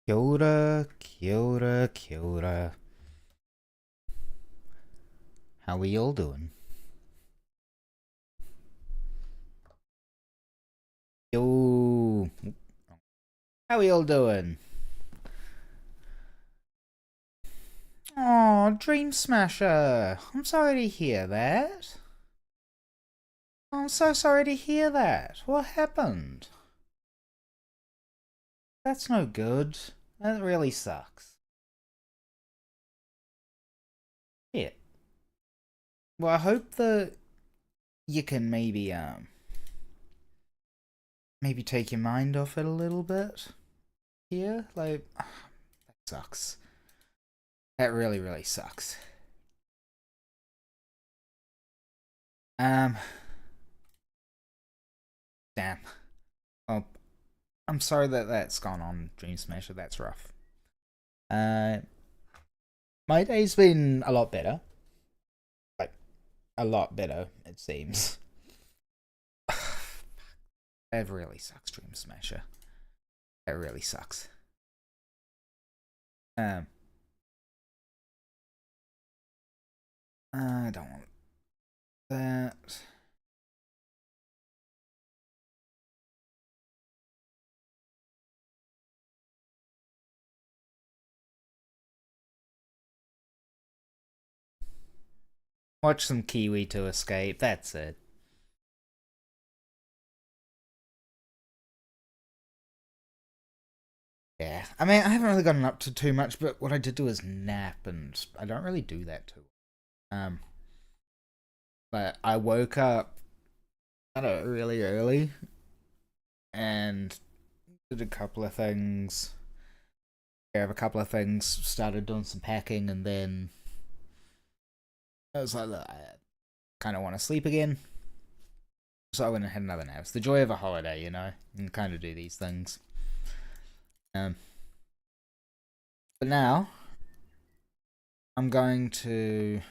Kia ora, kia ora, kia ora. How we all doing? Yo, how we all doing? Oh, Dream Smasher. I'm sorry to hear that. I'm so sorry to hear that. What happened? That's no good. That really sucks. Yeah. Well, I hope that you can maybe take your mind off it a little bit here. Like, that sucks. That really, really sucks. Um, Damn. Oh, I'm sorry that that's gone on, Dream Smasher. That's rough. Uh, my day's been a lot better. Like, a lot better, it seems. That really sucks, Dream Smasher. That really sucks. I don't want that. Watch some Kiwi to escape. That's it. Yeah, I mean, I haven't really gotten up to too much, but what I did do is nap, and I don't really do that too. Um, but I woke up, I don't know, really early, and did a couple of things. Grab a couple of things, started doing some packing, and then I was like, I kind of want to sleep again. So I went and had another nap. It's the joy of a holiday, you know? You can kind of do these things. But now, I'm going to...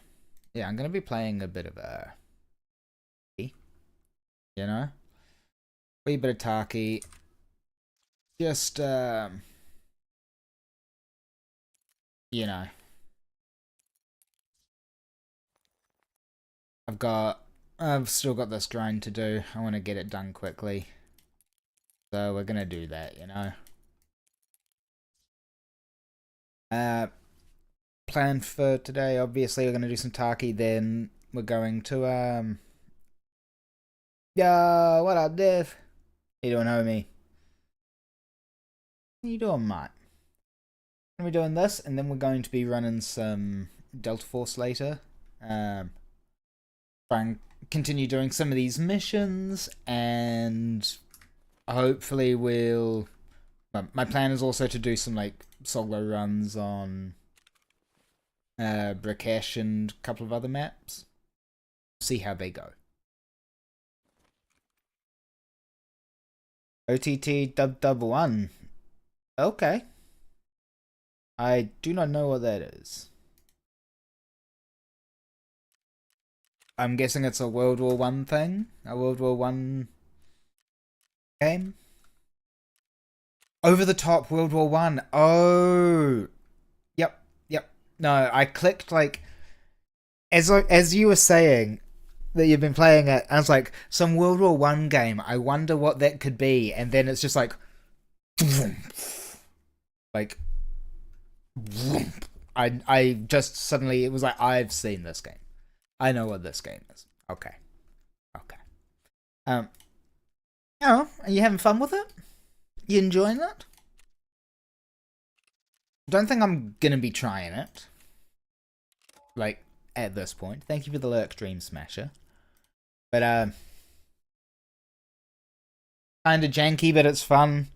Yeah, I'm going to be playing a bit of a... You know? Wee bit of Tarky. Just, you know. I've still got this grind to do. I want to get it done quickly. So we're going to do that, you know? Plan for today, obviously we're going to do some Tarky, then we're going to, Yo, what up, Dev? How you doing, homie? How you doing, mate? We're doing this, and then we're going to be running some Delta Force later. Try and continue doing some of these missions, and hopefully we'll... My plan is also to do some, like, solo runs on Brikesh and a couple of other maps. See how they go. OTT dub 1. Okay. I do not know what that is. I'm guessing it's a World War One thing? A World War One game? Over the top World War One. Oh. Yep, yep. No, I clicked like as you were saying that you've been playing it, I was like, some World War One game. I wonder what that could be, and then it's just like like I just suddenly it was like I've seen this game. I know what this game is. Okay. Okay. Oh, are you having fun with it? You enjoying it? Don't think I'm gonna be trying it. Like, at this point. Thank you for the lurk, Dream Smasher. But, kinda janky, but it's fun.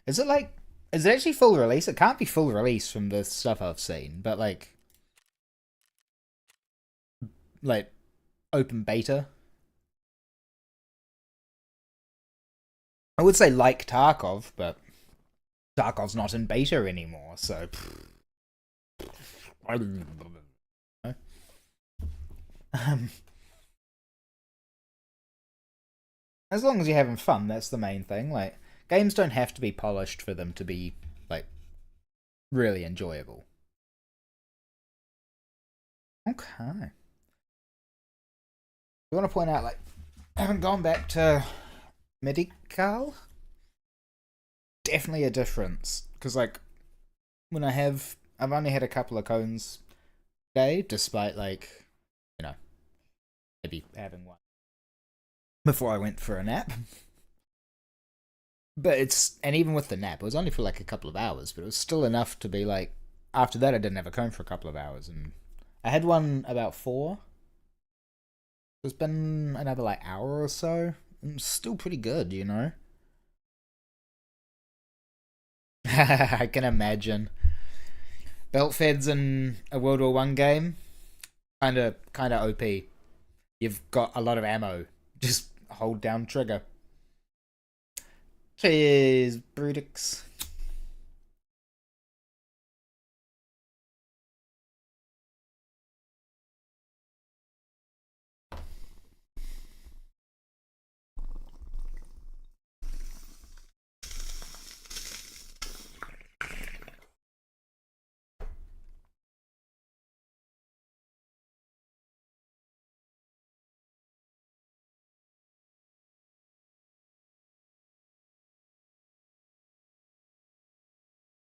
Is it like... Is it actually full release? It can't be full release from the stuff I've seen, but like... Like, open beta? I would say like Tarkov, but... Tarkov's not in beta anymore, so... I don't know. As long as you're having fun, that's the main thing. Like, games don't have to be polished for them to be, like, really enjoyable. Okay. I want to point out, like, I haven't gone back to medical. Definitely a difference, because like when I've only had a couple of cones a day, despite like maybe having one before I went for a nap. But and even with the nap, it was only for like a couple of hours, but it was still enough to be like, after that I didn't have a cone for a couple of hours, and I had one about 4. It's been another like hour or so. It's still pretty good, you know. I can imagine. Belt feds in a World War One game, kinda OP. You've got a lot of ammo. Just hold down trigger. Cheers, Brutix.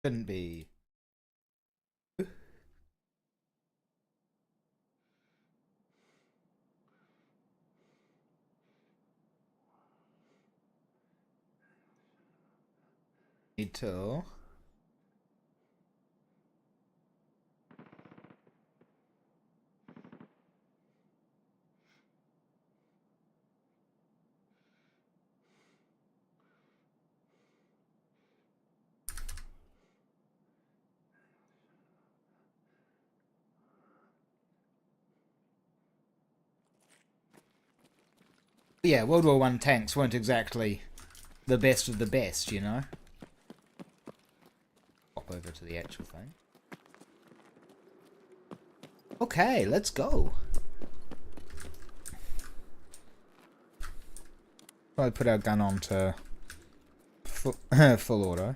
Couldn't be. Need to. Yeah, World War One tanks weren't exactly the best of the best, you know. Hop over to the actual thing. Okay, let's go. Probably put our gun on to full auto.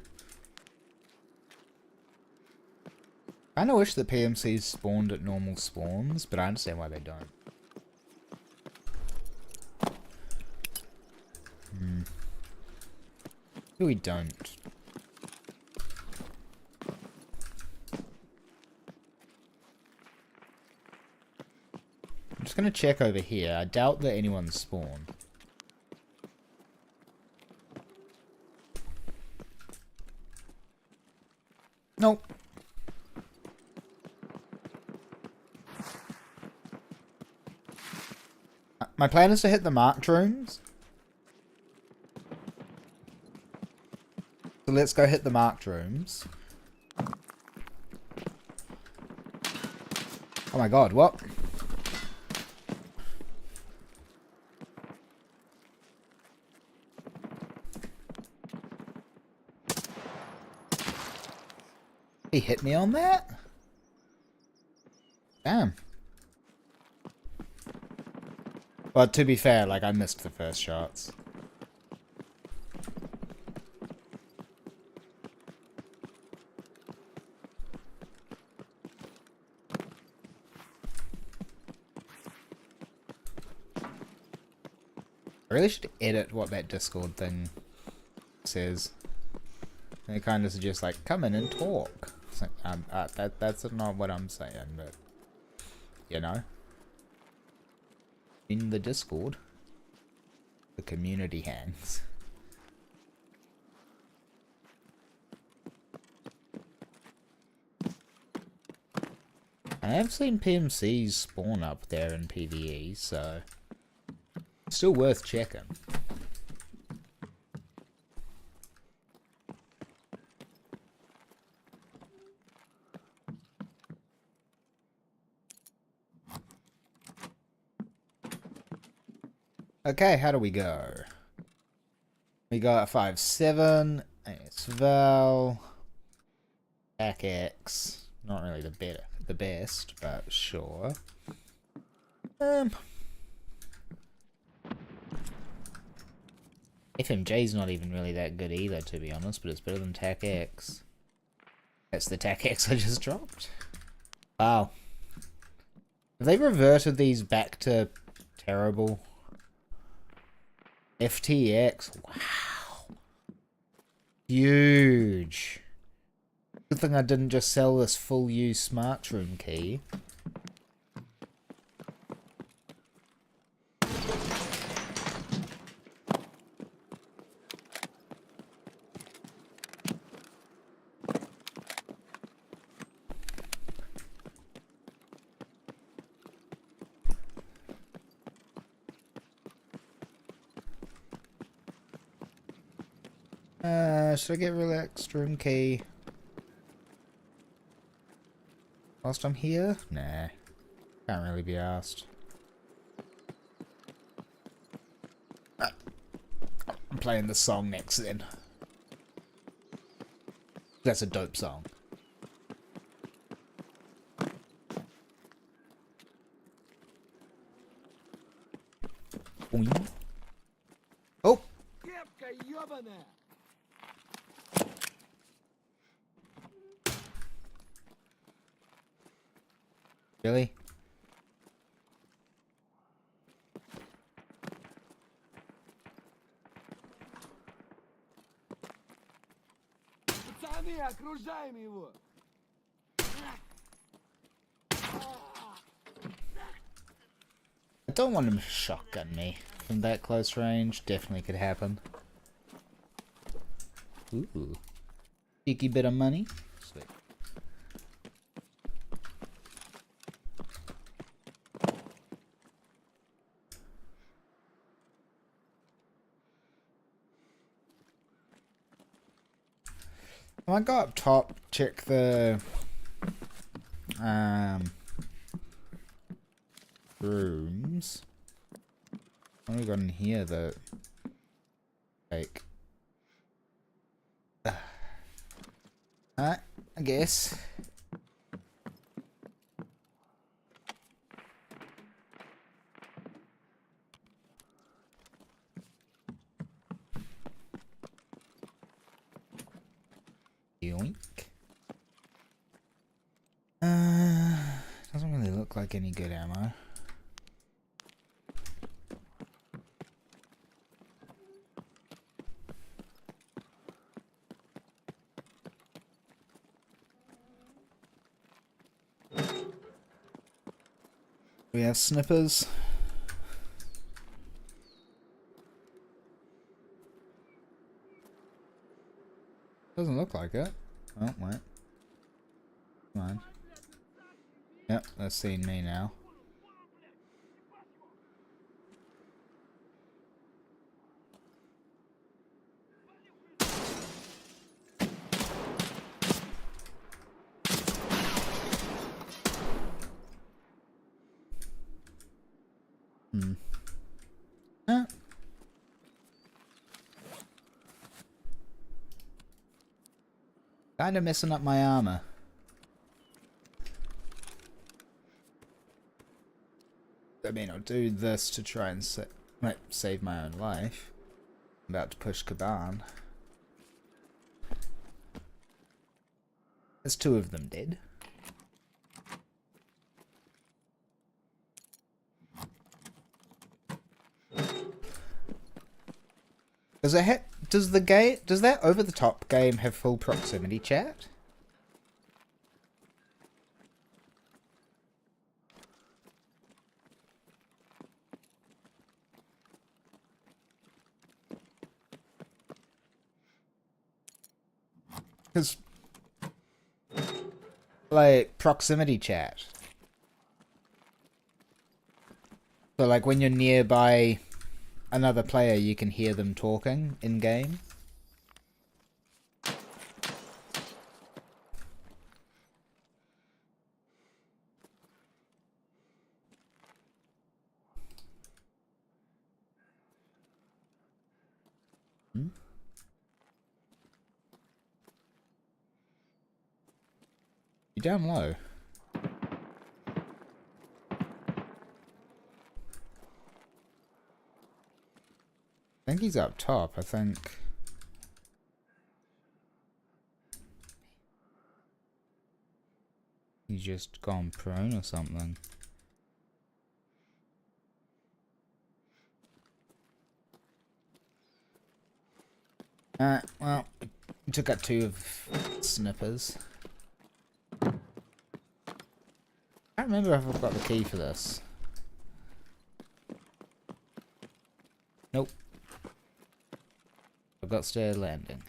I kinda wish the PMCs spawned at normal spawns, but I understand why they don't. We don't. I'm just gonna check over here. I doubt that anyone's spawned. Nope. My plan is to hit the marked rooms. So let's go hit the marked rooms. Oh my god, what? He hit me on that? Damn. Well, to be fair, like, I missed the first shots. I really should edit what that Discord thing says. And it kind of suggests, like, come in and talk. It's like, that's not what I'm saying, but, you know. In the Discord, the community hangs. I have seen PMCs spawn up there in PvE, so still worth checking. Okay, how do we go? We got 5-7, AS Val, Back X. Not really the best, but sure. FMJ's not even really that good either, to be honest, but it's better than TAC X. That's the tack X I just dropped. Wow. Have they reverted these back to terrible? FTX. Wow. Huge. Good thing I didn't just sell this full use smart room key. Should I get relaxed room key whilst I'm here? Nah. Can't really be asked. I'm playing the song next then. That's a dope song. Oh! Really? I don't want him to shotgun me from that close range. Definitely could happen. Ooh. Cheeky bit of money. Sweet. I might go up top, check the rooms. What have we got in here that like I guess. Yoink. Doesn't really look like any good ammo. We have snippers. Doesn't look like it. Oh, wait. Come on. Yep, that's seen me now. Kinda messing up my armor. I mean, I'll do this to try and save my own life. I'm about to push Kaban. There's two of them dead. Does that over the top game have full proximity chat? Because like proximity chat. So like when you're nearby another player, you can hear them talking in game. You down low? I think he's up top, I think. He's just gone prone or something. Well, we took out 2 of snippers. I can't remember if I've got the key for this. Nope. I've got stair landing.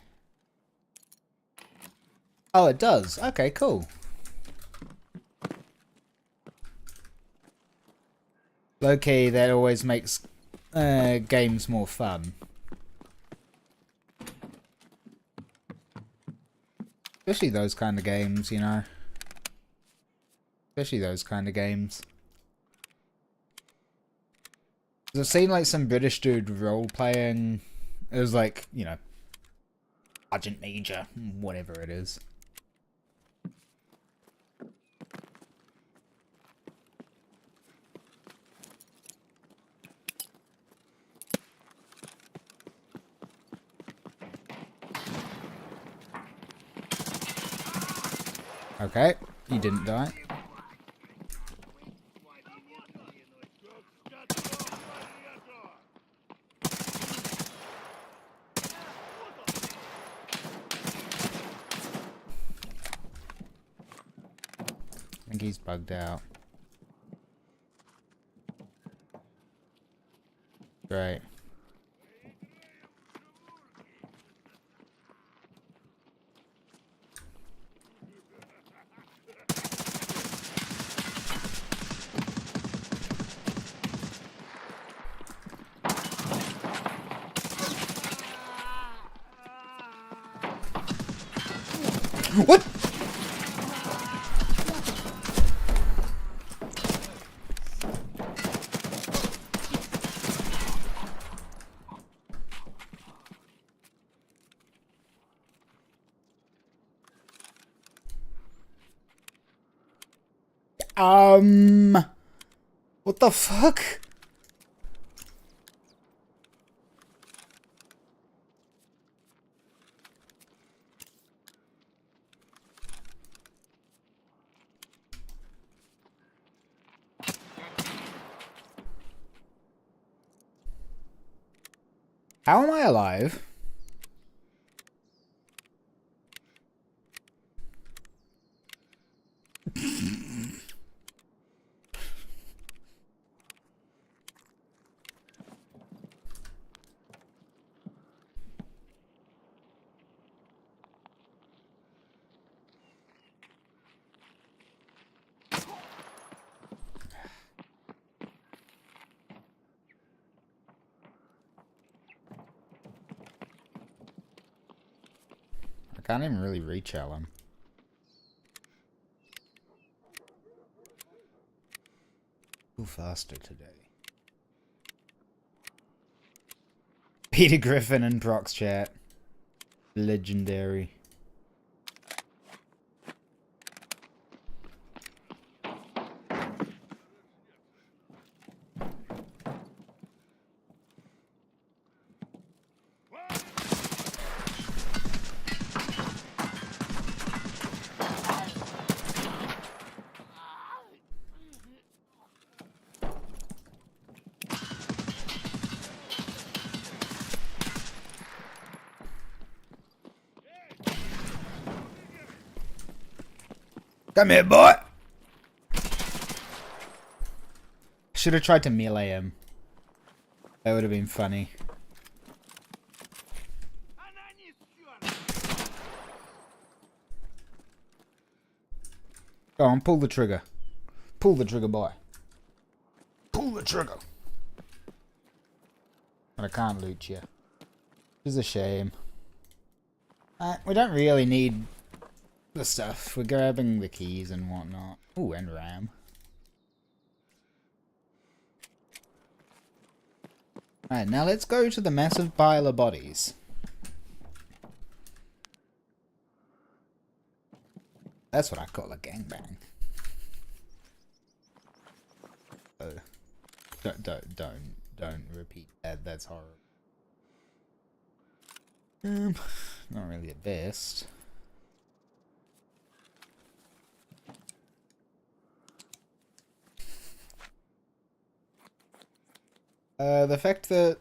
Oh, it does. Okay, cool. Low-key, that always makes games more fun. Especially those kind of games, you know. Especially those kind of games. I've seen like some British dude role-playing. It was like, you know, Sergeant Major, whatever it is. Okay, he didn't die. I think he's bugged out. Great. What? What the fuck? How am I alive? I can't even really reach him. Who faster today? Peter Griffin and Prox chat. Legendary. Come here, boy! Should have tried to melee him. That would have been funny. Go on, pull the trigger. Pull the trigger, boy. Pull the trigger. But I can't loot you. It's a shame. We don't really need the stuff. We're grabbing the keys and whatnot. Ooh, and RAM. Alright, now let's go to the massive pile of bodies. That's what I call a gangbang. Oh. Don't repeat that. That's horrible. Not really at best. The fact that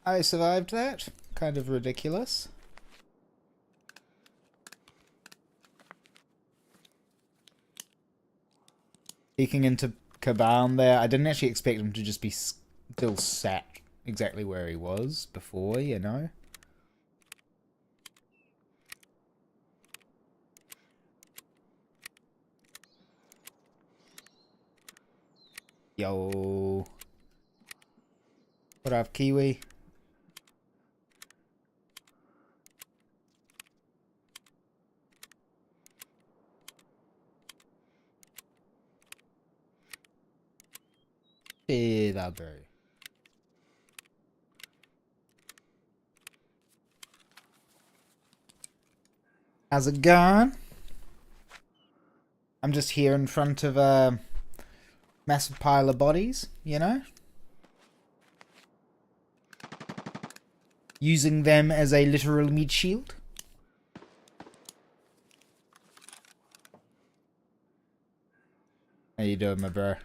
I survived that, kind of ridiculous. Peeking into Caban there, I didn't actually expect him to just be still sat exactly where he was before, you know? Yo. What up, Kiwi? Hey, that berry. How's it going? I'm just here in front of a massive pile of bodies, you know? Using them as a literal meat shield. How you doing, my bro?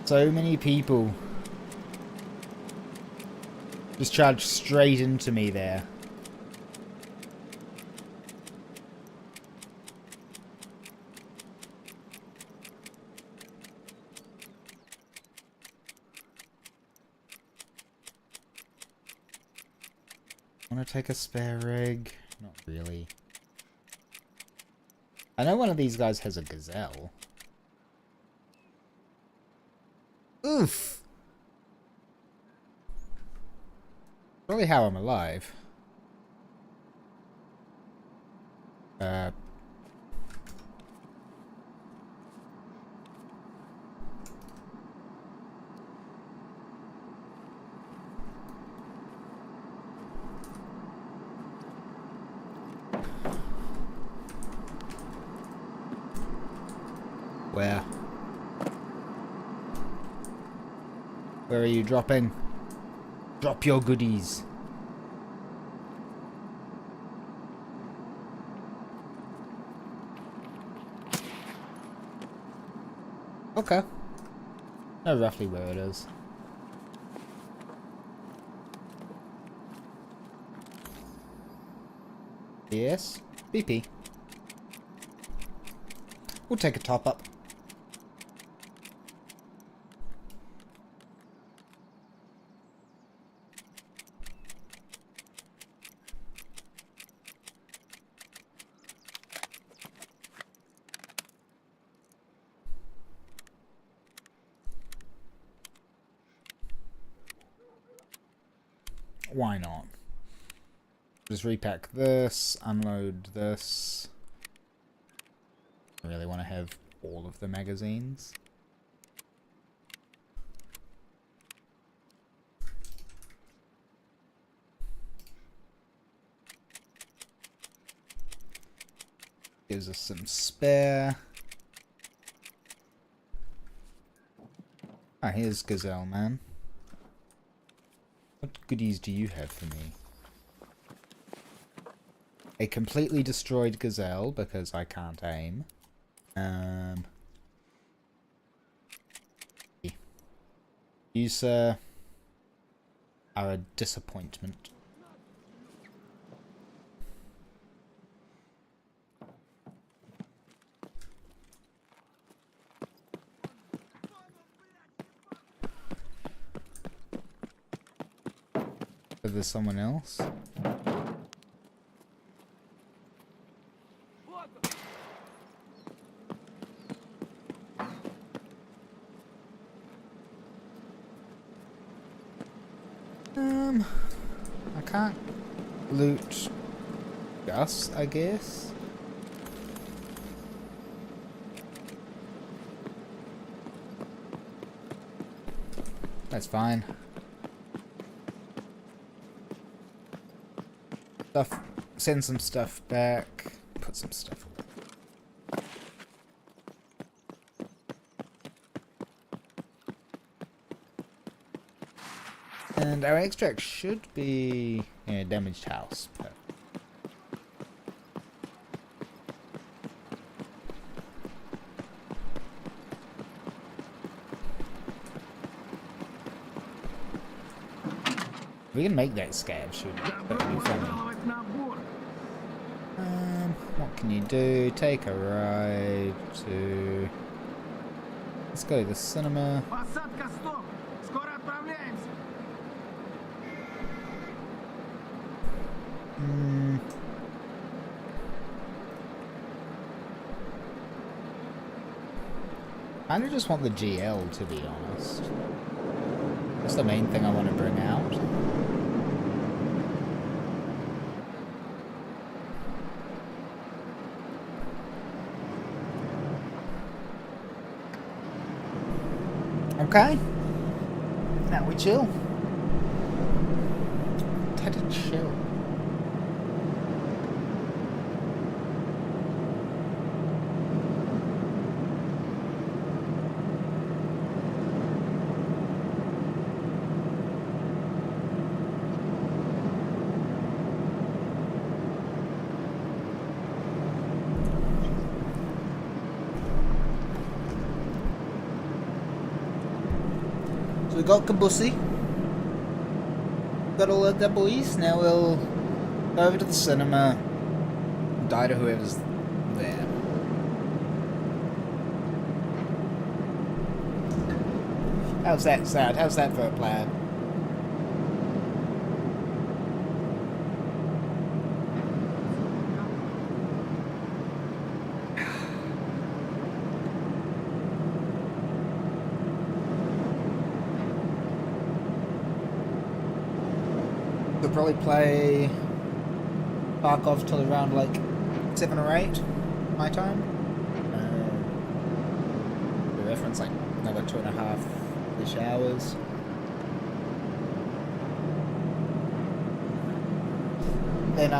So many people just charged straight into me there. Want to take a spare rig? Not really. I know one of these guys has a gazelle. Oof! Probably how I'm alive. Where? Where are you dropping? Drop your goodies. Okay. Know roughly where it is. Yes. BP. We'll take a top up. Why not? Just repack this, unload this. I really want to have all of the magazines. Gives us some spare. Ah, here's Gazelle Man. What goodies do you have for me? A completely destroyed gazelle because I can't aim. You, sir, are a disappointment. Is there someone else? I can't loot Gus, I guess. That's fine. Send some stuff back. Put some stuff away. And our extract should be a damaged house. Perfect. We can make that scab, should that would be funny. What can you do? Take a ride to... Let's go to the cinema. I kinda just want the GL, to be honest. That's the main thing I want to bring out. Okay. Now we chill. Time to chill. So we got Kabussi. Got all of the boys. Now we'll go over to the cinema. Die to whoever's there. How's that sound? How's that for a plan? We'll probably play tarkov till around like 7 or 8 my time. We reference like another 2.5-ish hours. Then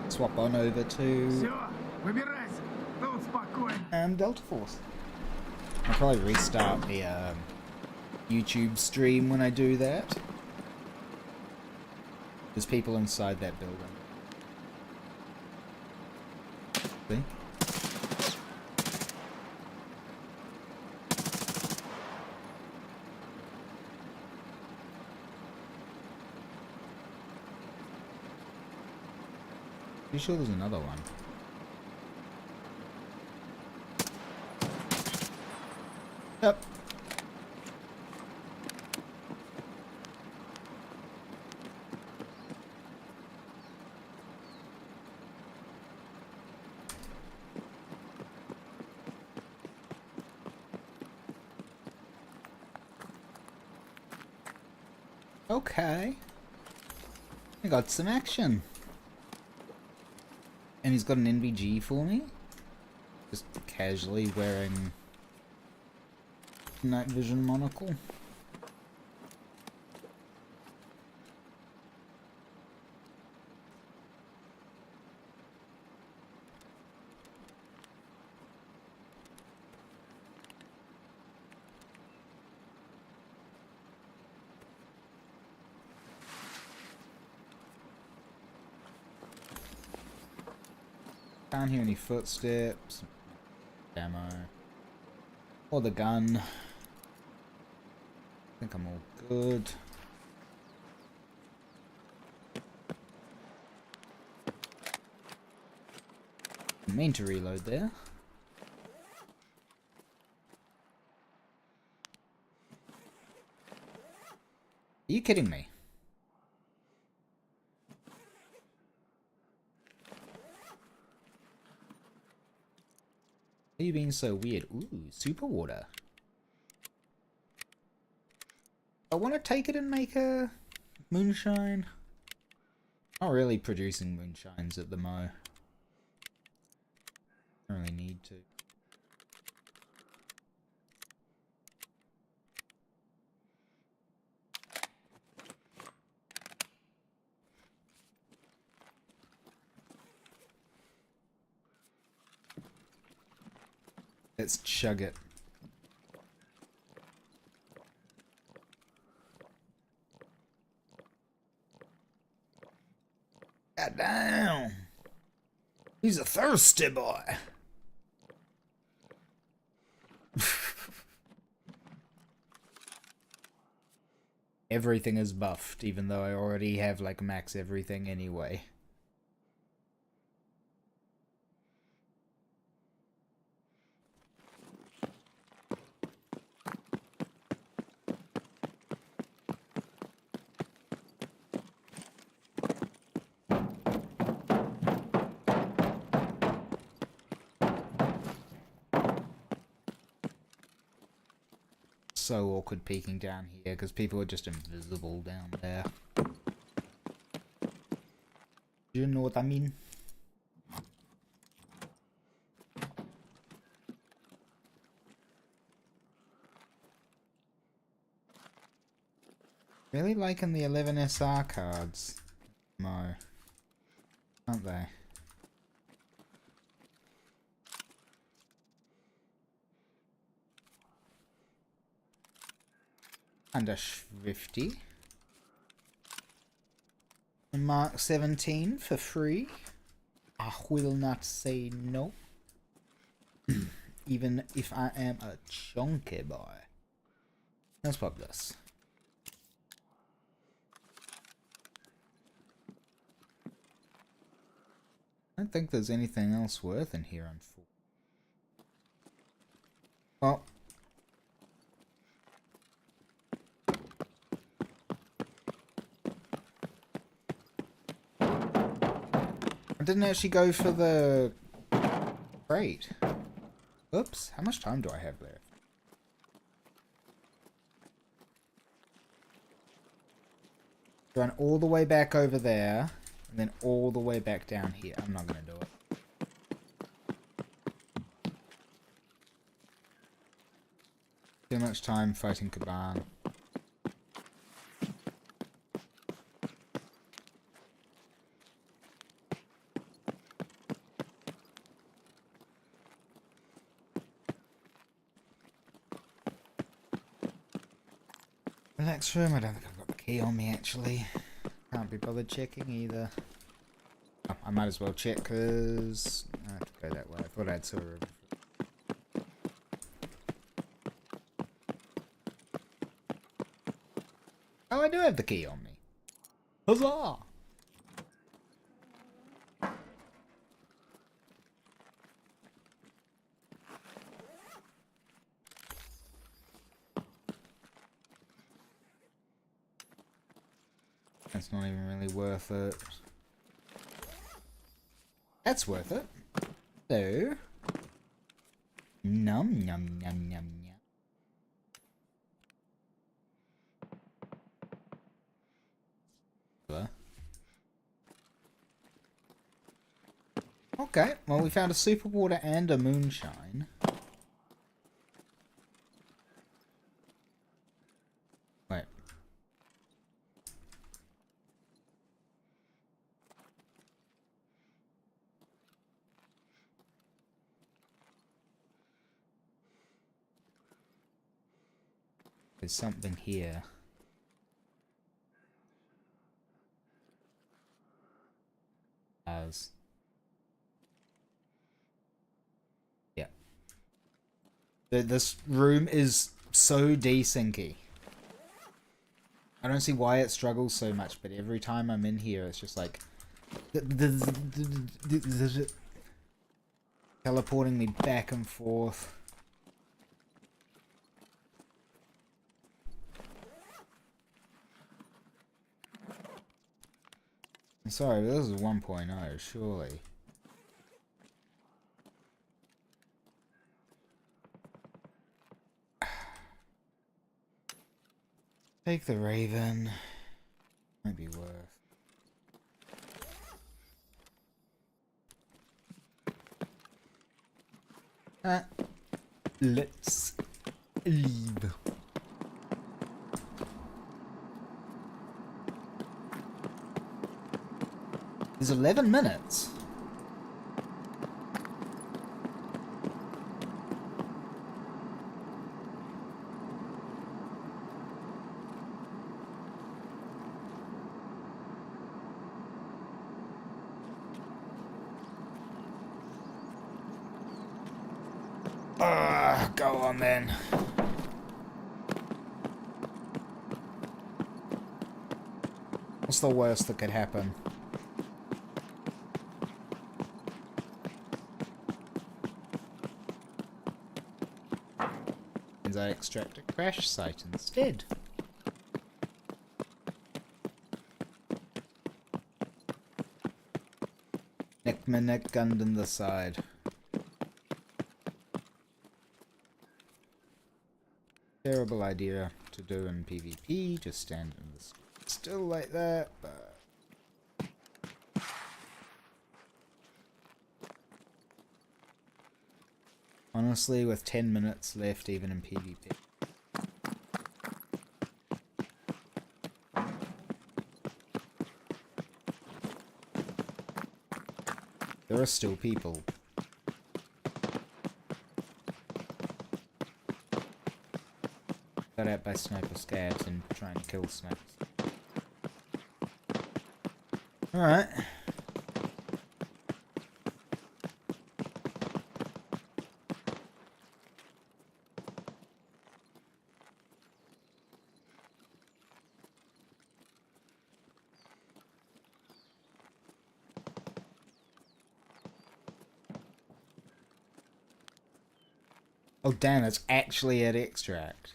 swap on over to Delta Force. I'll probably restart the YouTube stream when I do that. There's people inside that building. See? Pretty sure there's another one. Yep. Okay. I got some action. And he's got an NVG for me. Just casually wearing night vision monocle. Can't hear any footsteps. Ammo. Or the gun. I think I'm all good. Didn't mean to reload there. Are you kidding me? Are you being so weird? Ooh, super water. I want to take it and make a moonshine. Not really producing moonshines at the mo. I don't really need to. Let's chug it. He's a thirsty boy. Everything is buffed, even though I already have like max everything anyway. So awkward peeking down here because people are just invisible down there. You know what I mean? Really liking the 11 SR cards. No. Aren't they? And a 50. Mark 17 for free. I will not say no. Even if I am a chunky boy. Let's pop this. I don't think there's anything else worth in here, unfortunately. Well. I didn't actually go for the crate. Oops, how much time do I have left? Run all the way back over there, and then all the way back down here. I'm not gonna do it. Too much time fighting Kaban. Relax room, I don't think I've got the key on me actually. Can't be bothered checking either. Oh, I might as well check because I have to go that way. I thought I'd saw a room. Oh, I do have the key on me. Huzzah! That's not even really worth it. That's worth it. So, num num num num num. Okay, well we found a super water and a moonshine. Wait. There's something here. As. Yeah. This room is so desyncy. I don't see why it struggles so much, but every time I'm in here, it's just like teleporting me back and forth. I'm sorry, but this is 1.0, surely. Take the Raven. Might be worth. Let's leave. It's 11 minutes. Go on then. What's the worst that could happen? Means I extract a crash site instead. Neck my neck gunned in the side. Terrible idea to do in PvP, just stand in the still like that, but honestly, with 10 minutes left even in PvP. There are still people. Got out by sniper scabs and trying to kill snipers. Alright. Oh damn, it's actually at extract.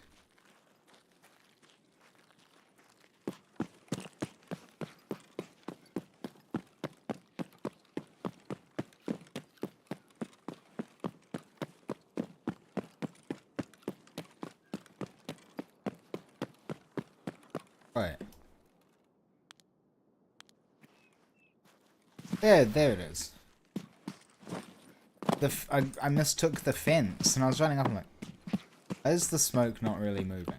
Right. There it is. I mistook the fence, and I was running up and like, why is the smoke not really moving?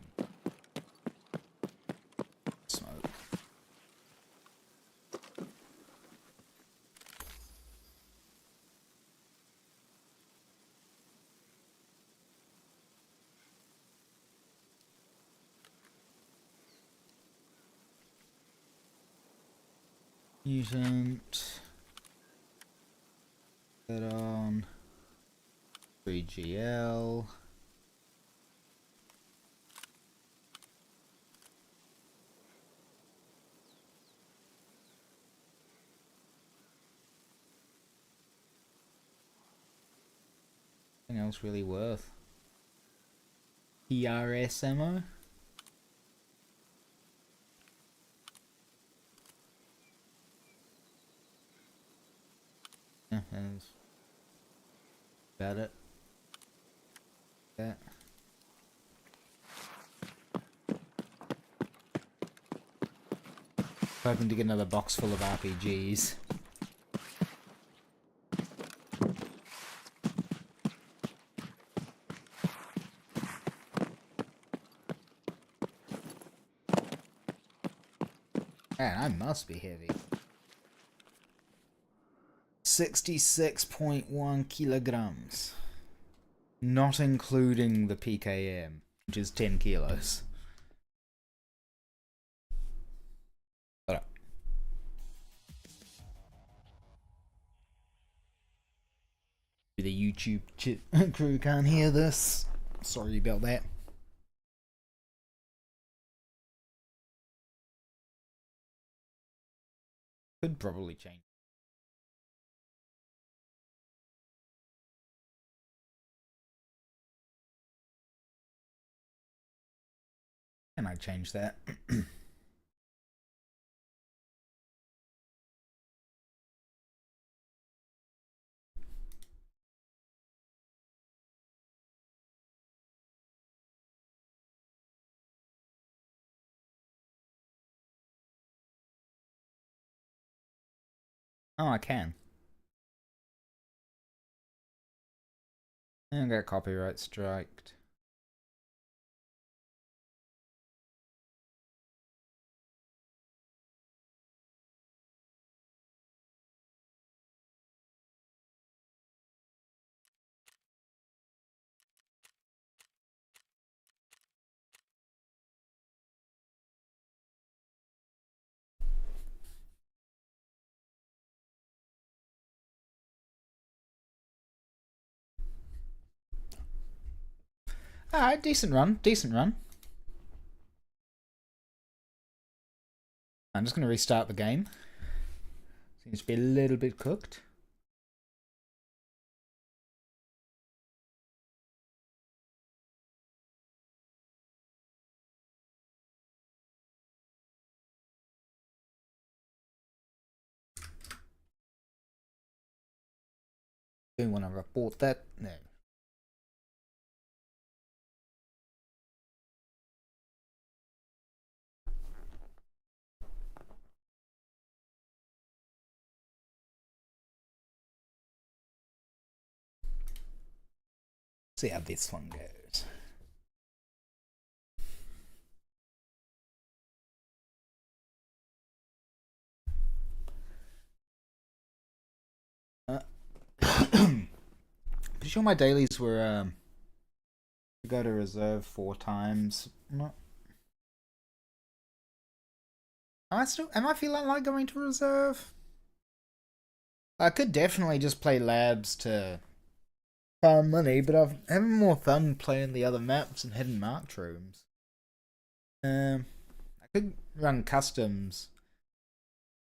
Smoke. Mutant. Put on 3GL. Anything else really worth? PRS ammo? Yeah, that's about it. Yeah. Hoping to get another box full of RPGs. Man, I must be heavy. 66.1 kilograms. Not including the PKM, which is 10 kilos. Hold up. The YouTube crew can't hear this. Sorry about that. Could probably change. Can I change that? Oh, I can. I got copyright striked. Alright, decent run, decent run. I'm just going to restart the game. Seems to be a little bit cooked. Do want to report that? No. See how this one goes. Pretty sure my dailies were to go to reserve 4 times. Not. Am I feeling like going to reserve? I could definitely just play labs to farm money, but I'm having more fun playing the other maps and hidden marked rooms. I could run customs,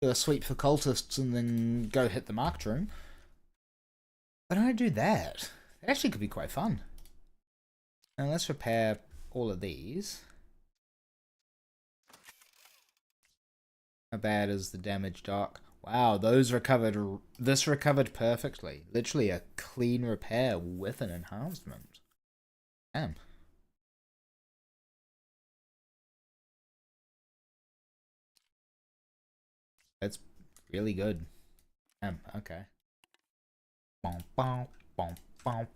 do a sweep for cultists, and then go hit the marked room. Why don't I do that? That actually could be quite fun. Now let's repair all of these. How bad is the damage, Doc? Wow, those recovered. This recovered perfectly. Literally a clean repair with an enhancement. Damn. That's really good. Damn, okay. Bom, bom, bom, bom.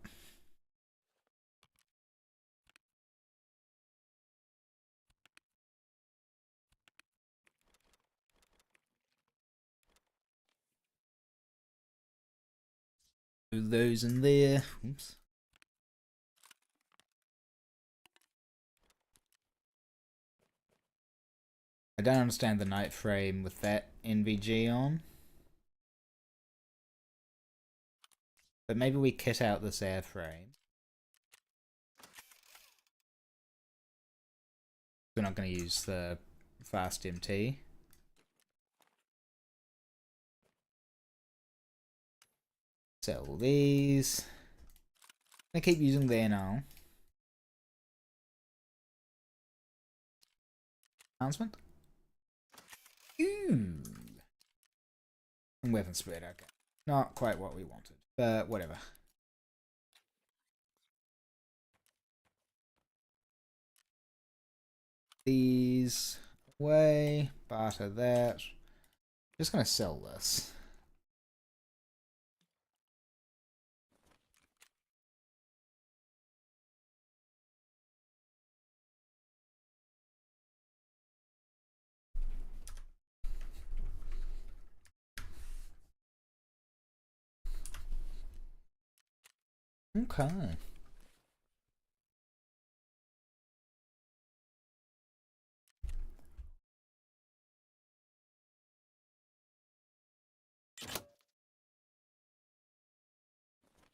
Do those in there. Oops. I don't understand the night frame with that NVG on. But maybe we kit out this airframe. We're not going to use the fast MT. Sell these. I keep using the NL. Announcement. Ooh. And weapon spread, okay. Not quite what we wanted, but whatever. These away, barter that. Just gonna sell this. Okay.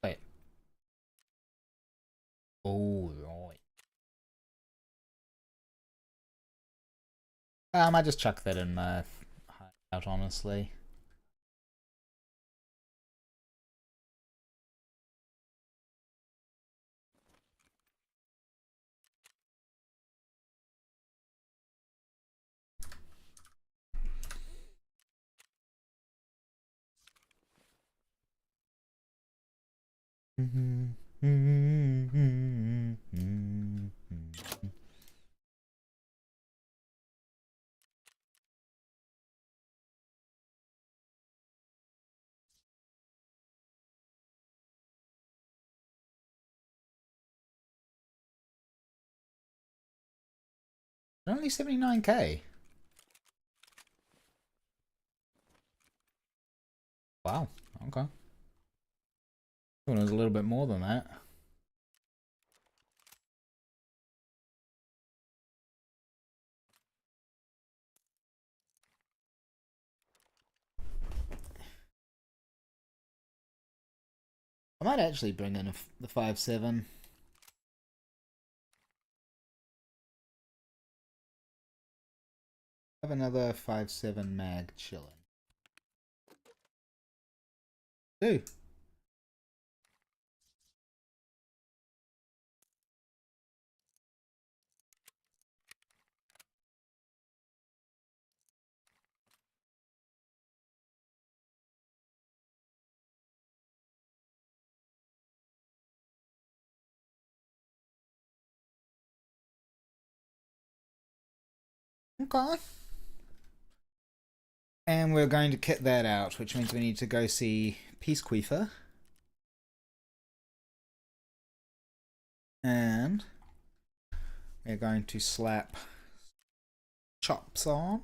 Wait. Oh, right. I might just chuck that in my hideout, honestly. Only 79k. Wow. Okay. Thought it was a little bit more than that. I might actually bring in the 5.7. Have another 5.7 mag chilling. Do. Okay. And we're going to kit that out, which means we need to go see Peacekeeper. And we're going to slap chops on.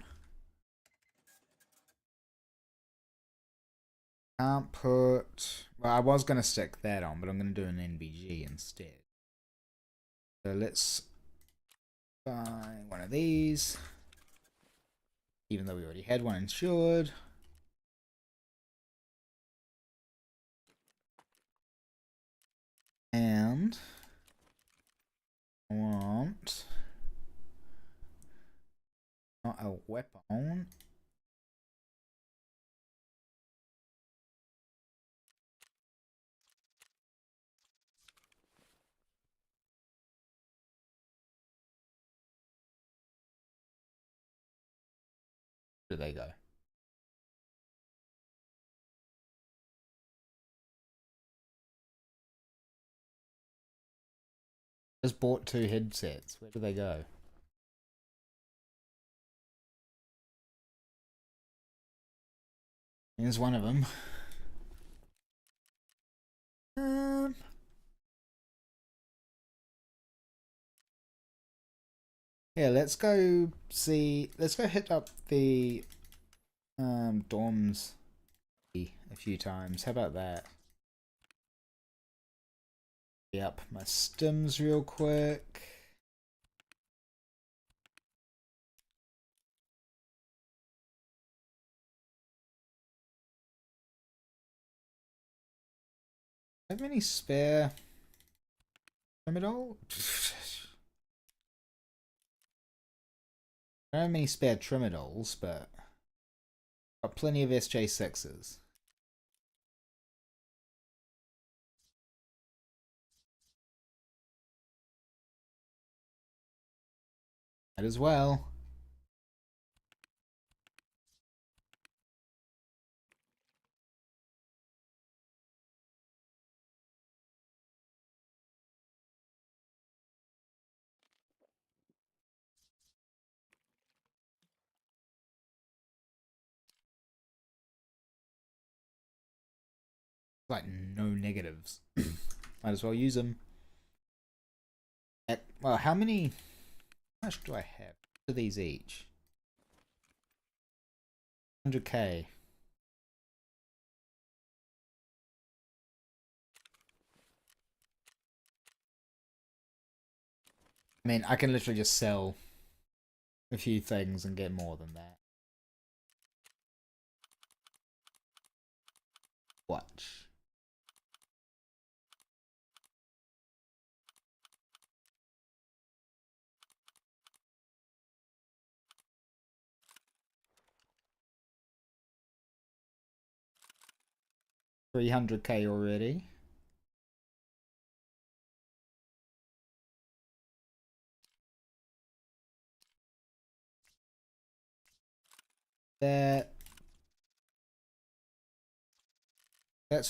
Can't put... Well, I was going to stick that on, but I'm going to do an NBG instead. So let's buy one of these. Even though we already had one insured. And I want not a weapon. Where do they go? Just bought 2 headsets. Where do they go? Here's one of them. Yeah, let's go see. Let's go hit up the dorms a few times. How about that? Up my stims real quick. Have any spare Trimadol? I don't have many spare Trimadols, but got plenty of SJ6s. Might as well. Like no negatives. Might as well use them. Well, how much do I have? For these each? 100k. I mean, I can literally just sell a few things and get more than that. Watch. $300k already. That's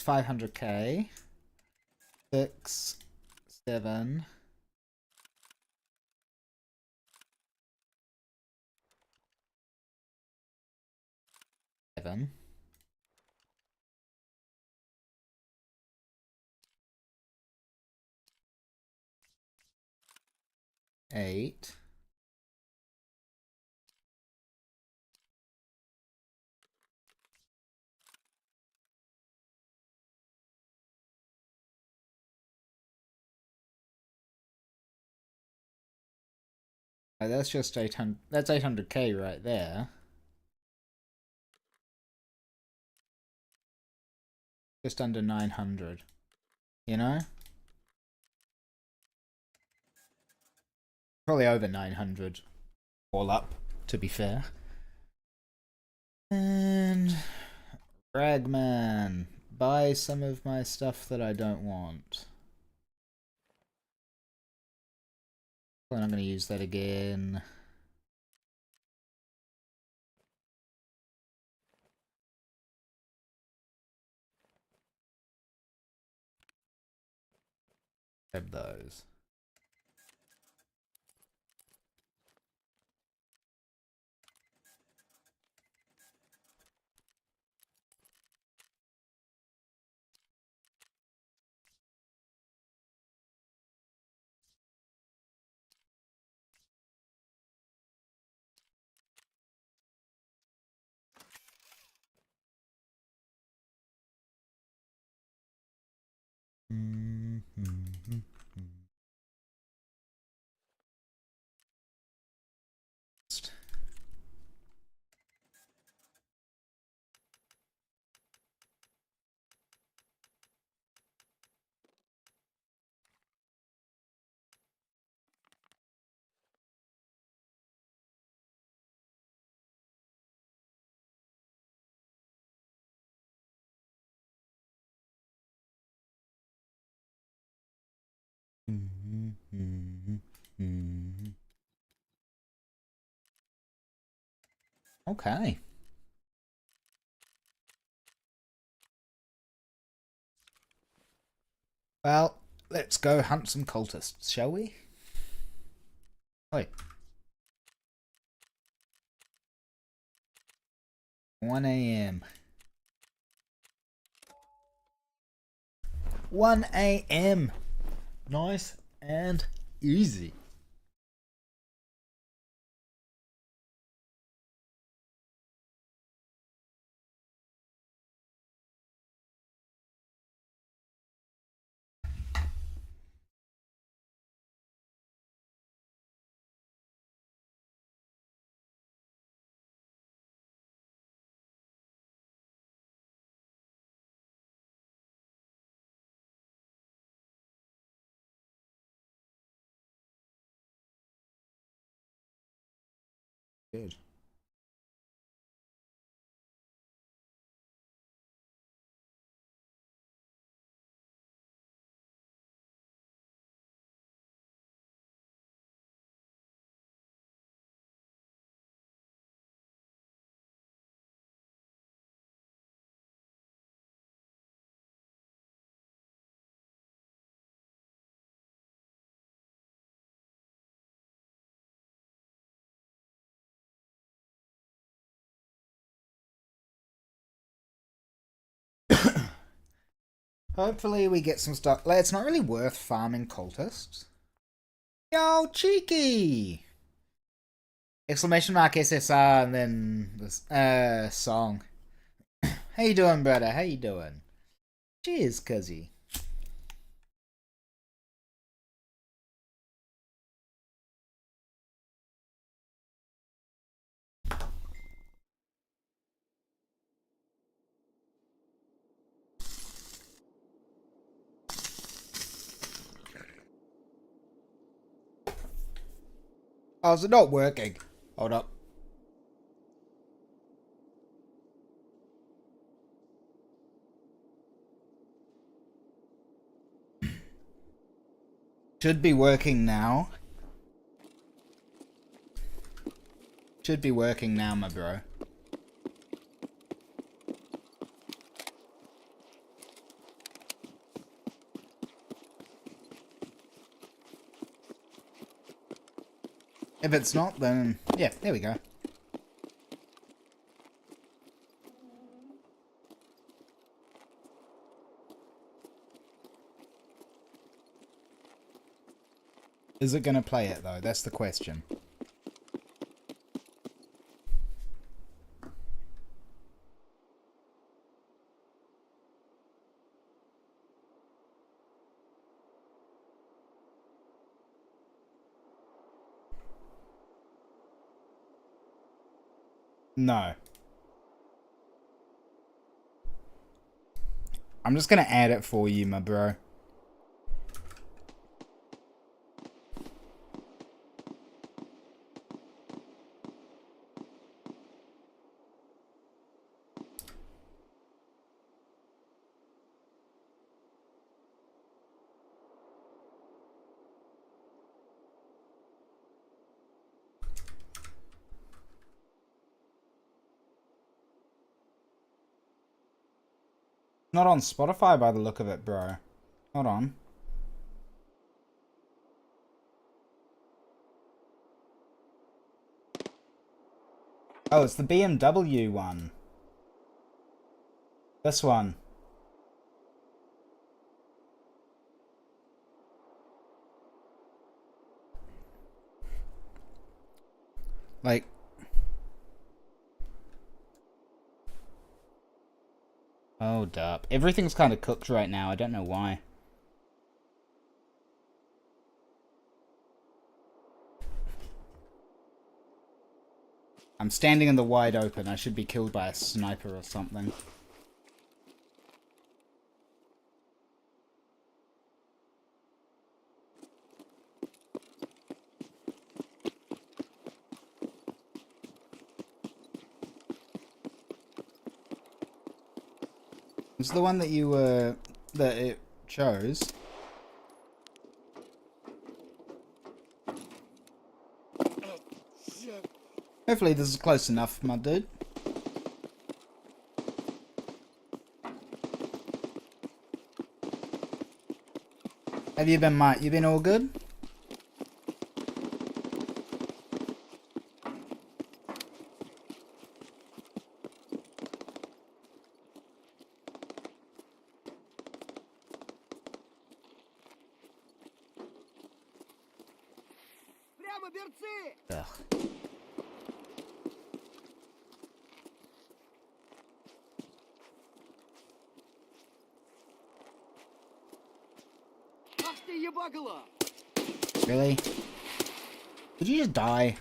500k. 6, 7. 7. 8. Oh, that's just 800. That's 800k right there. Just under 900. You know? Probably over 900. All up, to be fair. And Ragman, buy some of my stuff that I don't want. Well, I'm going to use that again. Grab those. Okay. Well, let's go hunt some cultists, shall we? Oi. 1 a.m. 1 a.m. Nice and easy. Good. Hopefully we get some stuff. It's not really worth farming cultists. Yo, cheeky! Exclamation mark SSR and then this song. How you doing, brother? How you doing? Cheers, cuzzy. Oh, is it not working? Hold up. Should be working now. Should be working now, my bro. If it's not, then yeah, there we go. Is it going to play it, though? That's the question. No. I'm just going to add it for you, my bro. Not on Spotify by the look of it, bro. Hold on. Oh, it's the BMW one. This one. Like... Hold up. Everything's kind of cooked right now. I don't know why. I'm standing in the wide open. I should be killed by a sniper or something. It's the one that you that it chose. Hopefully this is close enough, my dude. Have you been, mate? You been all good? Ugh. Really? Did you just die?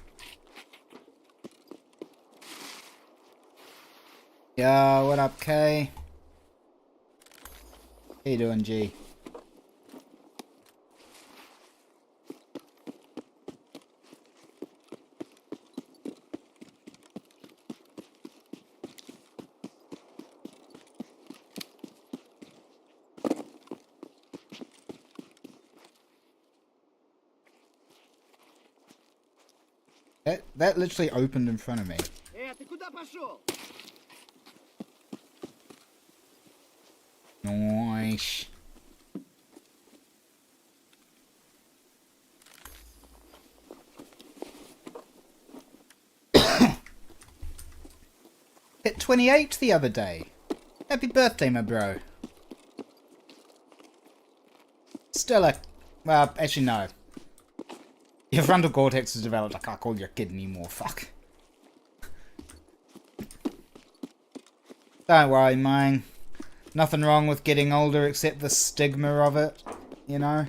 Yo, what up, K? How you doing, G? That literally opened in front of me. Nice. Hit 28 the other day. Happy birthday, my bro. Still a... Well, actually no. Your frontal cortex is developed. I can't call you a kid anymore. Fuck. Don't worry, man. Nothing wrong with getting older except the stigma of it. You know?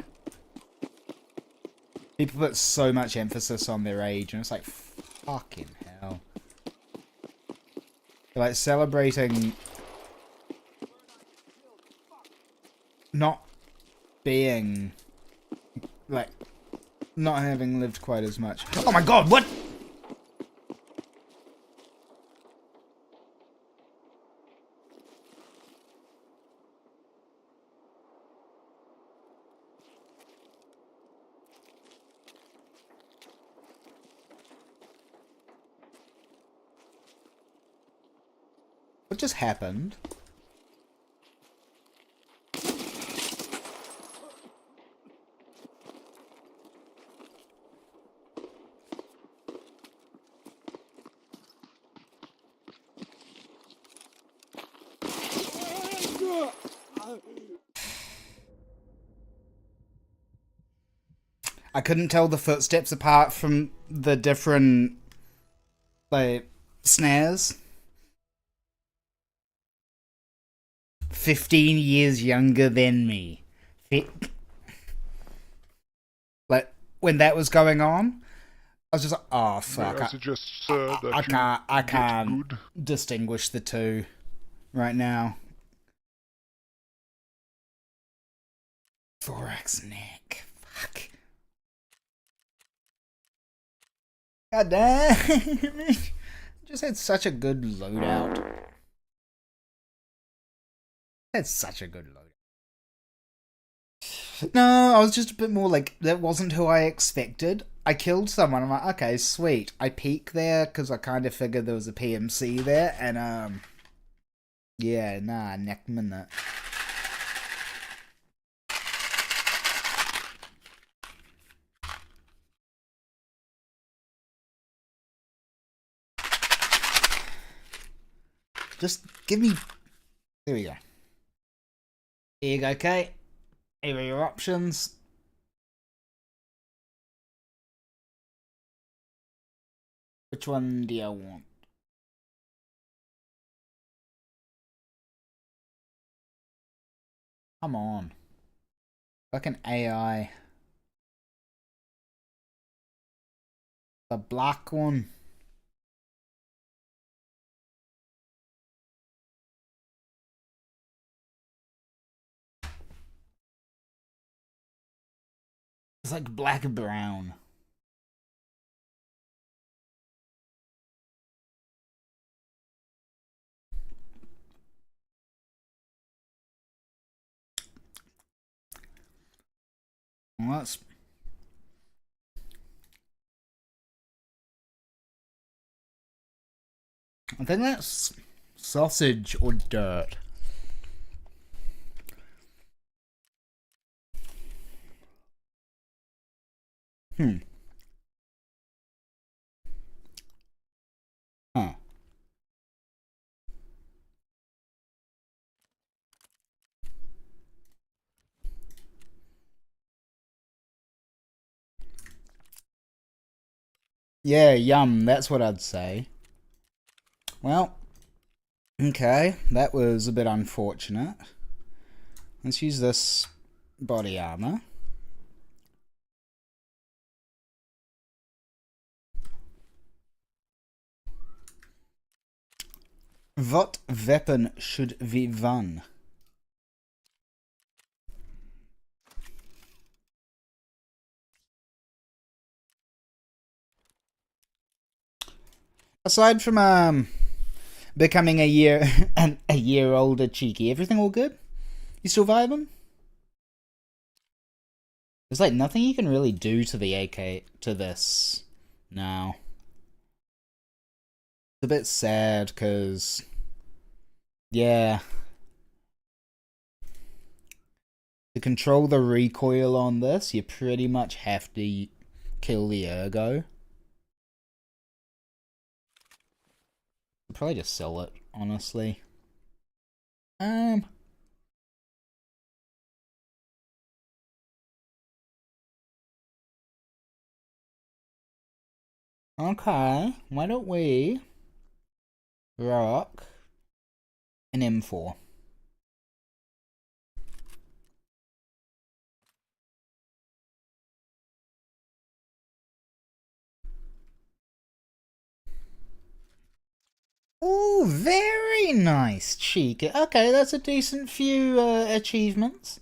People put so much emphasis on their age, and it's like, fucking hell. They're like celebrating... not being... like... not having lived quite as much. Oh my god, what? What just happened? I couldn't tell the footsteps apart from the different, like, snares. 15 years younger than me. Like, when that was going on, I was just like, oh, fuck. I suggest, that I can't distinguish the two right now. Thorax neck. Fuck. God damn. Just had such a good loadout. Had such a good loadout. No, I was just a bit more like, that wasn't who I expected. I killed someone. I'm like, okay, sweet. I peek there because I kind of figured there was a PMC there, and Yeah, nah, neck minute. Just give me... There we go. Here you go, Kate. Here are your options. Which one do you want? Come on. Like an AI. The black one. It's like black and brown. Well, that's... I think that's sausage or dirt. Hmm. Huh. Yeah, yum. That's what I'd say. Well, okay. That was a bit unfortunate. Let's use this body armor. What weapon should we run? Aside from becoming a year a year older, Cheeky, everything all good? You still vibing? There's like nothing you can really do to the AK to this now. It's a bit sad because yeah. To control the recoil on this, you pretty much have to kill the ergo. I'll probably just sell it, honestly. Okay, why don't we rock an M4? Oh, very nice, Cheeky. Okay, that's a decent few achievements.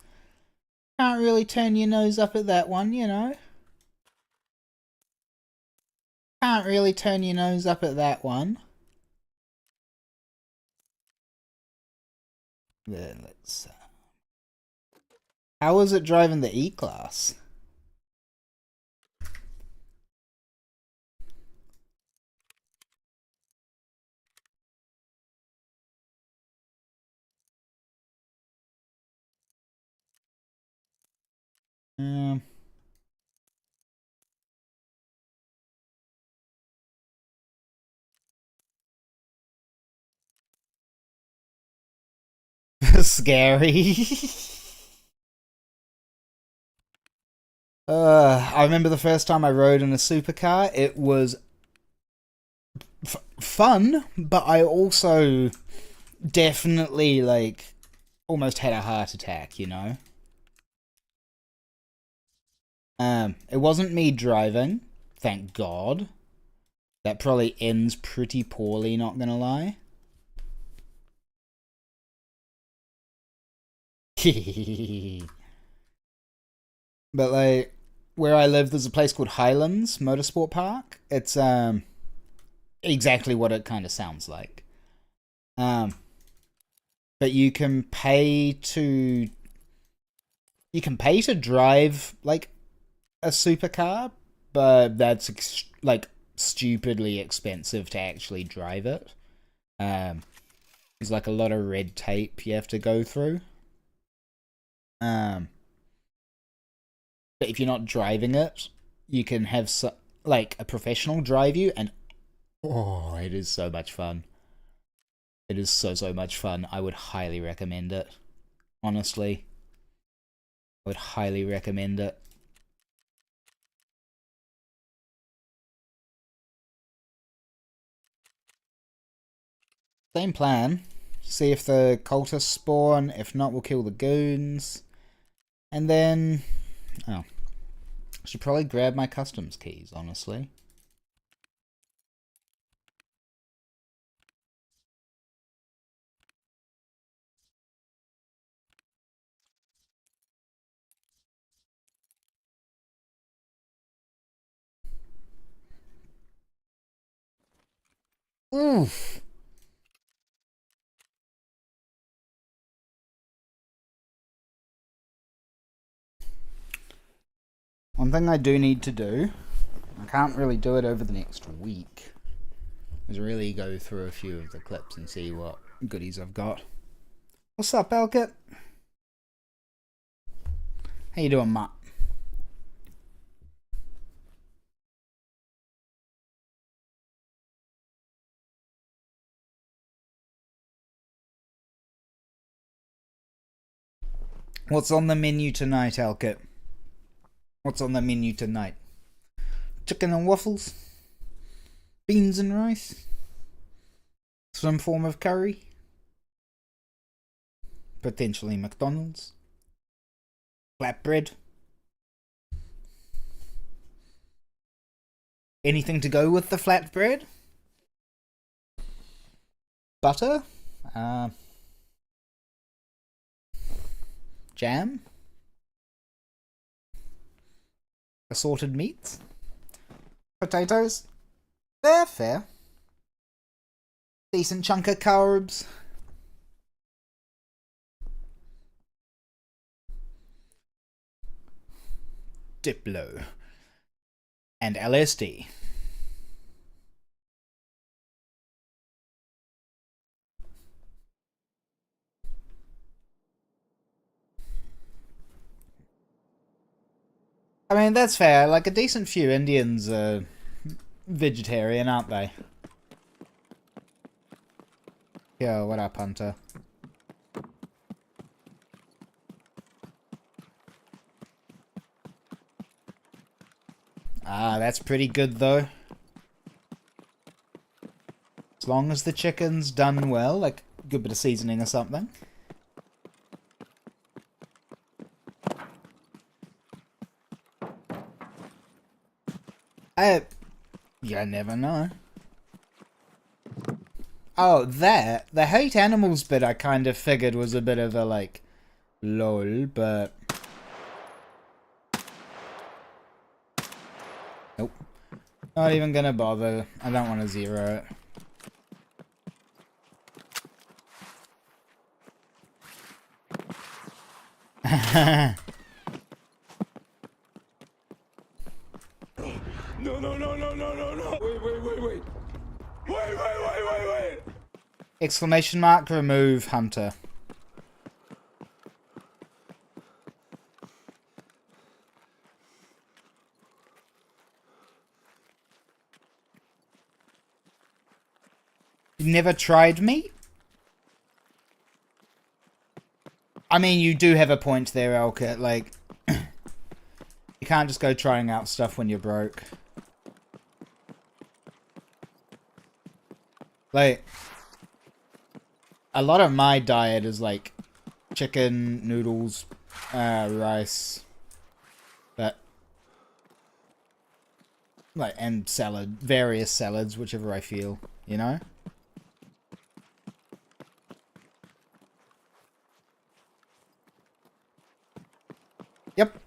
Can't really turn your nose up at that one, you know. Can't really turn your nose up at that one. Then let's... How was it driving the E-Class? Scary. I remember the first time I rode in a supercar. It was fun, but I also definitely like almost had a heart attack. You know. It wasn't me driving, thank God. That probably ends pretty poorly. Not gonna lie. But like where I live, there's a place called Highlands Motorsport Park. It's exactly what it kind of sounds like. But you can pay to drive like a supercar, but that's like stupidly expensive to actually drive it. There's like a lot of red tape you have to go through. But if you're not driving it, you can have like a professional drive you, and oh, it is so much fun. It is so much fun. I would highly recommend it. Honestly, I would highly recommend it. Same plan. See if the cultists spawn. If not, we'll kill the goons. And then... oh. I should probably grab my customs keys, honestly. Oof! One thing I do need to do, I can't really do it over the next week, is really go through a few of the clips and see what goodies I've got. What's up, Elkit? How you doing, Matt? What's on the menu tonight, Elkit? What's on the menu tonight? Chicken and waffles? Beans and rice? Some form of curry? Potentially McDonald's? Flatbread? Anything to go with the flatbread? Butter? Jam? Assorted meats? Potatoes? They're fair. Decent chunk of carbs. Diplo. And LSD. I mean, that's fair. Like, a decent few Indians are vegetarian, aren't they? Yo, what up, Hunter? Ah, that's pretty good, though. As long as the chicken's done well, like a good bit of seasoning or something. You never know. Oh, that. The hate animals bit I kind of figured was a bit of a, like, lol, but... nope. Not even gonna bother. I don't want to zero it. No. Wait. Exclamation mark, remove Hunter. You never tried meat? I mean, you do have a point there, Elka. Like, you can't just go trying out stuff when you're broke. Like, a lot of my diet is like chicken, noodles, rice, but like, and salad, various salads, whichever I feel, you know? Yep.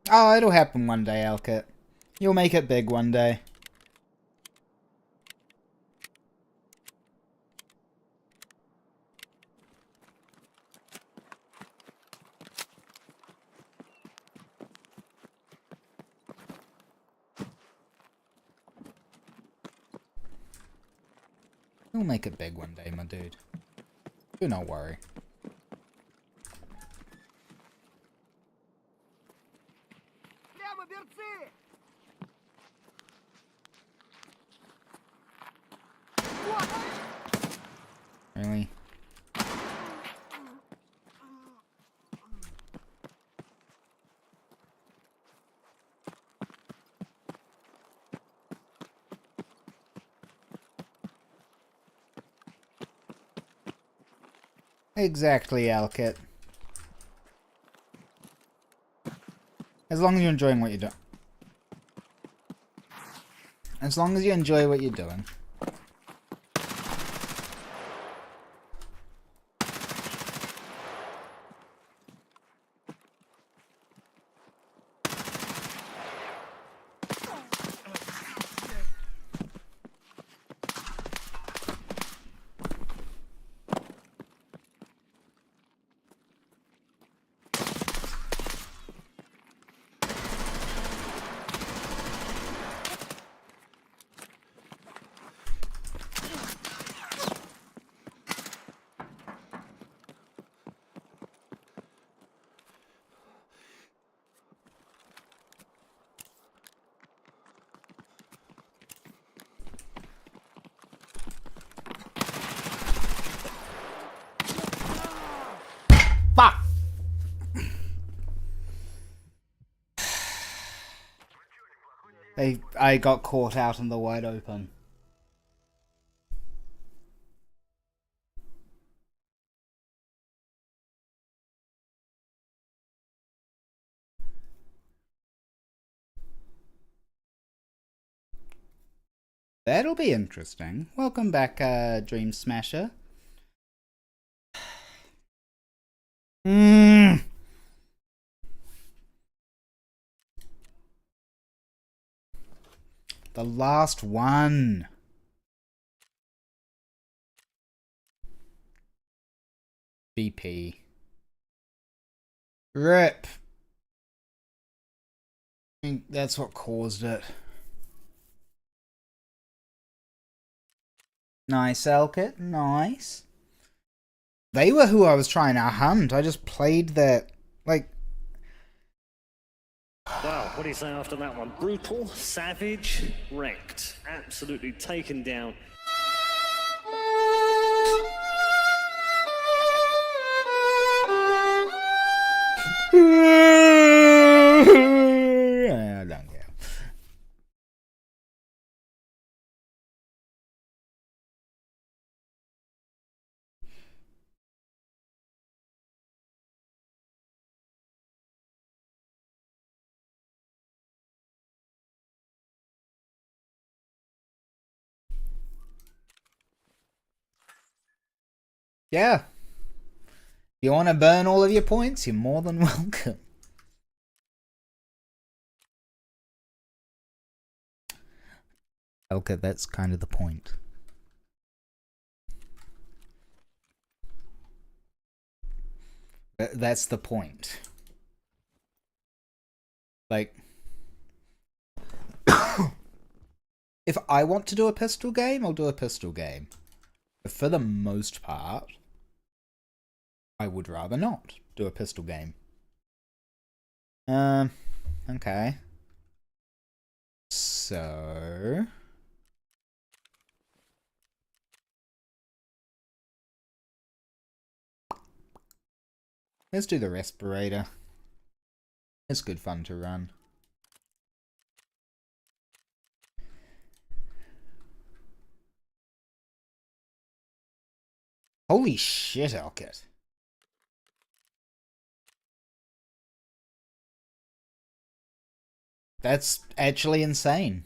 Oh, it'll happen one day, Alkit. You'll make it big one day. You'll make it big one day, my dude. Do not worry. Really? Exactly, Alkit. As long as you're enjoying what you're doing. As long as you enjoy what you're doing. Fuck! I got caught out in the wide open. That'll be interesting. Welcome back, Dream Smasher. The last one. BP. RIP. I think that's what caused it. Nice, Elkit. Nice. They were who I was trying to hunt. I just played that, like... Wow, what do you say after that one? Brutal, savage, wrecked. Absolutely taken down. I don't care. Yeah. If you want to burn all of your points, you're more than welcome. Okay, that's kind of the point. That's the point. Like, if I want to do a pistol game, I'll do a pistol game. But for the most part, I would rather not do a pistol game. Okay. So... let's do the respirator. It's good fun to run. Holy shit, Elkit. That's actually insane.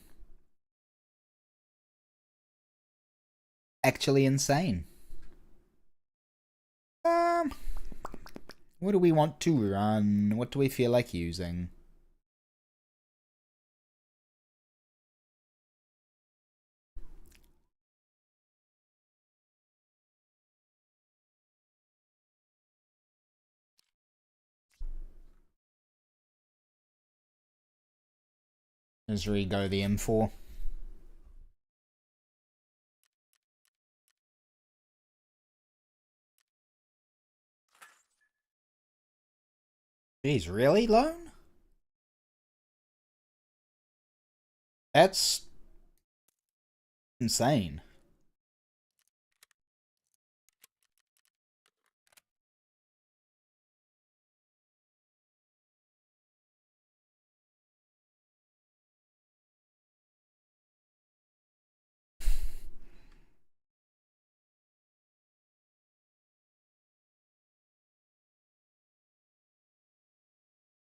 Actually insane. What do we want to run? What do we feel like using? Just re-go the M4. Jeez, really, Lone? That's insane.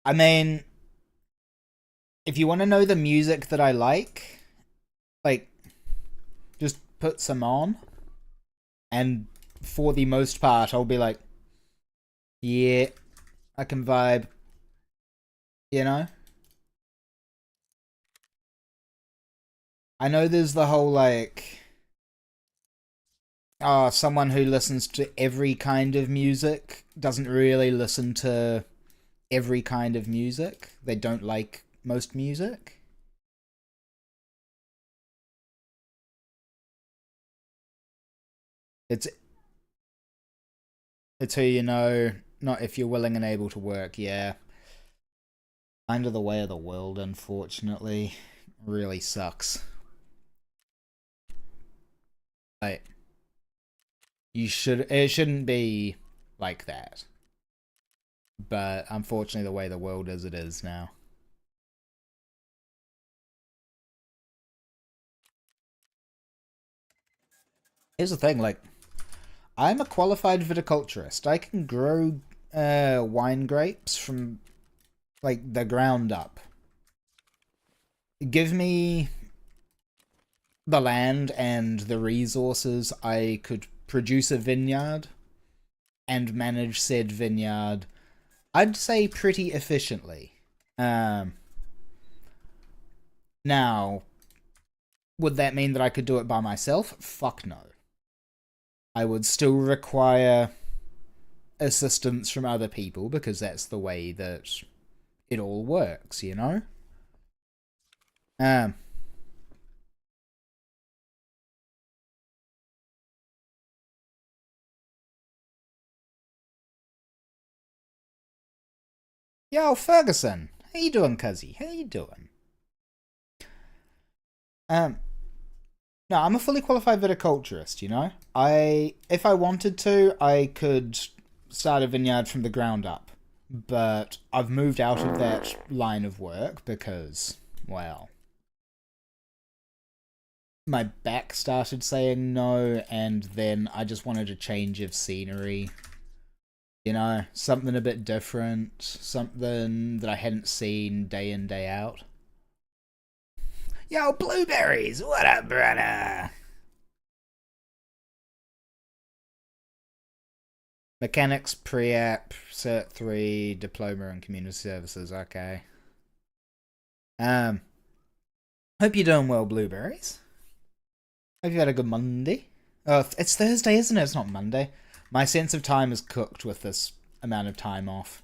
I mean, if you want to know the music that I like, just put some on, and for the most part, I'll be like, yeah, I can vibe, you know? I know there's the whole, like, oh, someone who listens to every kind of music doesn't really listen to every kind of music. They don't like most music. It's who you know, not if you're willing and able to work, yeah. Kind of the way of the world, unfortunately. Really sucks. Like, it shouldn't be like that. But unfortunately the way the world is, it is now. Here's the thing, like, I'm a qualified viticulturist. I can grow wine grapes from, like, the ground up. Give me the land and the resources, I could produce a vineyard and manage said vineyard, I'd say, pretty efficiently. Now, would that mean that I could do it by myself? Fuck no. I would still require assistance from other people because that's the way that it all works, you know? Yo, Ferguson! How you doing, cuzzy? How you doing? No, I'm a fully qualified viticulturist, you know? If I wanted to, I could start a vineyard from the ground up. But I've moved out of that line of work because, well, my back started saying no, and then I just wanted a change of scenery. You know, something a bit different, something that I hadn't seen day in, day out. Yo, Blueberries, what up, brother? Mechanics, pre-app, Cert 3, Diploma in Community Services, okay. Hope you're doing well, Blueberries. Hope you had a good Monday. Oh, it's Thursday, isn't it? It's not Monday. My sense of time is cooked with this amount of time off.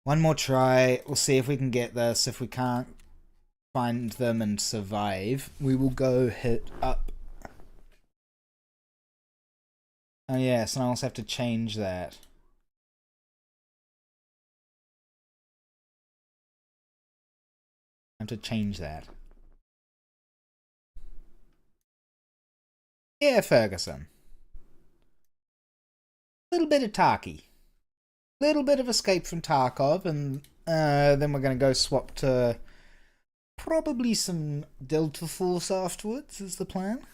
One more try. We'll see if we can get this. If we can't find them and survive, we will go hit up. Oh yes, and I also have to change that. I have to change that. Yeah, Ferguson. Little bit of Tarky. Little bit of escape from Tarkov, and then we're gonna go swap to probably some Delta Force afterwards, is the plan.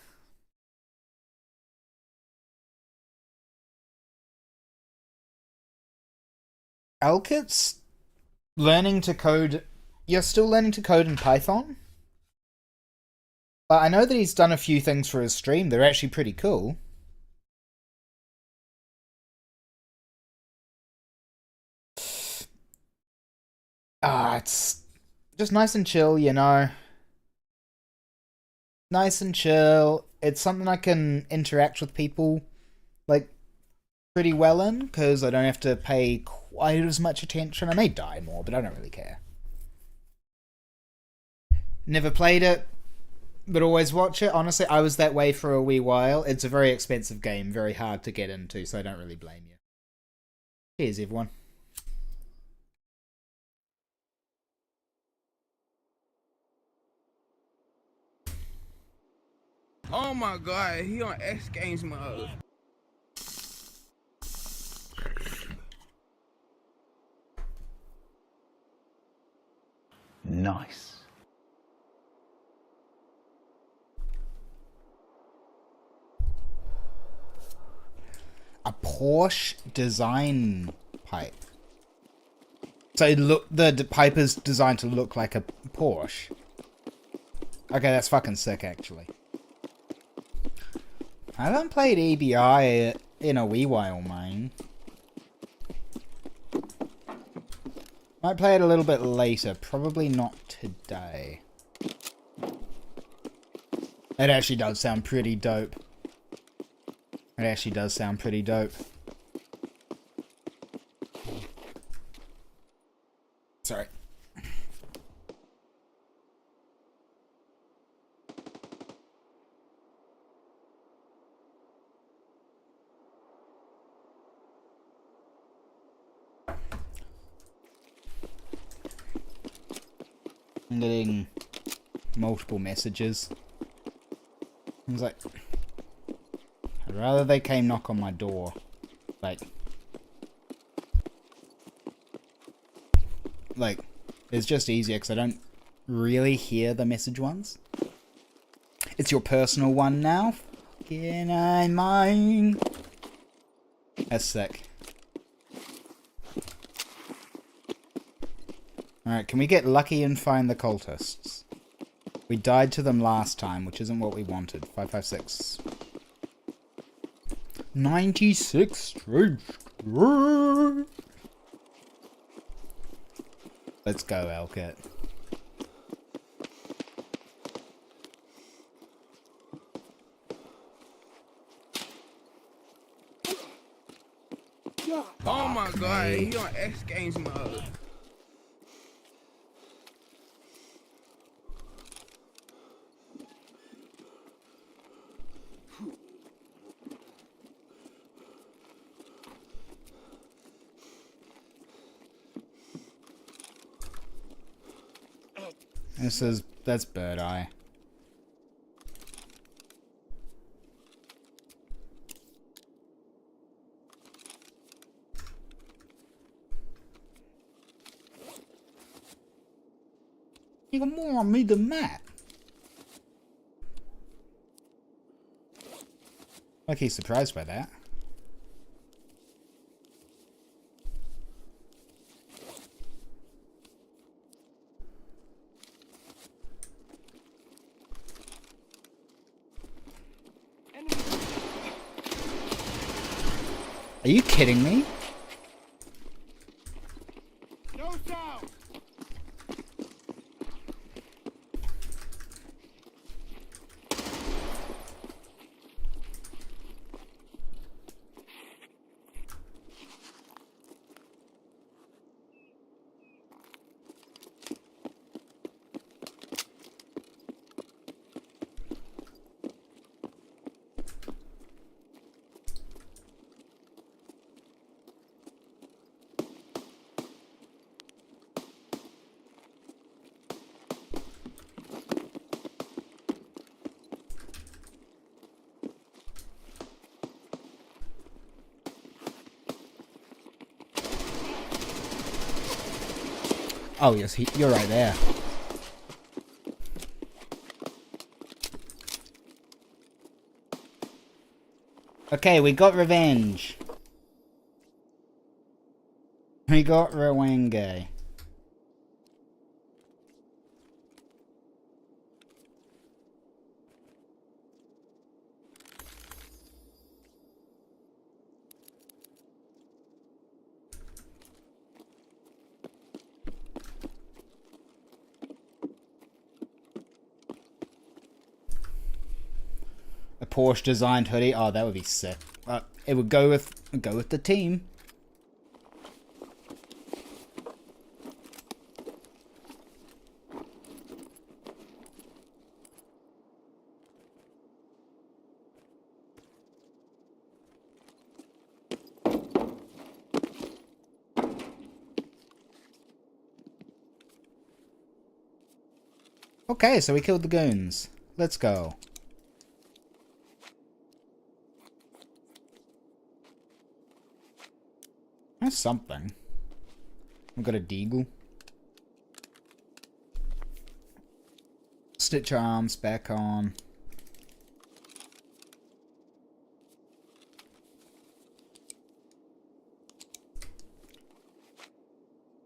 Alkit's learning to code. You're still learning to code in Python? But I know that he's done a few things for his stream. They're actually pretty cool. It's just nice and chill, you know. Nice and chill. It's something I can interact with people, like, pretty well in, because I don't have to pay quite as much attention. I may die more, but I don't really care. Never played it, but always watch it. Honestly, I was that way for a wee while. It's a very expensive game, very hard to get into, so I don't really blame you. Cheers, everyone. Oh my god, he on X Games mode. Nice. A Porsche design pipe. So the pipe is designed to look like a Porsche. Okay, that's fucking sick, actually. I haven't played EBI in a wee while, man. Might play it a little bit later, probably not today. It actually does sound pretty dope. It actually does sound pretty dope. Sorry. I'm getting multiple messages. I was like, I'd rather they came knock on my door. Like, it's just easier because I don't really hear the message ones. It's your personal one now. Fucking I'm mine. That's sick. Alright, can we get lucky and find the cultists? We died to them last time, which isn't what we wanted. 556. 96 straight. Let's go, Elkit. Oh my god, he on X Games mode. That's Bird Eye. You got more on me than that. Like he's surprised by that. Are you kidding me? No sound. Oh yes, you're right there. Okay, we got revenge. We got Rwenge. A Porsche designed hoodie. Oh, that would be sick. It would go with the team. Okay, so we killed the goons. Let's go. That's something. We've got a deagle. Stitch your arms back on.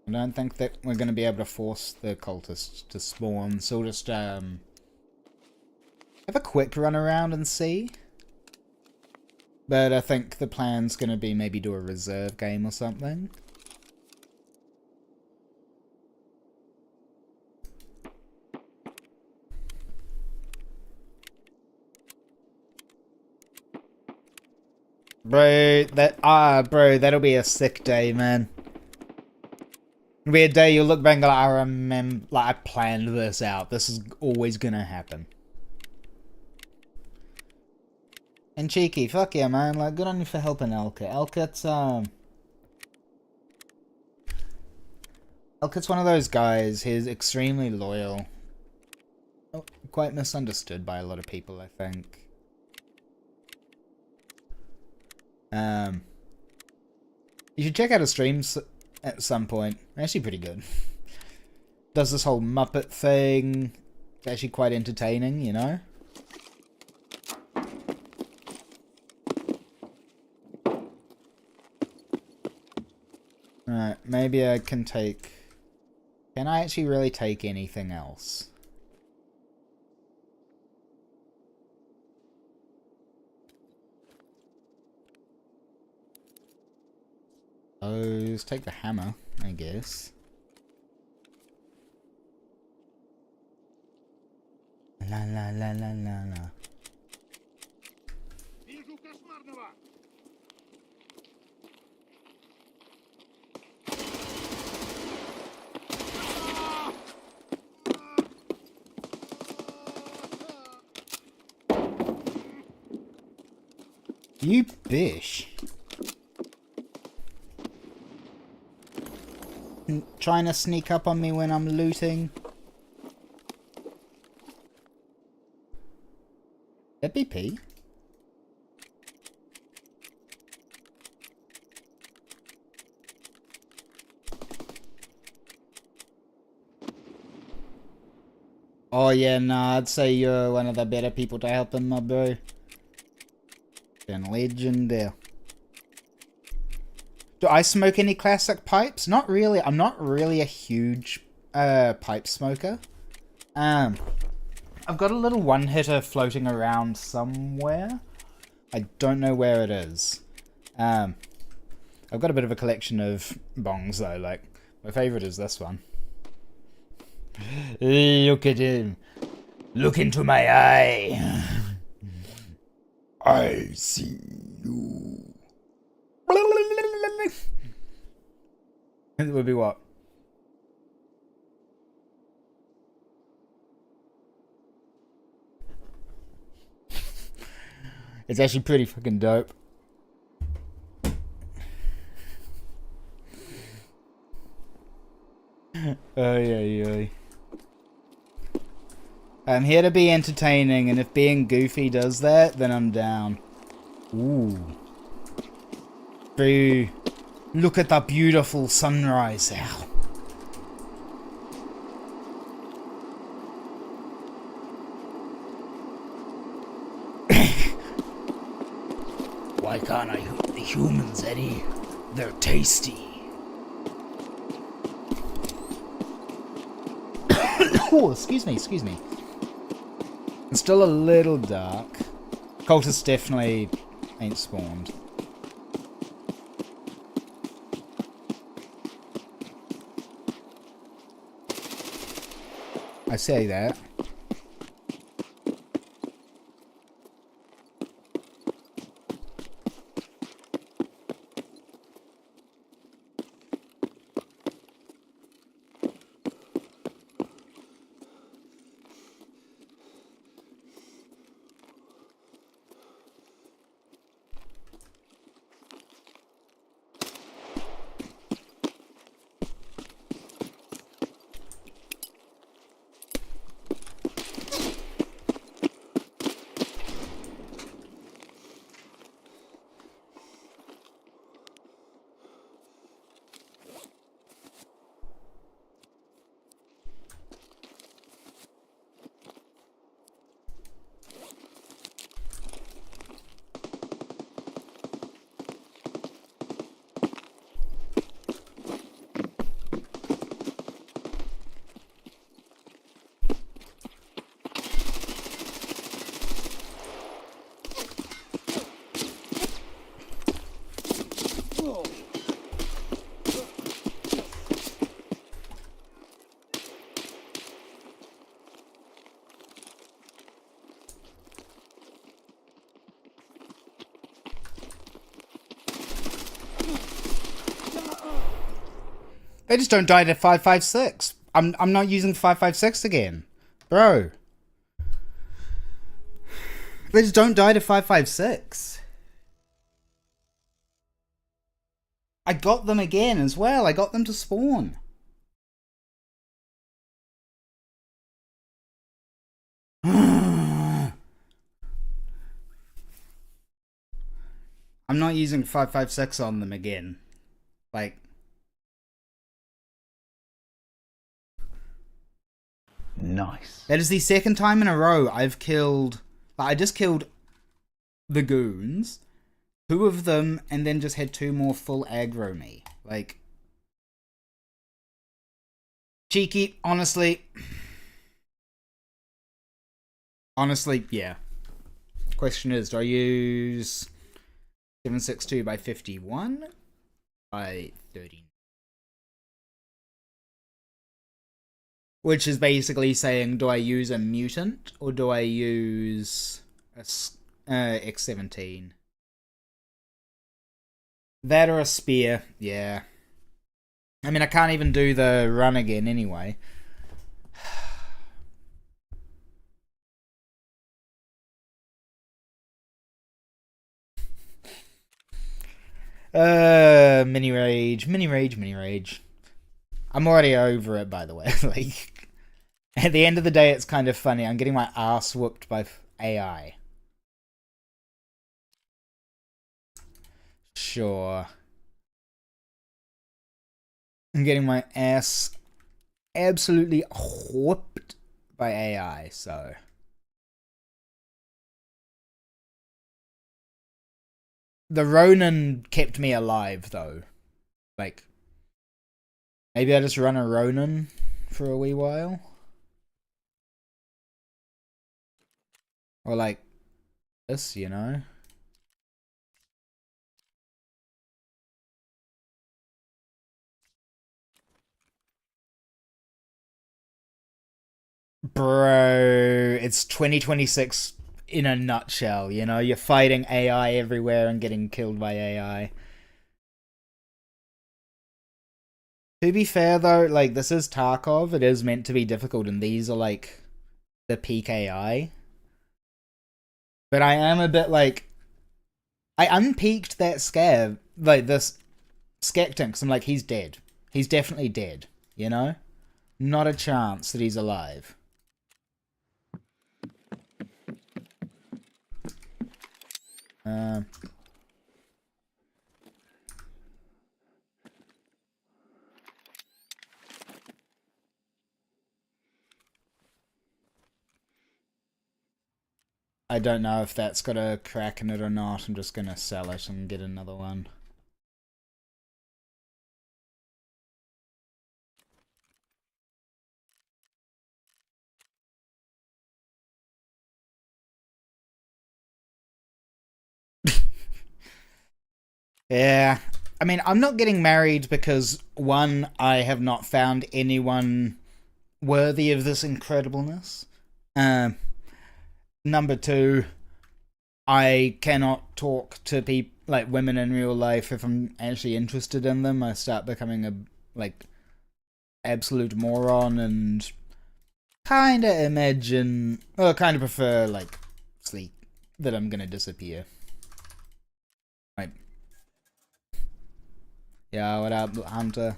I don't think that we're going to be able to force the cultists to spawn, so we'll just have a quick run around and see. But I think the plan's going to be maybe do a reserve game or something. Bro, that'll be a sick day, man. It'll be a day you'll look back and go, I remember, like, I planned this out. This is always gonna happen. And Cheeky, fuck yeah, man. Like, good on you for helping Elka. Elka's one of those guys. He's extremely loyal. Oh, quite misunderstood by a lot of people, I think. You should check out his streams at some point. They're actually pretty good. Does this whole Muppet thing. It's actually quite entertaining, you know? Right, maybe I can take... Can I actually really take anything else? Oh, let's take the hammer, I guess. La la la la la la. You bish. Trying to sneak up on me when I'm looting. That BP? Oh yeah, nah, I'd say you're one of the better people to help him, my bro. Been legend there. Do I smoke any classic pipes? Not really. I'm not really a huge pipe smoker. I've got a little one-hitter floating around somewhere. I don't know where it is. I've got a bit of a collection of bongs though. Like, my favorite is this one. Look at him. Look into my eye. I see you. It would be what? It's actually pretty fucking dope. Oh yeah. I'm here to be entertaining, and if being goofy does that, then I'm down. Ooh. Boo. Look at the beautiful sunrise out. Why can't I hook the humans, Eddie? They're tasty. Oh, excuse me. It's still a little dark. Cultists definitely ain't spawned. I say that. They just don't die to 556. I'm not using 556 again. Bro. They just don't die to 556. I got them again as well. I got them to spawn. I'm not using 556 on them again. Like... Nice. That is the second time in a row I've killed... I just killed the goons, 2 of them, and then just had 2 more full aggro me. Like... Cheeky, honestly. Honestly, yeah. Question is, do I use 762 by 51? By 30? Which is basically saying, do I use a mutant or do I use a X17? That or a spear, yeah. I mean, I can't even do the run again anyway. Mini rage, mini rage, mini rage. I'm already over it, by the way. Like, at the end of the day, it's kind of funny. I'm getting my ass whooped by AI. Sure. I'm getting my ass absolutely whooped by AI, so... The Ronin kept me alive, though. Like, maybe I just run a Ronin for a wee while? Or like this, you know? Bro, it's 2026 in a nutshell, you know? You're fighting AI everywhere and getting killed by AI. To be fair, though, like, this is Tarkov. It is meant to be difficult, and these are, like, the peak AI. But I am a bit, like... I unpeaked that scav, like, this Skekton, because I'm like, he's dead. He's definitely dead, you know? Not a chance that he's alive. I don't know if that's got a crack in it or not. I'm just gonna sell it and get another one. Yeah. I mean, I'm not getting married because, one, I have not found anyone worthy of this incredibleness. Number 2, I cannot talk to people like women in real life if I'm actually interested in them. I start becoming a like absolute moron and kind of imagine, or kind of prefer like sleep that I'm gonna disappear. Right. Yeah, what up, Hunter?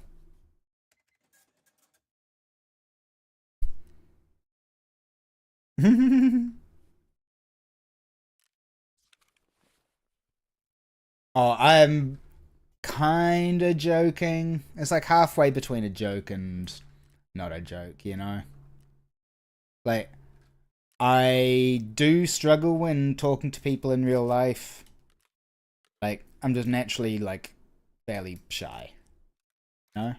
Oh, I'm kinda joking. It's like halfway between a joke and not a joke, you know? Like, I do struggle when talking to people in real life. Like, I'm just naturally, like, fairly shy. You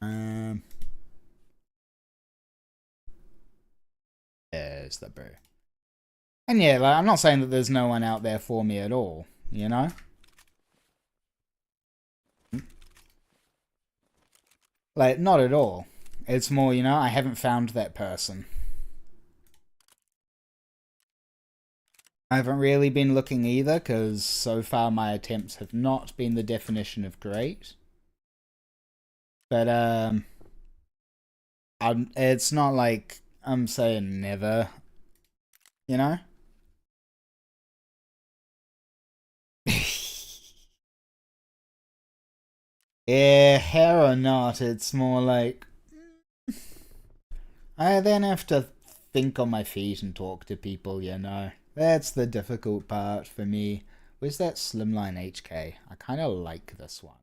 know? There's the brew. And yeah, like, I'm not saying that there's no one out there for me at all, you know? Like, not at all. It's more, you know, I haven't found that person. I haven't really been looking either, because so far my attempts have not been the definition of great. But it's not like I'm saying never, you know? Yeah, hair or not, it's more like I then have to think on my feet and talk to people, you know? That's the difficult part for me. Where's that Slimline HK? I kind of like this one.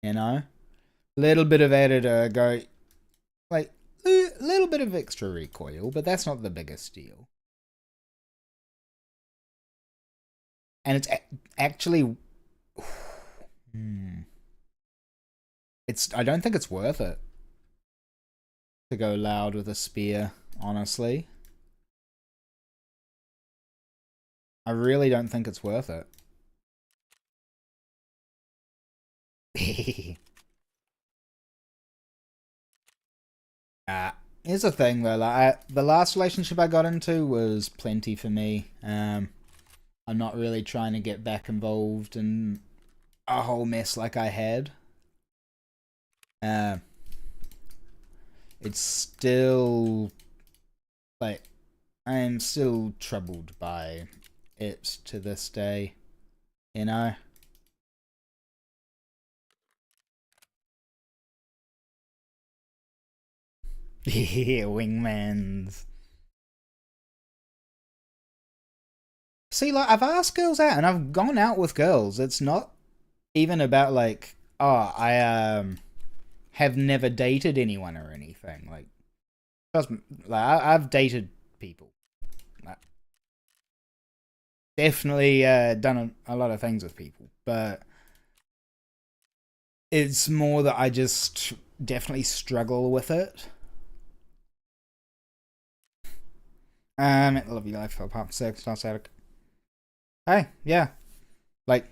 You know? Little bit of added ergo. Like, a little bit of extra recoil, but that's not the biggest deal. And it's actually... I don't think it's worth it to go loud with a spear, honestly. I really don't think it's worth it. Here's the thing though, like the last relationship I got into was plenty for me. I'm not really trying to get back involved in a whole mess like I had. It's still like I am still troubled by it to this day, you know? Yeah, wingmans. See, like, I've asked girls out, and I've gone out with girls. It's not even about, like, oh, I, have never dated anyone or anything. Like, trust me, like, I've dated people. Like, definitely, done a lot of things with people. But it's more that I just definitely struggle with it. Love you life for part 6, not static. Hey, yeah. Like,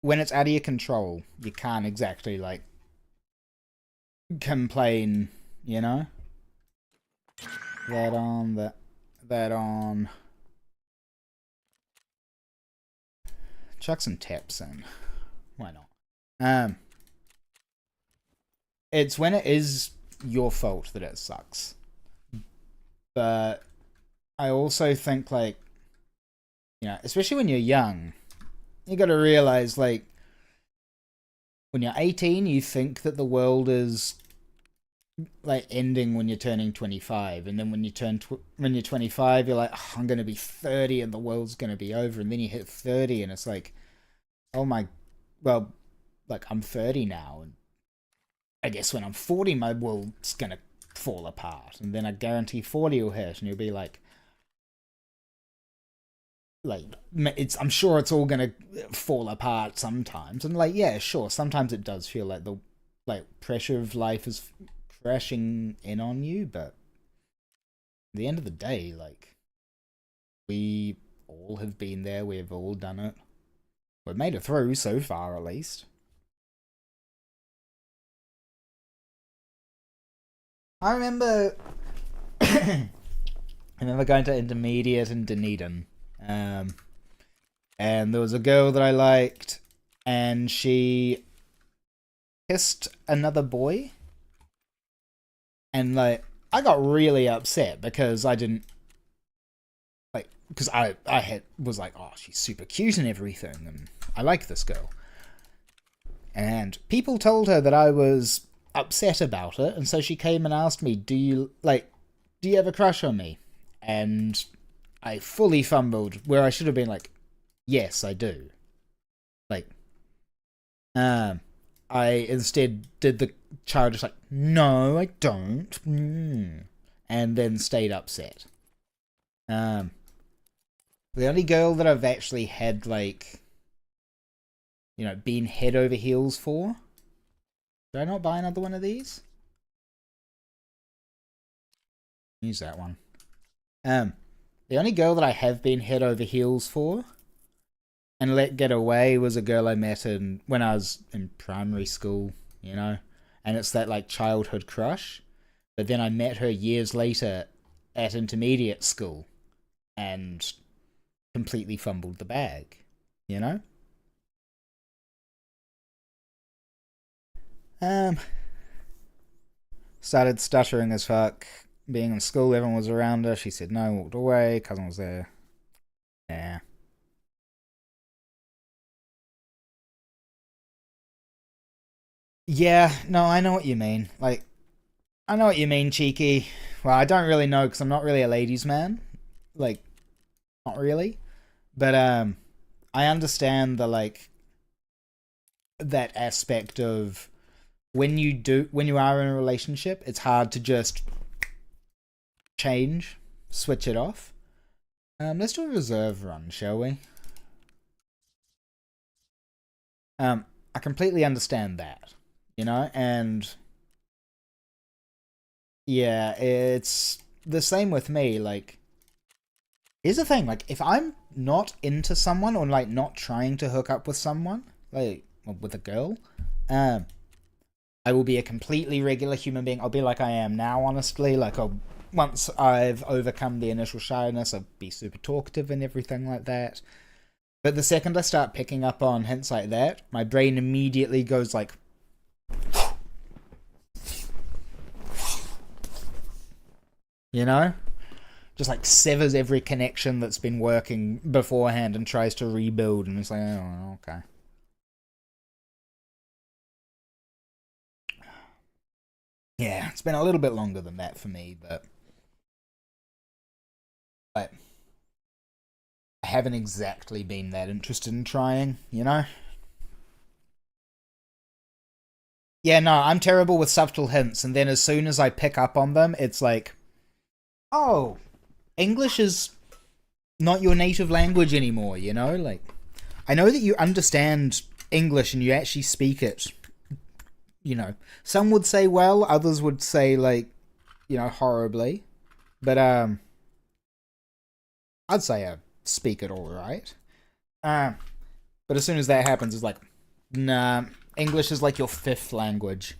when it's out of your control, you can't exactly, like, complain, you know? That on, that on. Chuck some taps in. Why not? It's when it is your fault that it sucks. But I also think, like, you know, especially when you're young, you gotta realize, like, when you're 18, you think that the world is, like, ending when you're turning 25. And then when you're 25, you're like, oh, I'm gonna be 30 and the world's gonna be over. And then you hit 30 and it's like, oh my, well, like, I'm 30 now. And I guess when I'm 40, my world's gonna fall apart. And then I guarantee 40 will hit and you'll be like, I'm sure it's all gonna fall apart sometimes. And like, yeah, sure, sometimes it does feel like the pressure of life is crashing in on you, but at the end of the day, like, we all have been there, we've all done it. We've made it through so far, at least. I remember I remember going to intermediate in Dunedin. And there was a girl that I liked, and she kissed another boy. And, like, I got really upset because I didn't, like, because I was like, oh, she's super cute and everything, and I like this girl. And people told her that I was upset about it, and so she came and asked me, do you have a crush on me? And I fully fumbled where I should have been like, yes, I do. Like, I instead did the childish like, no, I don't. And then stayed upset. The only girl that I've actually had, like, you know, been head over heels for. Did I not buy another one of these? Use that one. The only girl that I have been head over heels for and let get away was a girl I met when I was in primary school, you know? And it's that, like, childhood crush. But then I met her years later at intermediate school and completely fumbled the bag, you know? Started stuttering as fuck. Being in school, everyone was around her. She said no, walked away. Cousin was there. Yeah. Yeah, no, I know what you mean. Like, I know what you mean, cheeky. Well, I don't really know because I'm not really a ladies' man. Like, not really. But I understand the like that aspect of when you are in a relationship, it's hard to just switch it off. Let's do a reserve run, shall we? I completely understand that, and yeah, it's the same with me. Like, here's the thing: like, if I'm not into someone or like not trying to hook up with someone, like with a girl, I will be a completely regular human being. I'll be like I am now, honestly. Like, once I've overcome the initial shyness, I'll be super talkative and everything like that. But the second I start picking up on hints like that, my brain immediately goes like, just like severs every connection that's been working beforehand and tries to rebuild, and it's like, oh, okay. Yeah, it's been a little bit longer than that for me, but I haven't exactly been that interested in trying, Yeah, no, I'm terrible with subtle hints, and then as soon as I pick up on them, it's like, oh, English is not your native language anymore, Like, I know that you understand English and you actually speak it, Some would say well, others would say, like, horribly. But, I'd say I speak it alright. But as soon as that happens, it's like, nah, English is like your fifth language.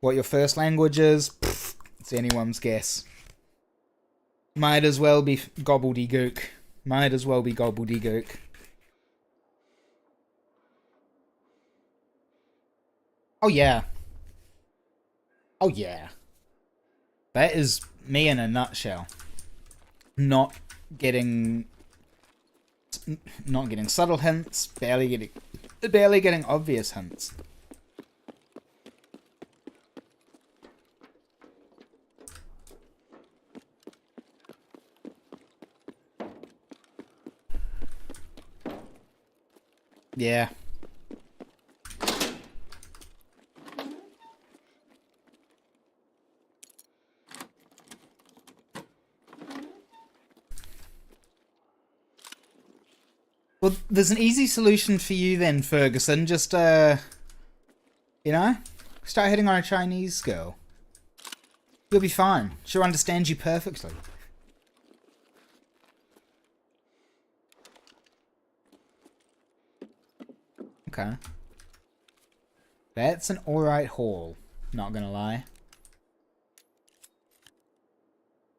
What your first language is, it's anyone's guess. Might as well be gobbledygook. Might as well be gobbledygook. Oh yeah. Oh yeah. That is me in a nutshell. Not getting subtle hints, barely getting obvious hints. Yeah. Well, there's an easy solution for you then, Ferguson. Just, start hitting on a Chinese girl. You'll be fine. She'll understand you perfectly. Okay. That's an alright haul. Not gonna lie.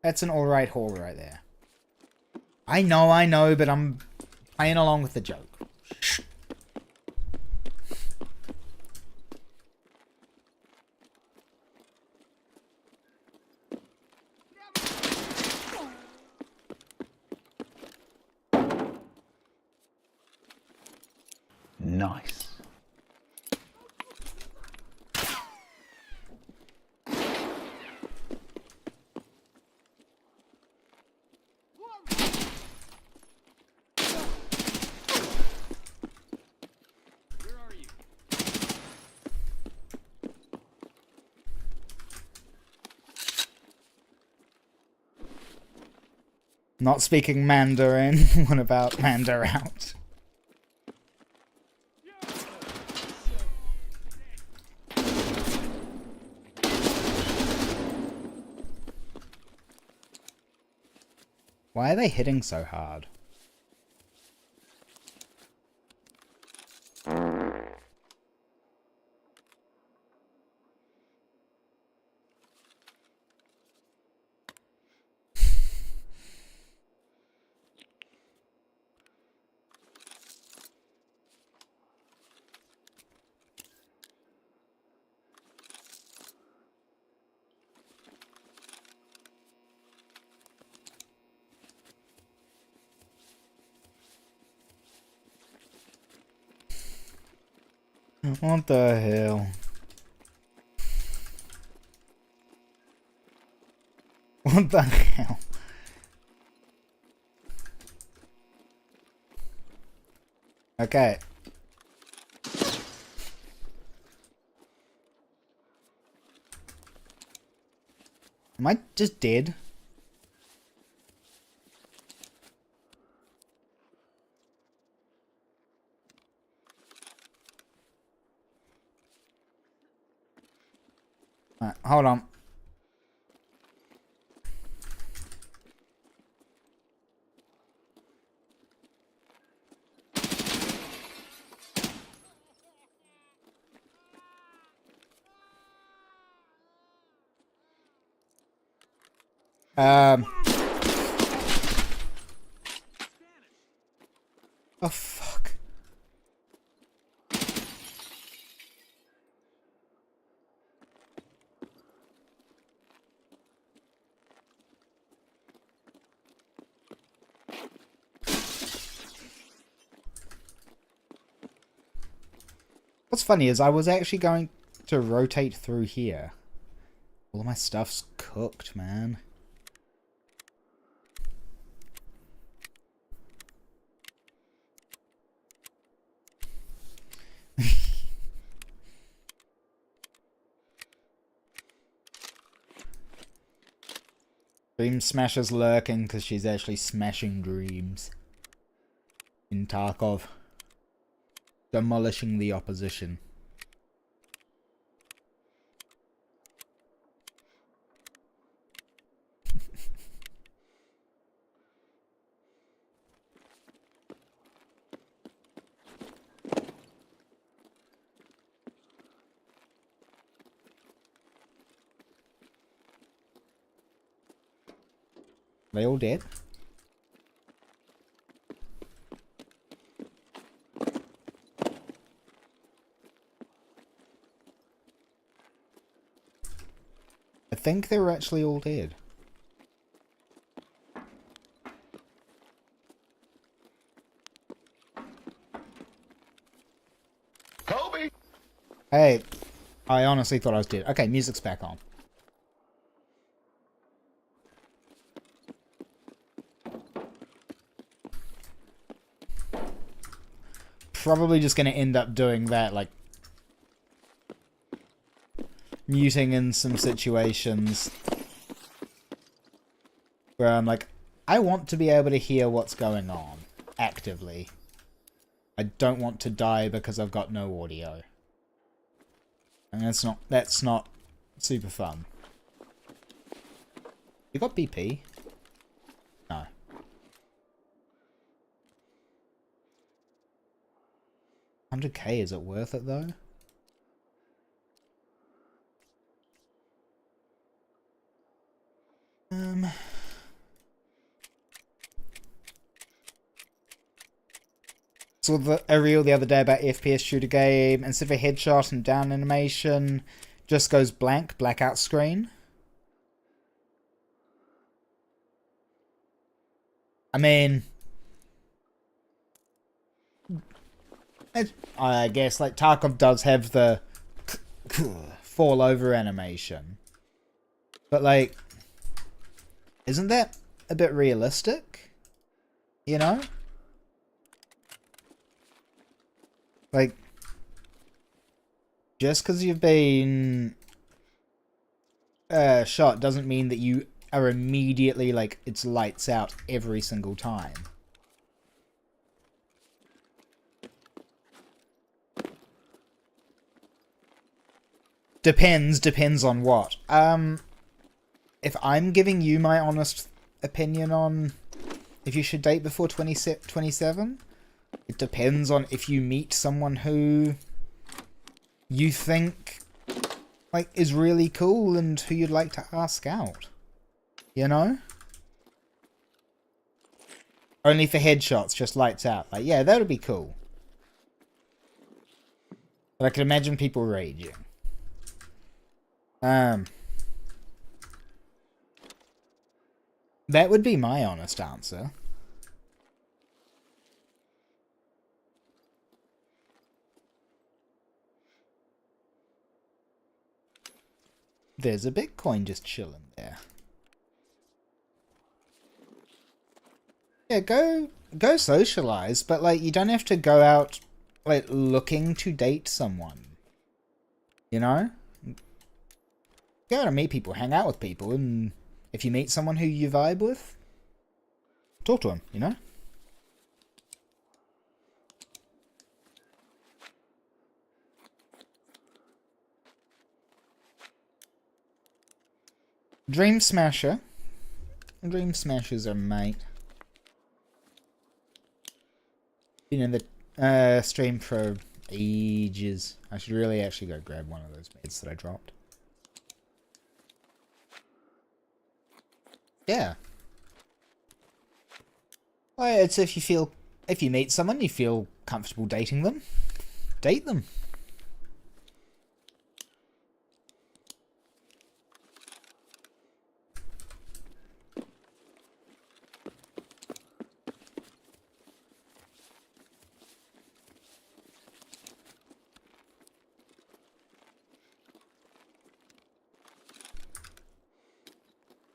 That's an alright haul right there. I know, but I'm playing along with the joke. Shh. Nice. Not speaking Mandarin. What about Mandarin out? Why are they hitting so hard? What the hell? What the hell? Okay. Am I just dead? Alright, hold on. Oh fuck. What's funny is I was actually going to rotate through here. All of my stuff's cooked, man. Dream Smasher's lurking because she's actually smashing dreams. In Tarkov. Demolishing the opposition. They all dead? I think they were actually all dead. Kobe! Hey, I honestly thought I was dead. Okay, music's back on. Probably just going to end up doing that, like, muting in some situations where I'm like, I want to be able to hear what's going on actively. I don't want to die because I've got no audio. And that's not super fun. You got BP? No. $100K, is it worth it though? Saw a reel the other day about FPS shooter game. Instead of a headshot and down animation, just goes blank, blackout screen. I mean, I guess like Tarkov does have the fall over animation, but like, isn't that a bit realistic? You know? Like, just because you've been shot doesn't mean that you are immediately, like, it's lights out every single time. Depends on what. If I'm giving you my honest opinion on if you should date before 27, it depends on if you meet someone who you think like is really cool and who you'd like to ask out. You know? Only for headshots, just lights out. Like, yeah, that would be cool. But I can imagine people raging. That would be my honest answer. There's a Bitcoin just chilling there. Yeah, go socialize, but like you don't have to go out like looking to date someone. You know? You gotta meet people, hang out with people, and if you meet someone who you vibe with, talk to them, you know? Dream Smasher. Dream Smashers are mate. Been in the stream for ages. I should really actually go grab one of those mates that I dropped. Yeah. Well, it's if you meet someone, you feel comfortable dating them, date them.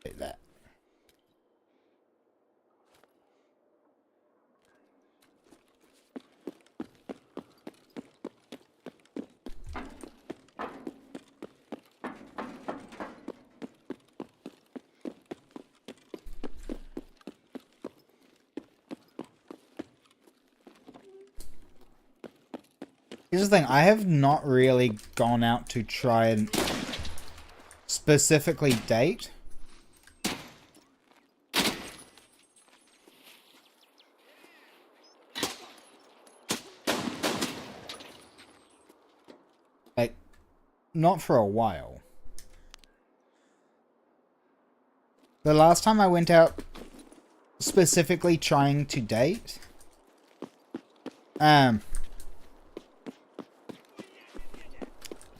Like that. Here's the thing, I have not really gone out to try and specifically date. Like, not for a while. The last time I went out specifically trying to date,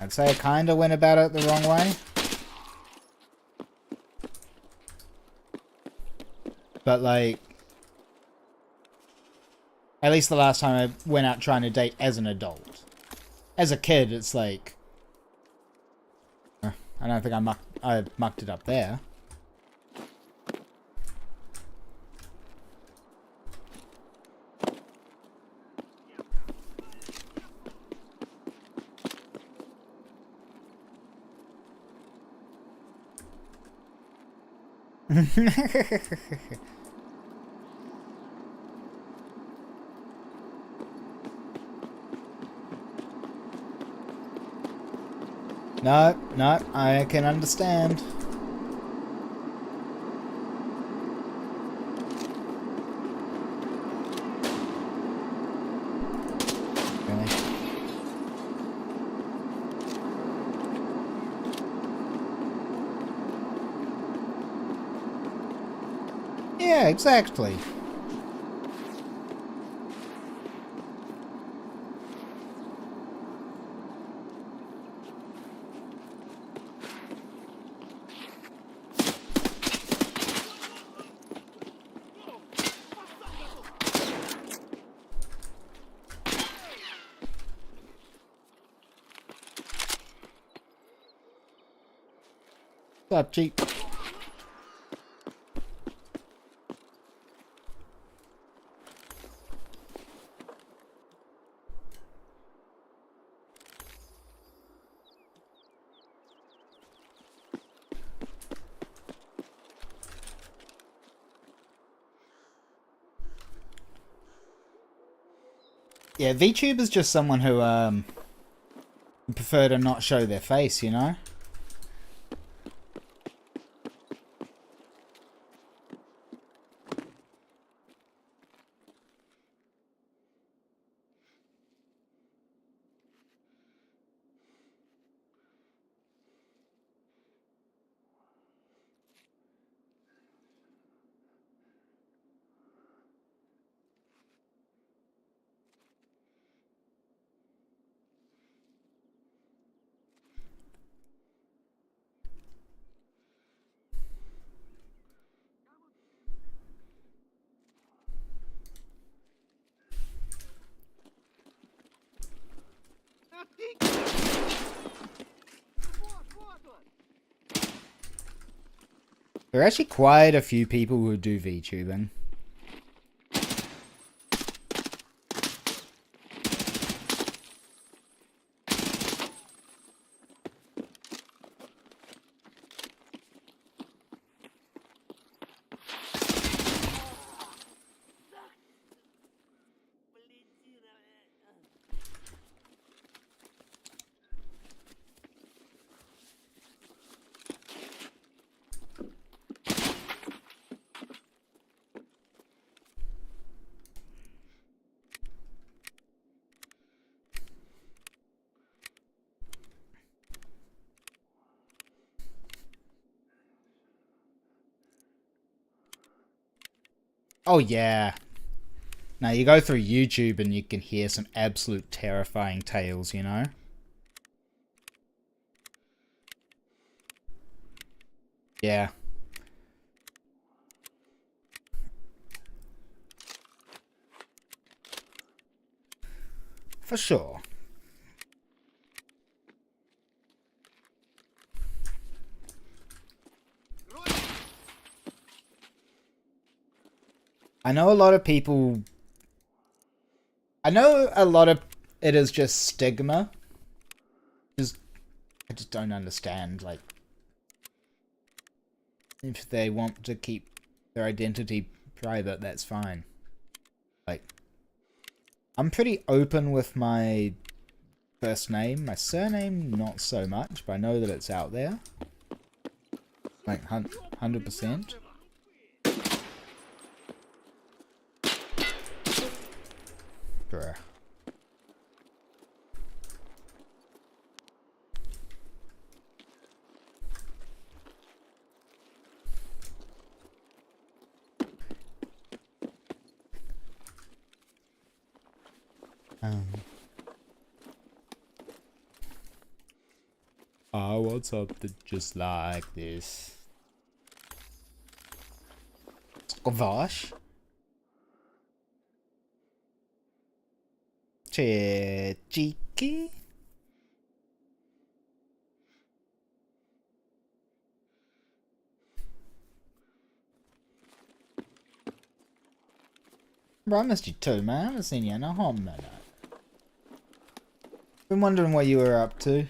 I'd say I kind of went about it the wrong way. But like, at least the last time I went out trying to date as an adult. As a kid, it's like, I don't think I mucked it up there. No, no, I can understand. Really? Yeah, exactly. What's up, Jeep? Yeah, VTube is just someone who prefer to not show their face, you know? There are actually quite a few people who do VTubing. Oh yeah. Now you go through YouTube and you can hear some absolute terrifying tales, you know? Yeah. For sure. I know a lot of people... I know a lot of it is just stigma. I just don't understand, like... If they want to keep their identity private, that's fine. Like... I'm pretty open with my first name. My surname, not so much, but I know that it's out there. Like, 100%. Bruh. Oh, what's up just like this? Gosh. Che cheeky. Bro, I missed you too, man. I haven't seen you in a hot minute. Been wondering what you were up to.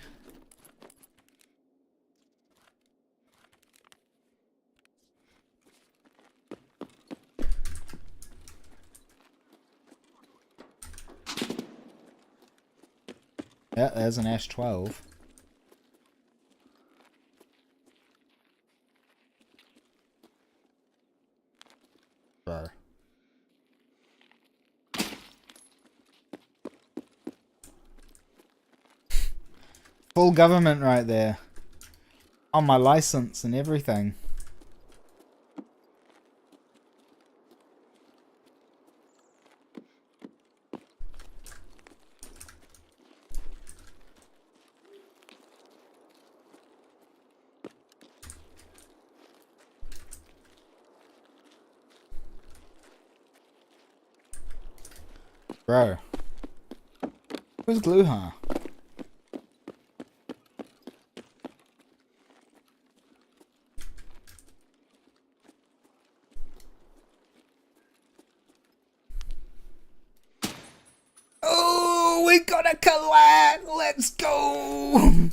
Yeah, there's an Ash 12. Bro. Full government right there. On my license and everything. Bro. Where's Gluha? Oh, we got a collab! Let's go!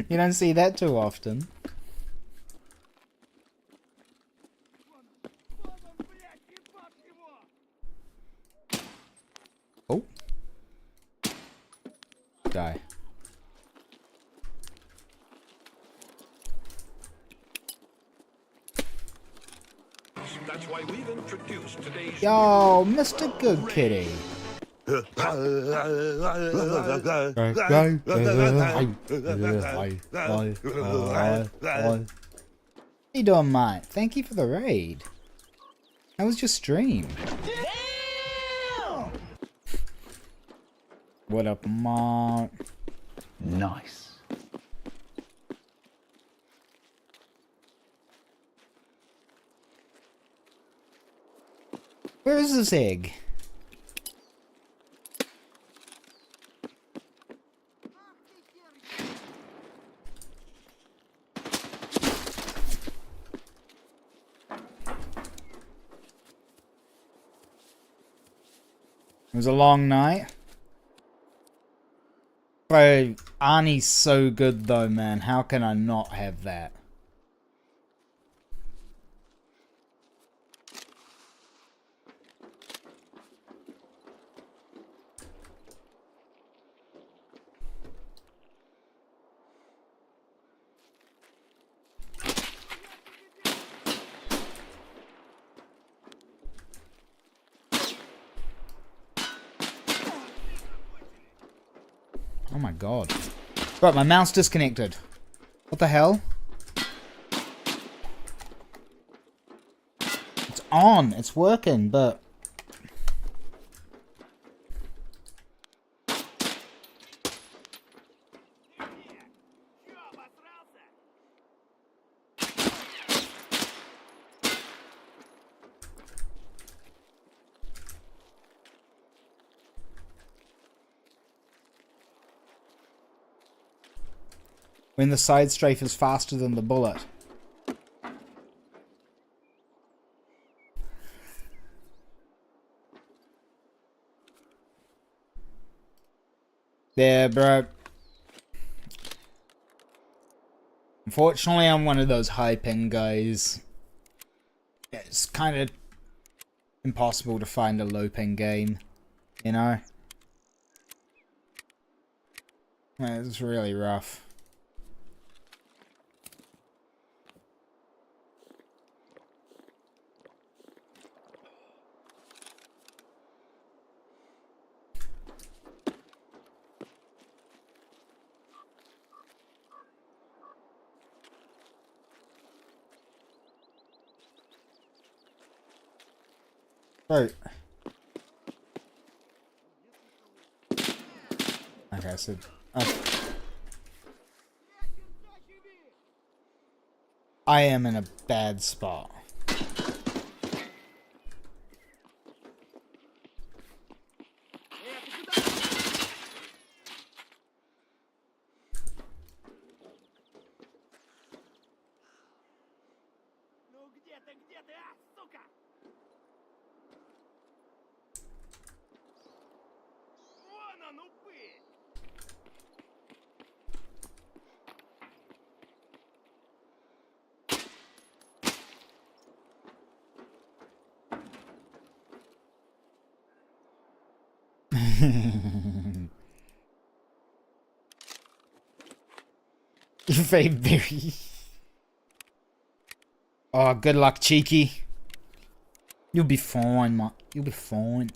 You don't see that too often. Oh. Die. That's why we've introduced today's Yo, Mr. Good Kitty. How you doing, mate? Thank you for the raid. How was your stream? Damn! What up, Mark? Nice. Where is this egg? was a long night. Bro, Arnie's so good though, man. How can I not have that? Oh my god. Right, my mouse disconnected. What the hell? It's on. It's working, but... when the side strafe is faster than the bullet. Yeah, bro. Unfortunately, I'm one of those high ping guys. It's kind of impossible to find a low ping game, you know? It's really rough. Right. Okay, so... I am in a bad spot. You very... Oh, good luck, cheeky. You'll be fine, man. You'll be fine.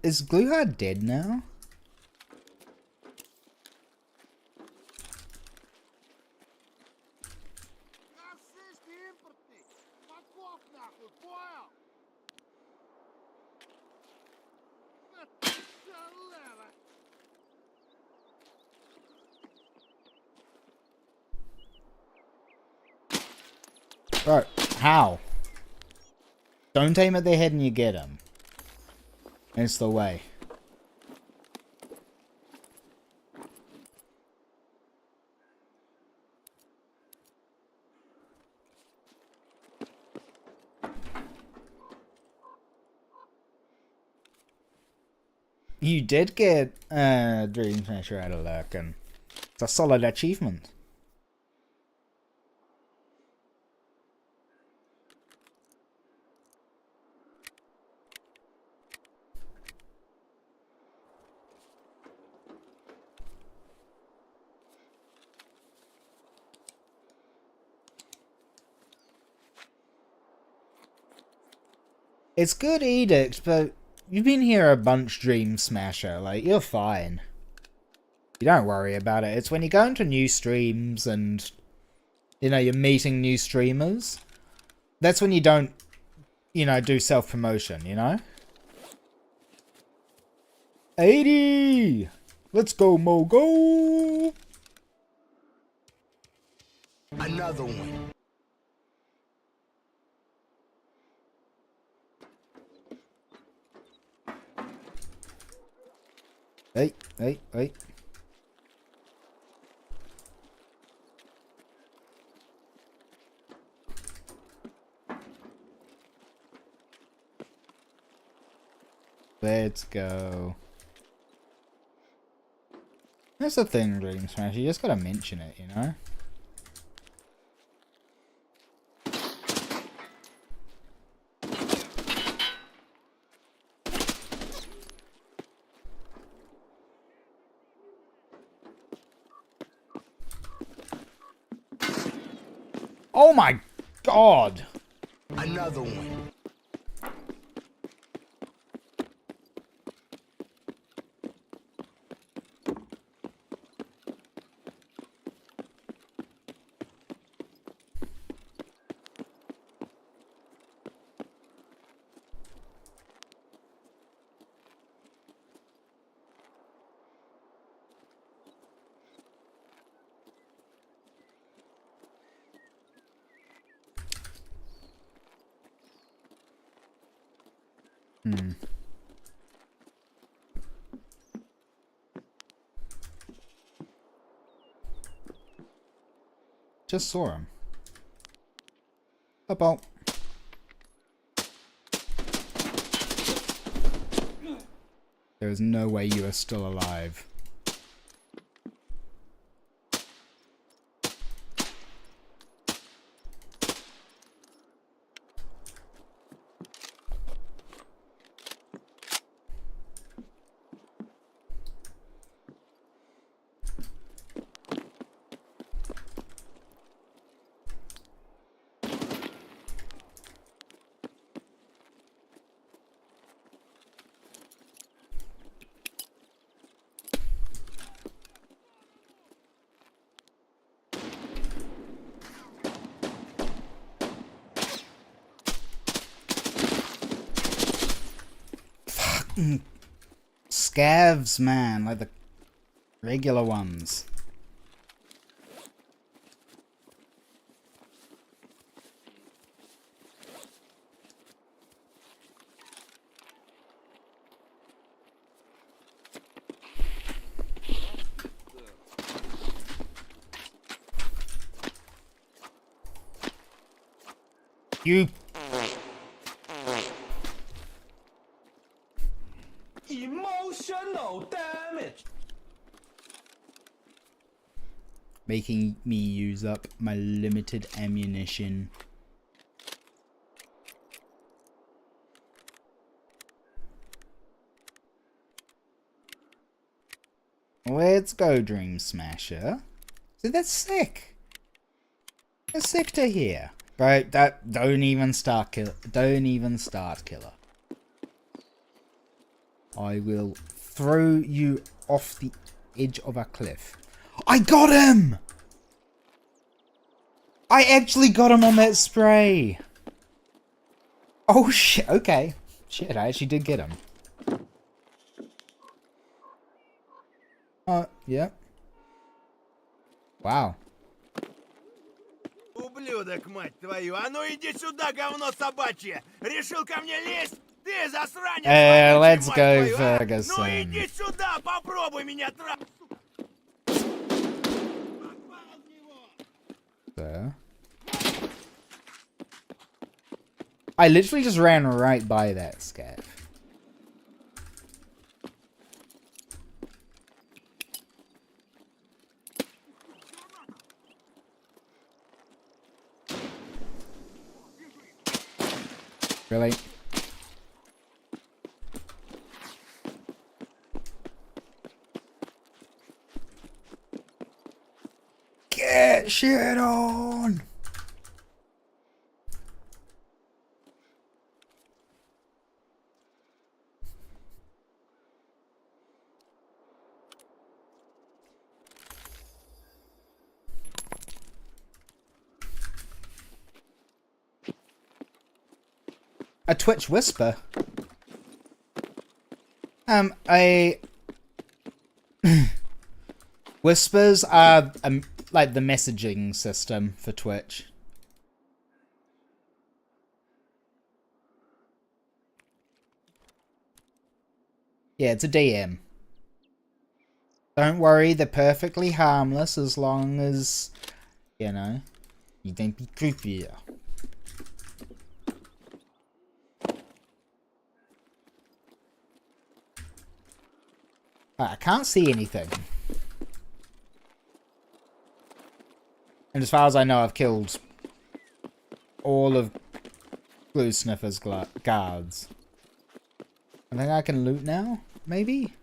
Is Gluehard dead now? Bro, how? Don't aim at their head and you get them. It's the way. You did get Dream Smasher out of luck, and it's a solid achievement. It's good edict, but you've been here a bunch, Dream Smasher. Like, you're fine. You don't worry about it. It's when you go into new streams and, you know, you're meeting new streamers. That's when you don't, you know, do self-promotion, you know? 80! Let's go, Mogo! Another one. Hey. Let's go. That's the thing, Dream Smash. You just gotta mention it, you know? Oh my god! Another one. Just saw him. About. There is no way you are still alive. Scavs, man, like the regular ones. You. Emotional damage. Making me use up my limited ammunition. Let's go, Dream Smasher. See, that's sick. That's sick to hear. Bro, don't even start, killer. Don't even start, killer. I will throw you off the edge of a cliff. I got him! I actually got him on that spray. Oh shit, okay. Shit, I actually did get him. Yeah. Wow. Ублюдок, мать твою! А ну иди сюда, говно собачье! Решил ко мне лезть? Ты засранец! Let's go, Ну Ferguson. иди сюда, попробуй меня So. I literally just ran right by that scav. Really? Get shit on! A Twitch whisper. Whispers are like the messaging system for Twitch. Yeah, it's a DM. Don't worry, they're perfectly harmless as long as, you know, you don't be creepy. I can't see anything. And as far as I know, I've killed all of Glue Sniffer's guards. I think I can loot now, maybe?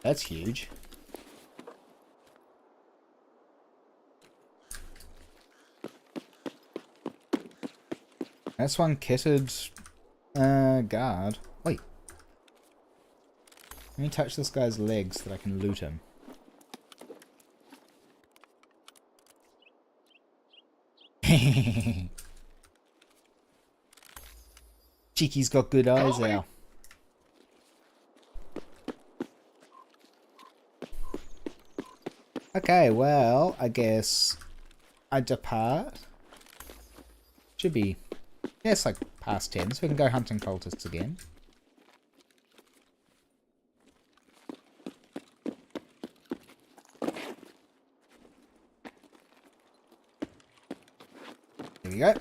That's huge. That's one kitted guard. Wait. Let me touch this guy's legs so that I can loot him. Cheeky's got good eyes there. Okay, well, I guess I depart. Should be, yeah, it's like past 10, so we can go hunting cultists again. Here we go.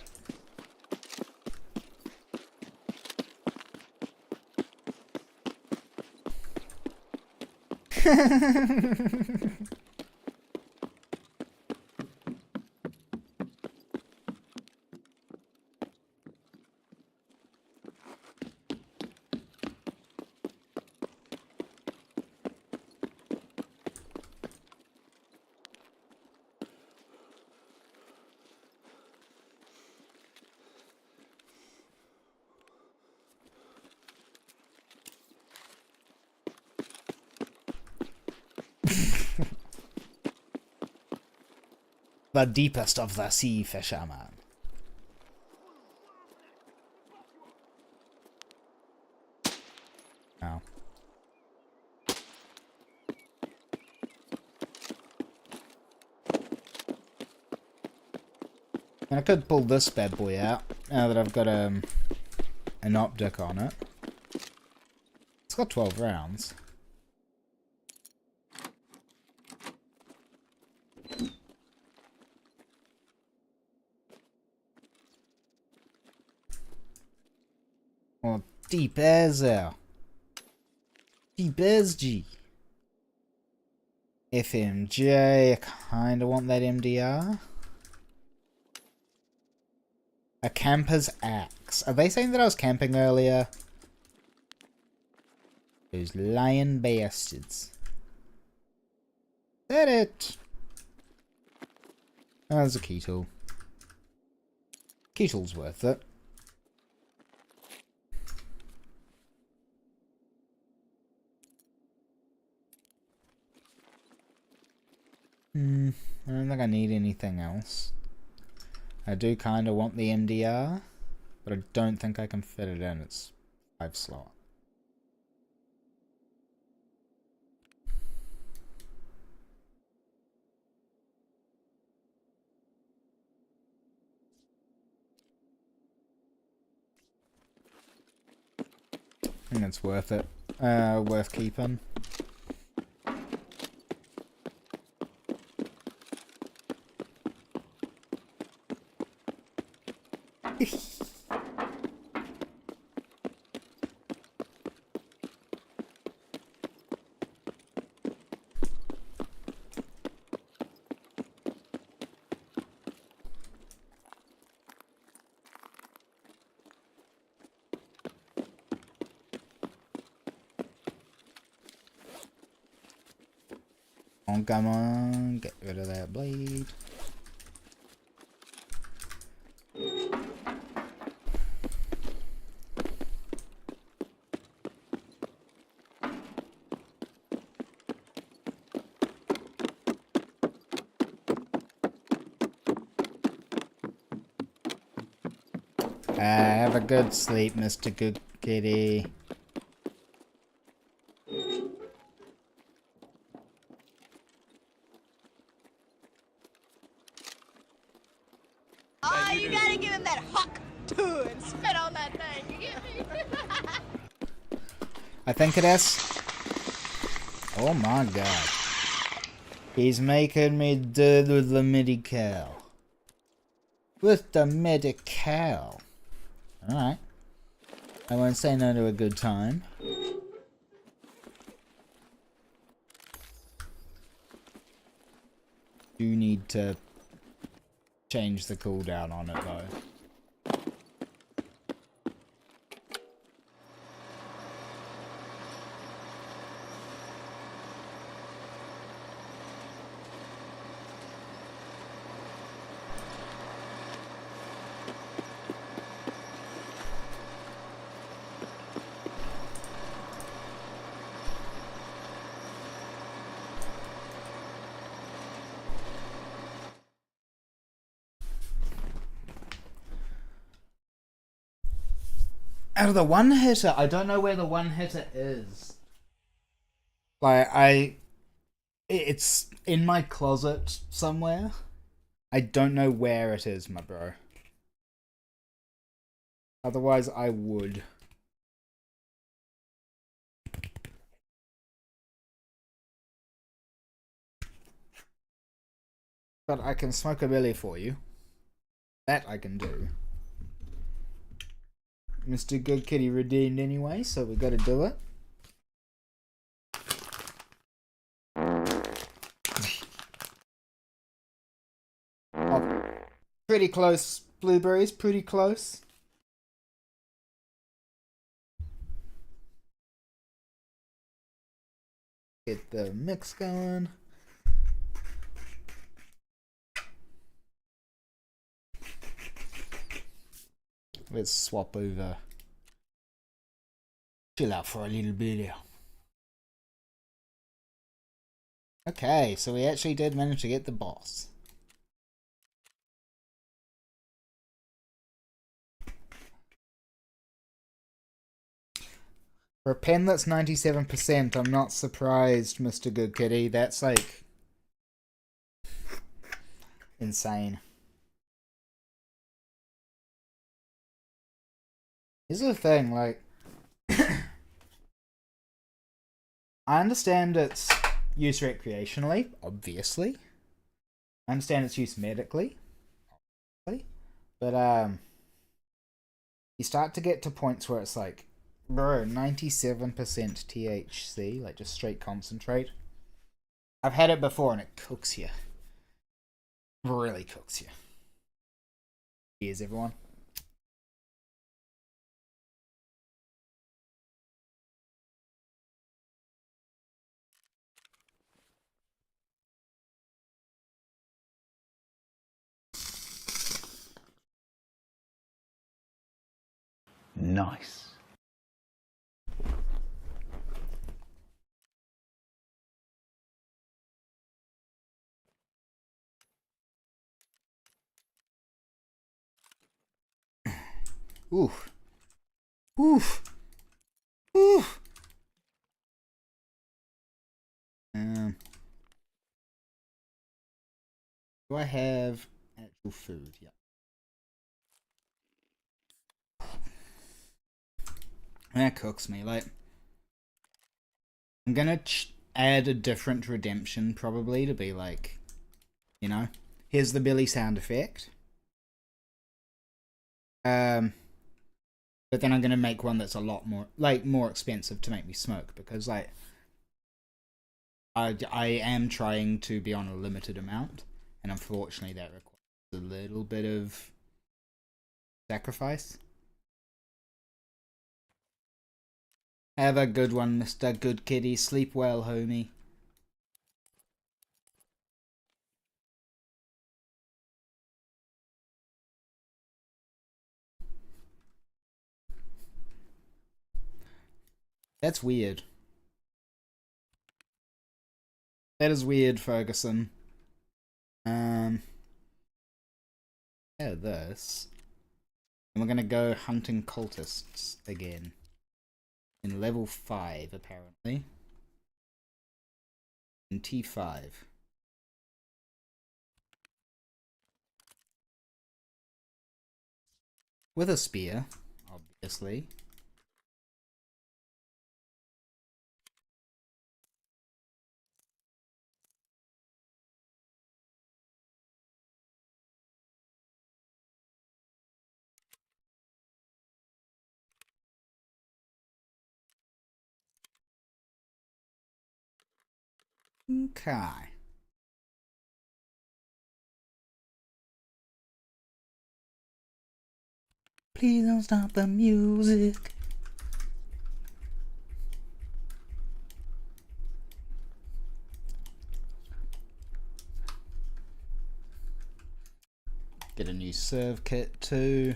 The deepest of the sea fishermen. Oh. And I could pull this bad boy out now that I've got an optic on it. It's got 12 rounds. Oh, deep as there. Deep as G. FMJ, I kinda want that MDR. A camper's axe. Are they saying that I was camping earlier? Those lying bastards. Is that it? Oh, there's a key tool. Key tool's worth it. I don't think I need anything else. I do kind of want the MDR, but I don't think I can fit it in. It's 5 slot. I think it's worth it. Worth keeping. Oh, come on, get rid of that blade. Have a good sleep, Mr. Good Kitty. Oh, you gotta give him that hawk too and spit on that thing. You get me? I think it is. Oh my god. He's making me dead with the medical. With the medical. Alright. I won't say no to a good time. Do need to change the cooldown on it though. Out of the one hitter, I don't know where the one hitter is. Like, it's in my closet somewhere. I don't know where it is, my bro. Otherwise, I would. But I can smoke a billy for you. That I can do. Mr. Good Kitty redeemed anyway, so we gotta do it. Oh, pretty close, blueberries, pretty close. Get the mix going. Let's swap over. Chill out for a little bit here. Okay, so we actually did manage to get the boss. For a pen that's 97%, I'm not surprised, Mr. Good Kitty. That's like insane. Here's the thing, like I understand its use recreationally, obviously. I understand its use medically, obviously. But you start to get to points where it's like, bro, 97% THC, like just straight concentrate. I've had it before and it cooks you. Really cooks you. Cheers, everyone. Nice. Oof. Oof. Oof. Do I have actual food? Yeah. That cooks me. Like, I'm gonna add a different redemption probably to be like, you know, here's the Billy sound effect. But then I'm gonna make one that's a lot more, like, more expensive to make me smoke because, like, I am trying to be on a limited amount, and unfortunately that requires a little bit of sacrifice. Have a good one, Mr. Good Kitty. Sleep well, homie. That's weird. That is weird, Ferguson. Yeah, this. And we're gonna go hunting cultists again. In level 5, apparently. In T5. With a spear, obviously. Okay. Please don't stop the music. Get a new serve kit too.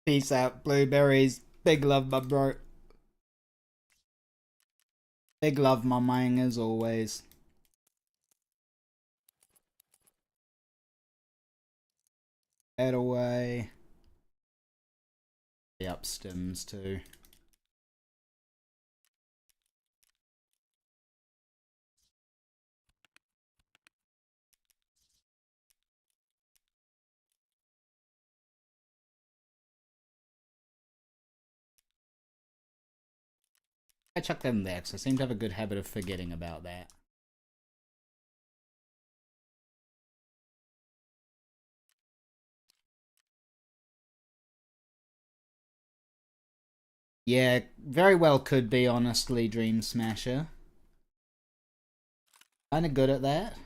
Peace out, blueberries. Big love, my bro. Big love, my man, as always. Head away. The up stims too. I chuck them there because I seem to have a good habit of forgetting about that. Yeah, very well could be, honestly, Dream Smasher. Kinda good at that.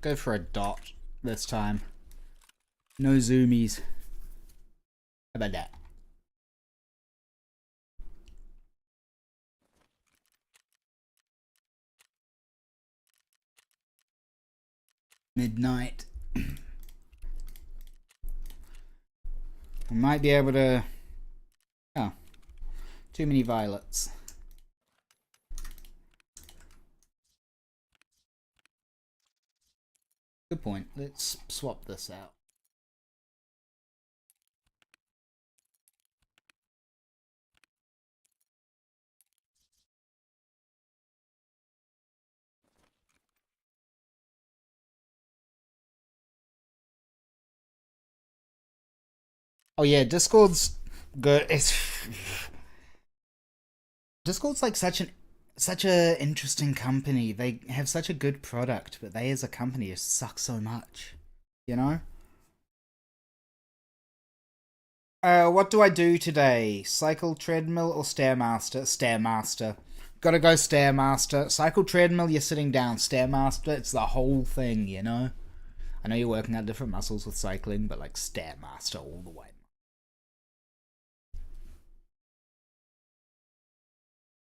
Go for a dot this time. No zoomies. How about that? Midnight. I might be able to... Oh. Too many violets. Good point. Let's swap this out. Oh yeah, Discord's good. It's Discord's like such a interesting company. They have such a good product, but they as a company just suck so much. You know? What do I do today? Cycle, treadmill, or Stairmaster? Stairmaster. Gotta go Stairmaster. Cycle, treadmill, you're sitting down. Stairmaster, it's the whole thing, you know? I know you're working out different muscles with cycling, but like Stairmaster all the way.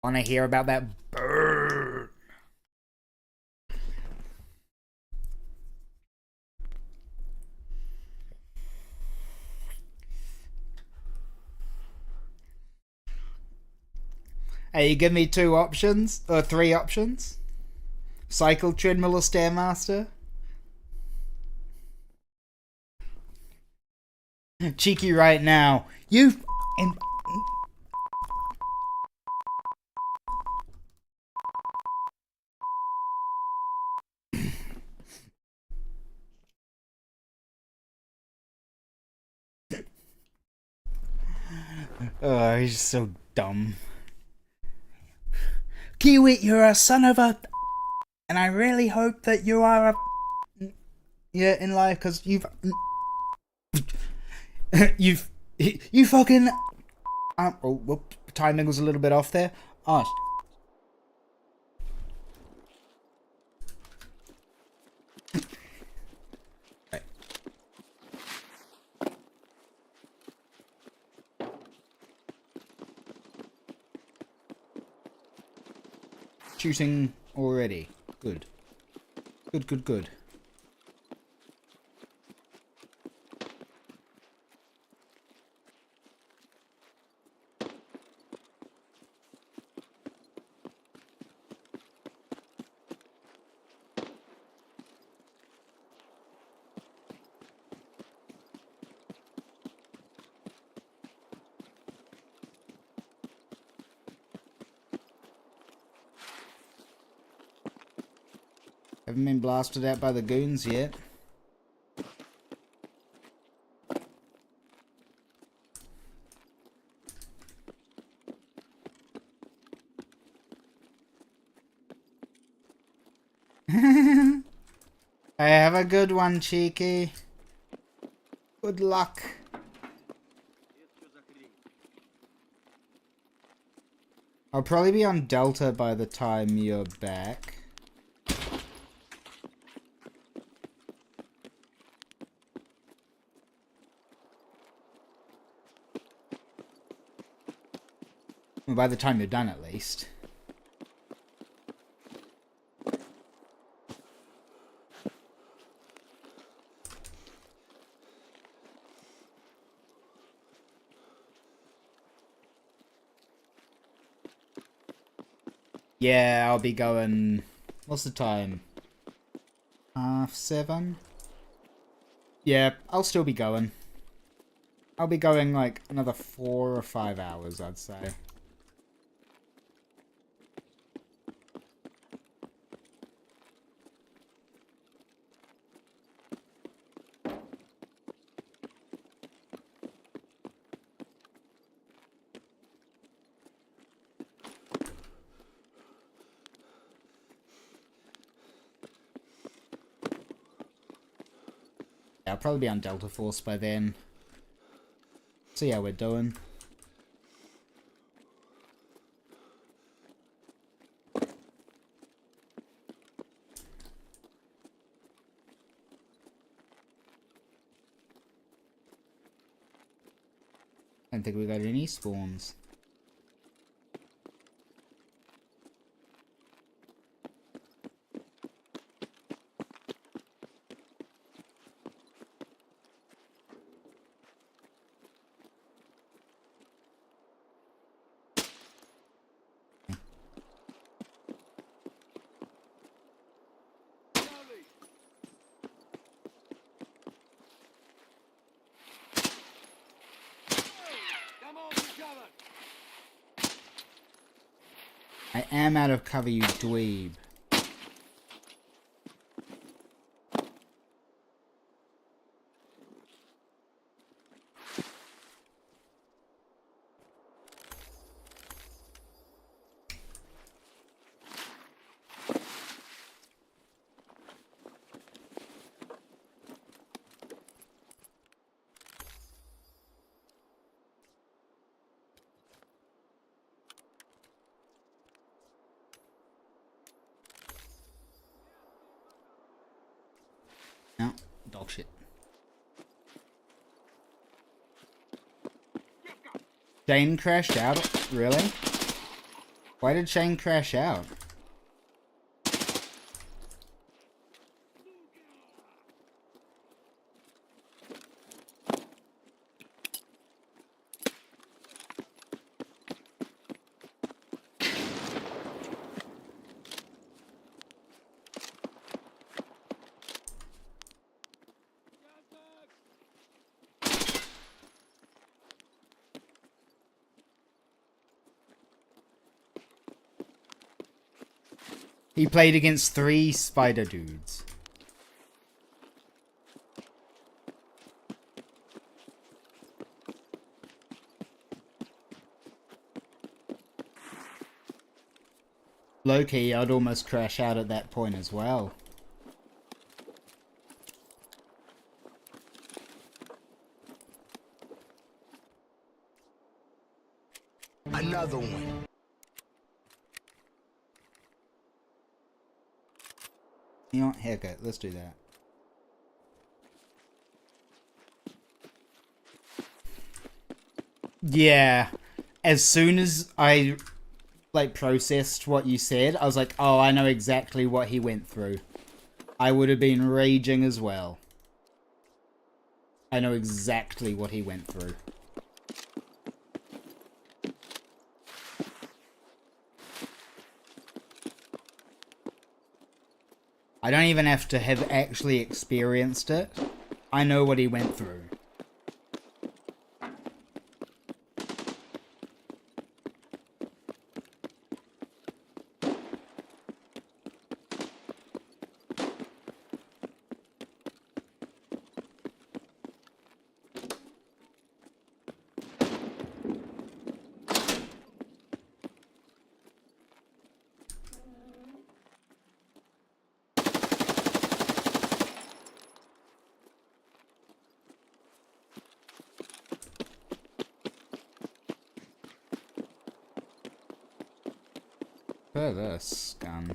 Wanna hear about that burn? Hey, you give me 2 options? Or 3 options? Cycle, treadmill, or Stairmaster? Cheeky right now. You f***ing... Oh, he's so dumb. Kiwi, you're a son of a... And I really hope that you are a... Yeah, in life, because you've... You fucking... oh, whoop, timing was a little bit off there. Oh. Right. Shooting already. Good. Good, good, good. Haven't been blasted out by the goons yet. Hey, have a good one, Cheeky. Good luck. I'll probably be on Delta by the time you're back. Well, by the time you're done, at least. Yeah, I'll be going... What's the time? 7:30? Yeah, I'll still be going. I'll be going like another 4 or 5 hours, I'd say. Yeah, I'll probably be on Delta Force by then. See how we're doing. I don't think we got any spawns. I am out of cover, you dweeb. No, dog shit. Shane crashed out? Really? Why did Shane crash out? He played against 3 spider dudes. Low-key, I'd almost crash out at that point as well. Another one. You know what? Haircut. Let's do that. Yeah. As soon as I, like, processed what you said, I was like, oh, I know exactly what he went through. I would have been raging as well. I know exactly what he went through. I don't even have to have actually experienced it. I know what he went through. prefer this gun.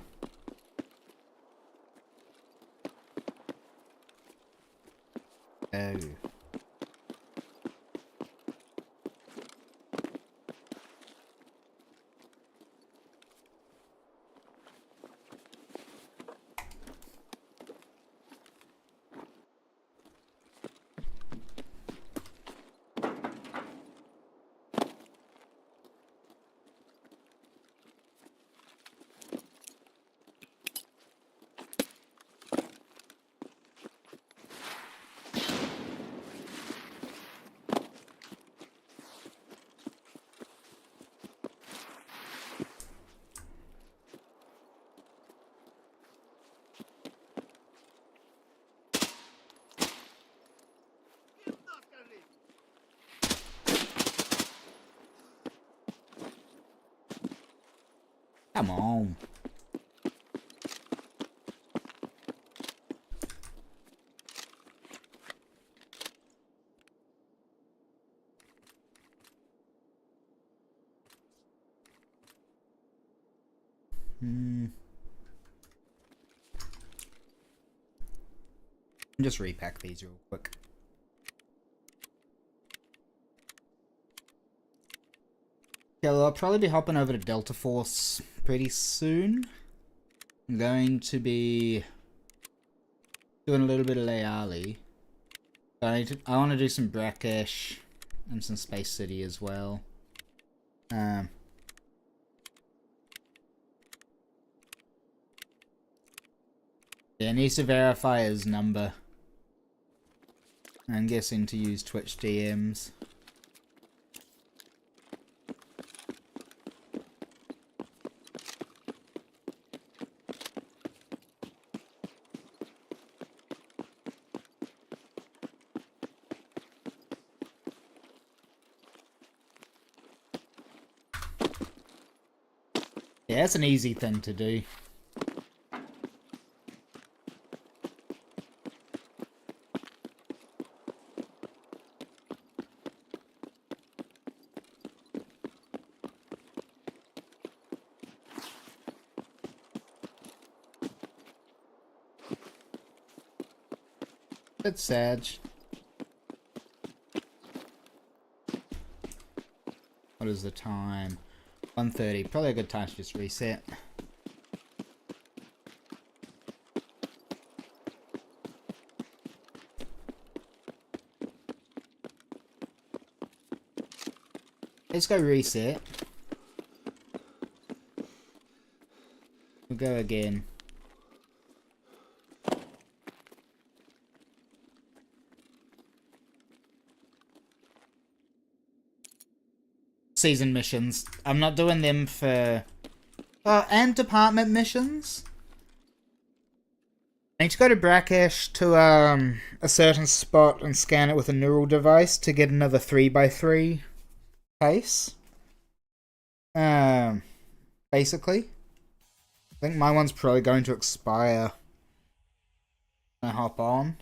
Oh. Come on. Just repack these real quick. Yeah, well, I'll probably be hopping over to Delta Force pretty soon. I'm going to be doing a little bit of Leali. I want to do some Brackish and some Space City as well. Yeah, needs to verify his number. I'm guessing to use Twitch DMs. Yeah, that's an easy thing to do. It's sad. What is the time? 1:30. Probably a good time to just reset. Let's go reset. We'll go again. Season missions. I'm not doing them for... and department missions. I need to go to Brackish to a certain spot and scan it with a neural device to get another 3x3 case. Basically. I think my one's probably going to expire. I hop on.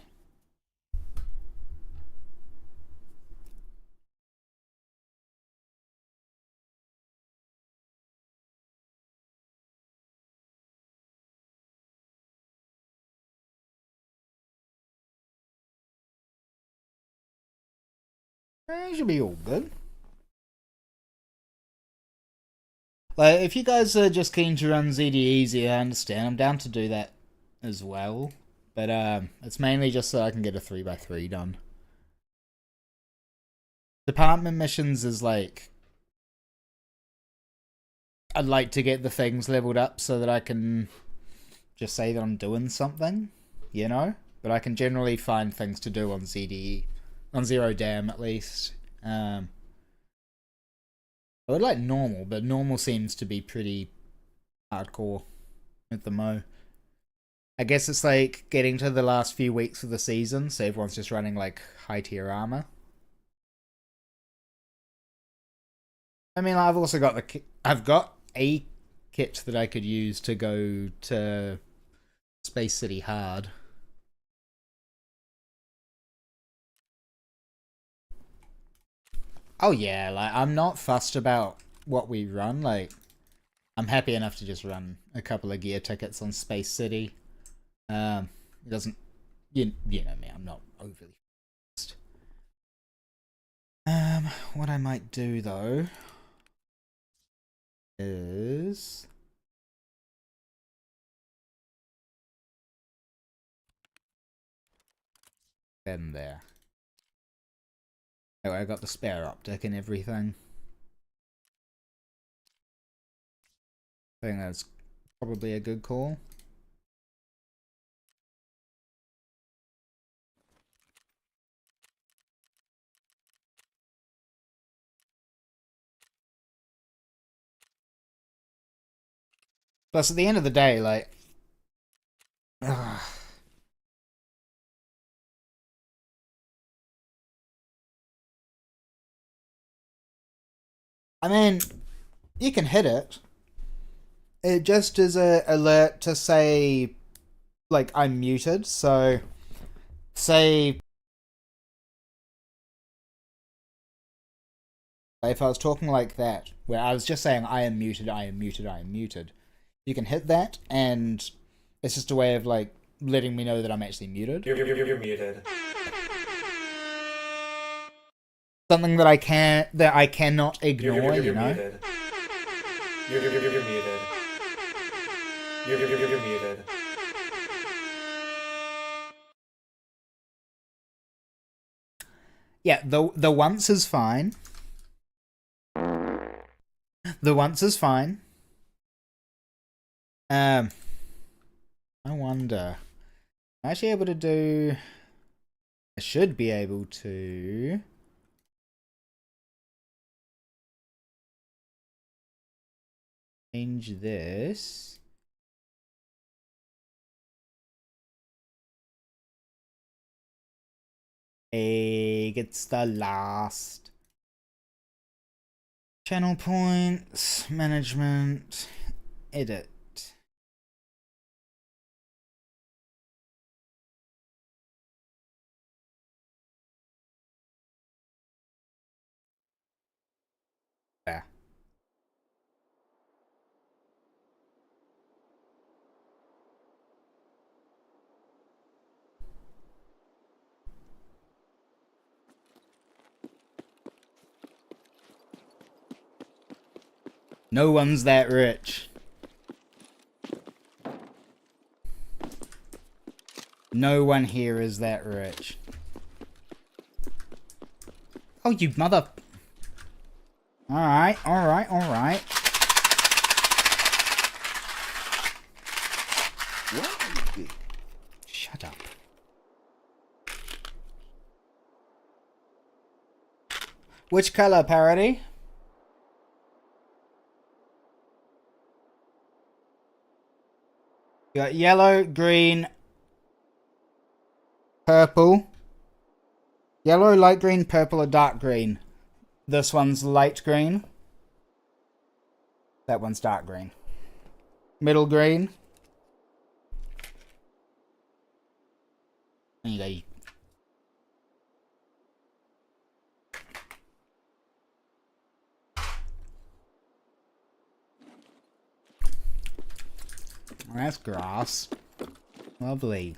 It should be all good. Like, if you guys are just keen to run ZD easy, I understand. I'm down to do that as well. But it's mainly just so I can get a 3x3 done. Department missions is like... I'd like to get the things leveled up so that I can just say that I'm doing something, you know? But I can generally find things to do on ZDE. On Zero Dam, at least. I would like normal, but normal seems to be pretty hardcore at the mo. I guess it's like getting to the last few weeks of the season, so everyone's just running like high tier armor. I mean, I've also got I've got a kit that I could use to go to Space City hard. Oh yeah, like, I'm not fussed about what we run, like, I'm happy enough to just run a couple of gear tickets on Space City. It doesn't, you know me, I'm not overly fast. What I might do though is them there. Oh, I got the spare optic and everything. I think that's probably a good call. Plus, at the end of the day, like, I mean, you can hit it. It just is a alert to say, like, I'm muted. So, say if I was talking like that, where I was just saying I am muted, I am muted, I am muted, you can hit that, and it's just a way of like letting me know that I'm actually muted. You're muted. Something that I cannot ignore, you know. Muted. You're muted. You're muted. Yeah, the once is fine. The once is fine. I wonder. Am I actually able to do? I should be able to. Change this. Hey, gets the last. Channel points, management, edit. There. No one's that rich. No one here is that rich. Oh, you mother... Alright, alright, alright. Shut up. Which color, Parody? You got yellow, green, purple. Yellow, light green, purple, or dark green. This one's light green. That one's dark green. Middle green. There you go. That's grass. Lovely.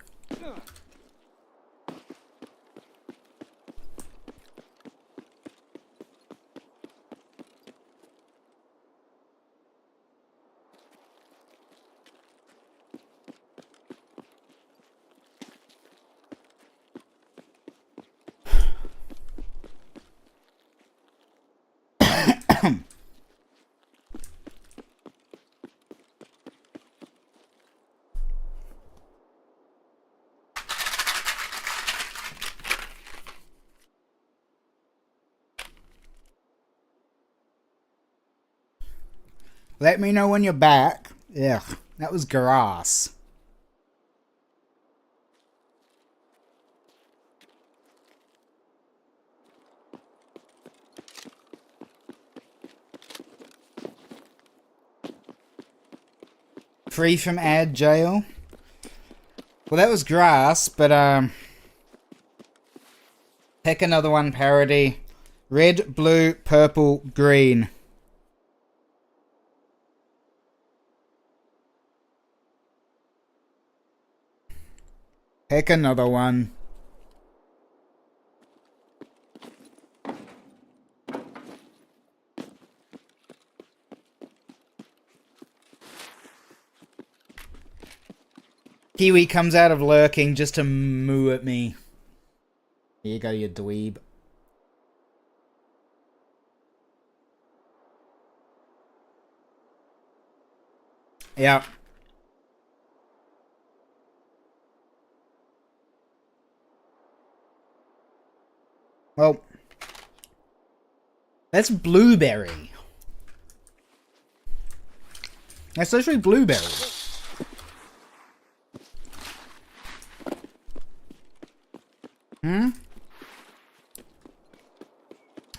Let me know when you're back. Ugh, that was grass. Free from ad jail. Well, that was grass, but pick another one, Parody. Red, blue, purple, green. Pick another one. Kiwi comes out of lurking just to moo at me. Here you go, you dweeb. Yeah. Well, that's blueberry. That's literally blueberry. Hmm?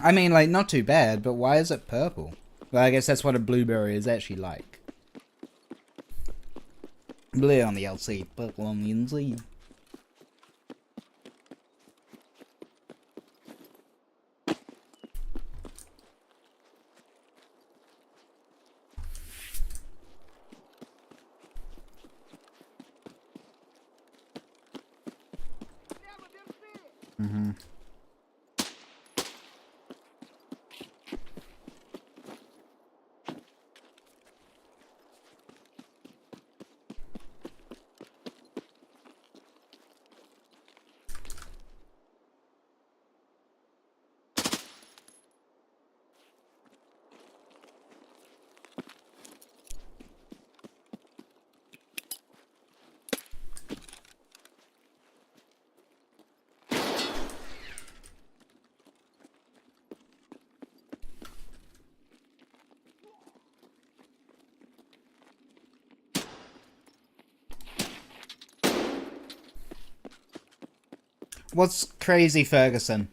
I mean, like, not too bad, but why is it purple? Well, I guess that's what a blueberry is actually like. Blue on the outside, purple on the inside. Mm-hmm. What's crazy, Ferguson?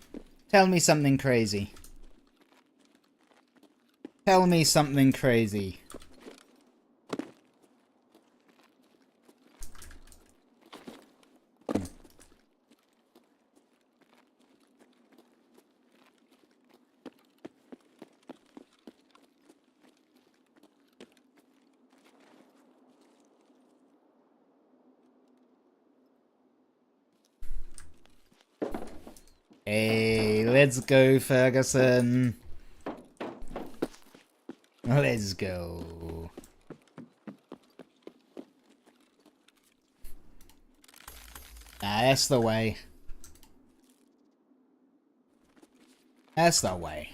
Tell me something crazy. Tell me something crazy. Hey, let's go, Ferguson. Let's go. That's the way. That's the way.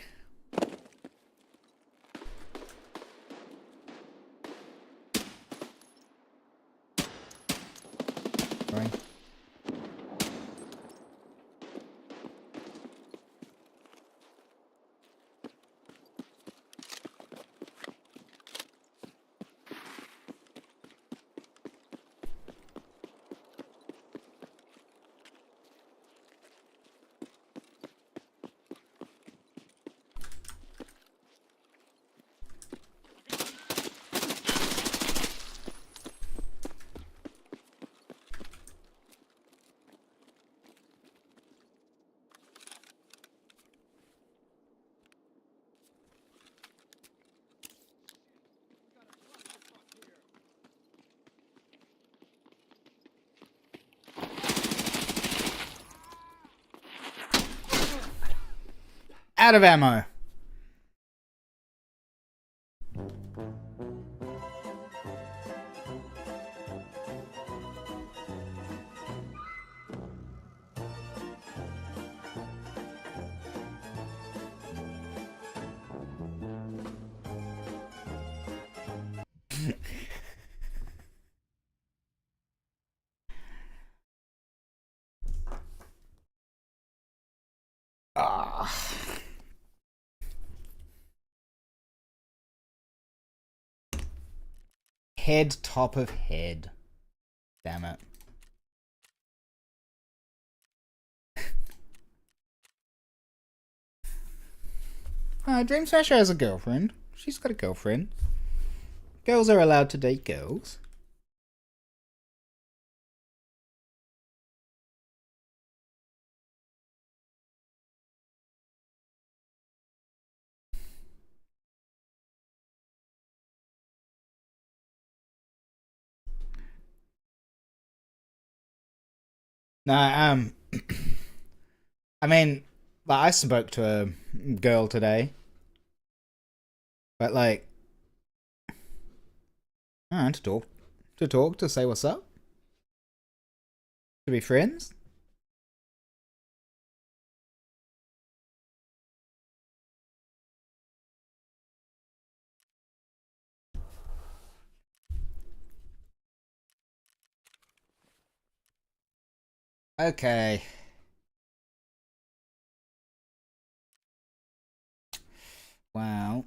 Right. Out of ammo. Ah. Head, top of head. Damn it. Dream Smasher has a girlfriend. She's got a girlfriend. Girls are allowed to date girls. No, I mean, like, I spoke to a girl today, but like, to say what's up, to be friends. Okay. Wow.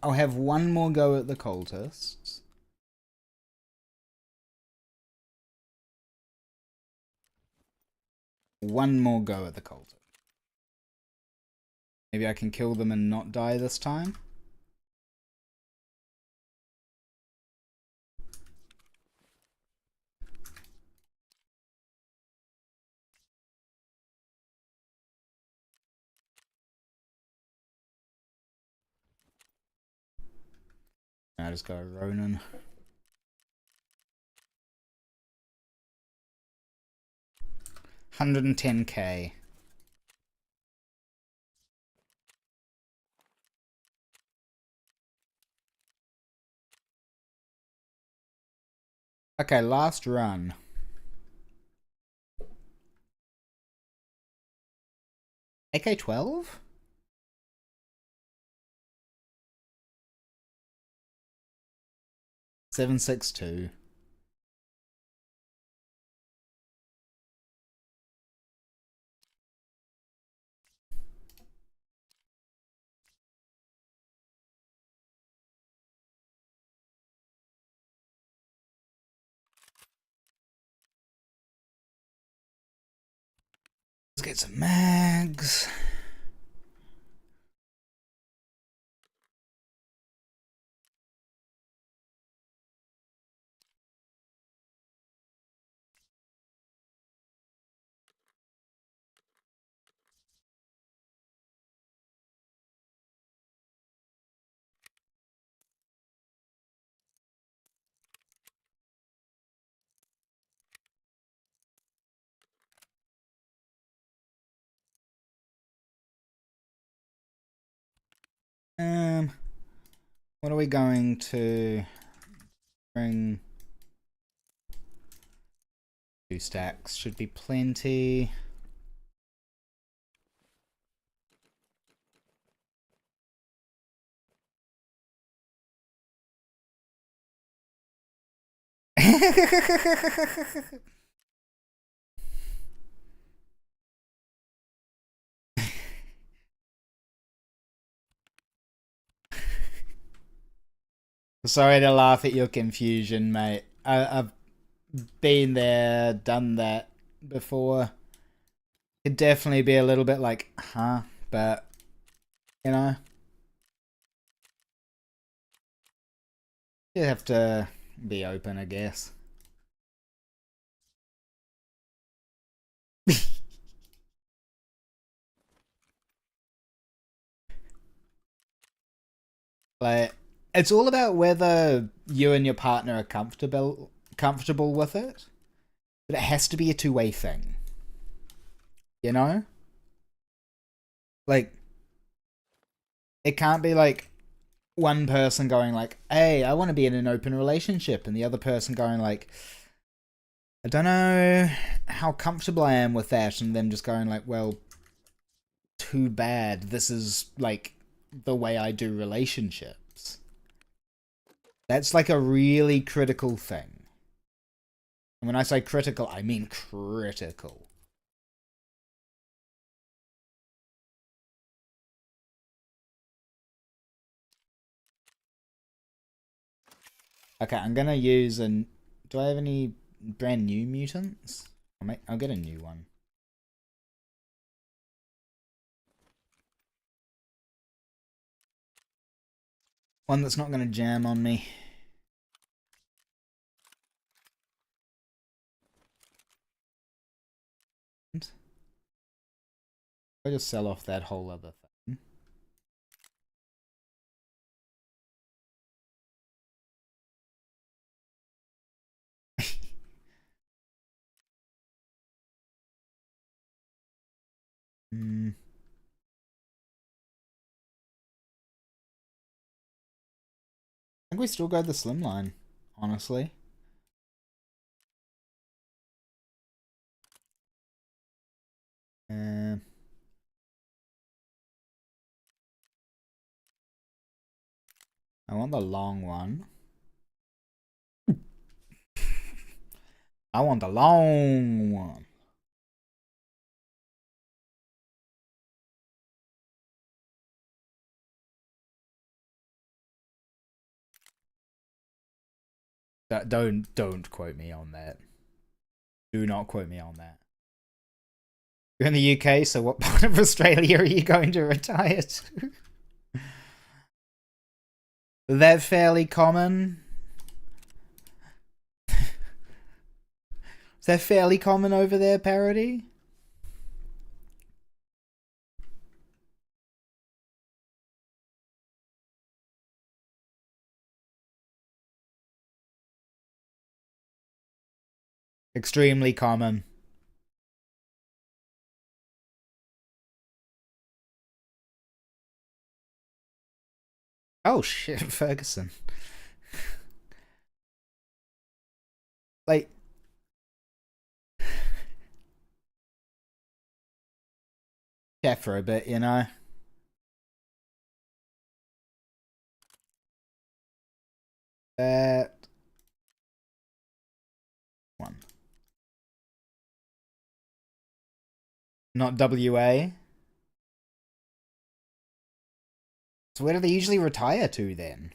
I'll have one more go at the cultists. One more go at the cultists. Maybe I can kill them and not die this time. I just go Ronin. $110K. Okay, last run. AK-12? $762. Let's get some mags. What are we going to bring? 2 stacks should be plenty. Sorry to laugh at your confusion, mate. I've been there, done that before. Could definitely be a little bit like, huh? But, you know, you have to be open, I guess. Like, it's all about whether you and your partner are comfortable with it. But it has to be a two-way thing. You know? Like, it can't be like one person going like, hey, I want to be in an open relationship, and the other person going like, I don't know how comfortable I am with that, and them just going like, well, too bad. This is like the way I do relationships. That's like a really critical thing. And when I say critical, I mean critical. Okay, I'm gonna use an... Do I have any brand new mutants? I'll get a new one. One that's not gonna jam on me. I'll just sell off that whole other thing. I think we still go the slimline, honestly. I want the long one. I want the long one. Don't quote me on that. Do not quote me on that. You're in the UK, so what part of Australia are you going to retire to? That fairly common? Is that fairly common over there, Parody? Extremely common. Oh shit, Ferguson. Like, chat for a bit, you know? That one. Not WA. So where do they usually retire to then?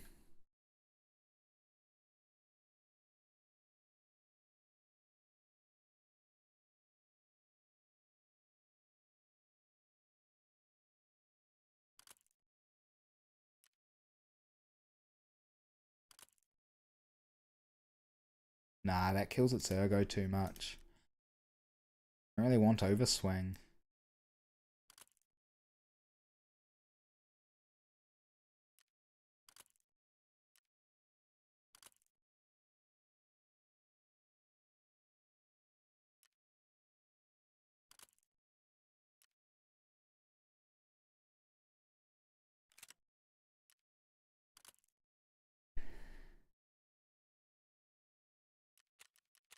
Nah, that kills its ergo too much. I really want overswing.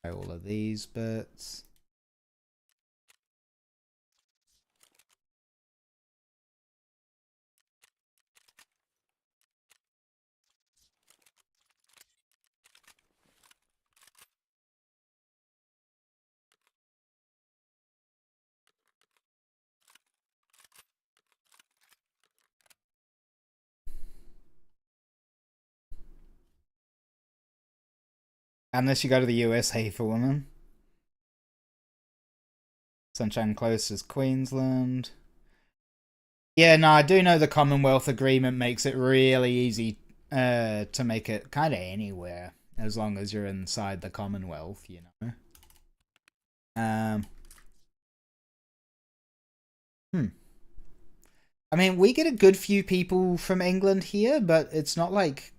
All of these bits. Unless you go to the USA for women. Sunshine Coast is Queensland. Yeah, no, I do know the Commonwealth Agreement makes it really easy to make it kind of anywhere, as long as you're inside the Commonwealth, you know. I mean, we get a good few people from England here, but it's not like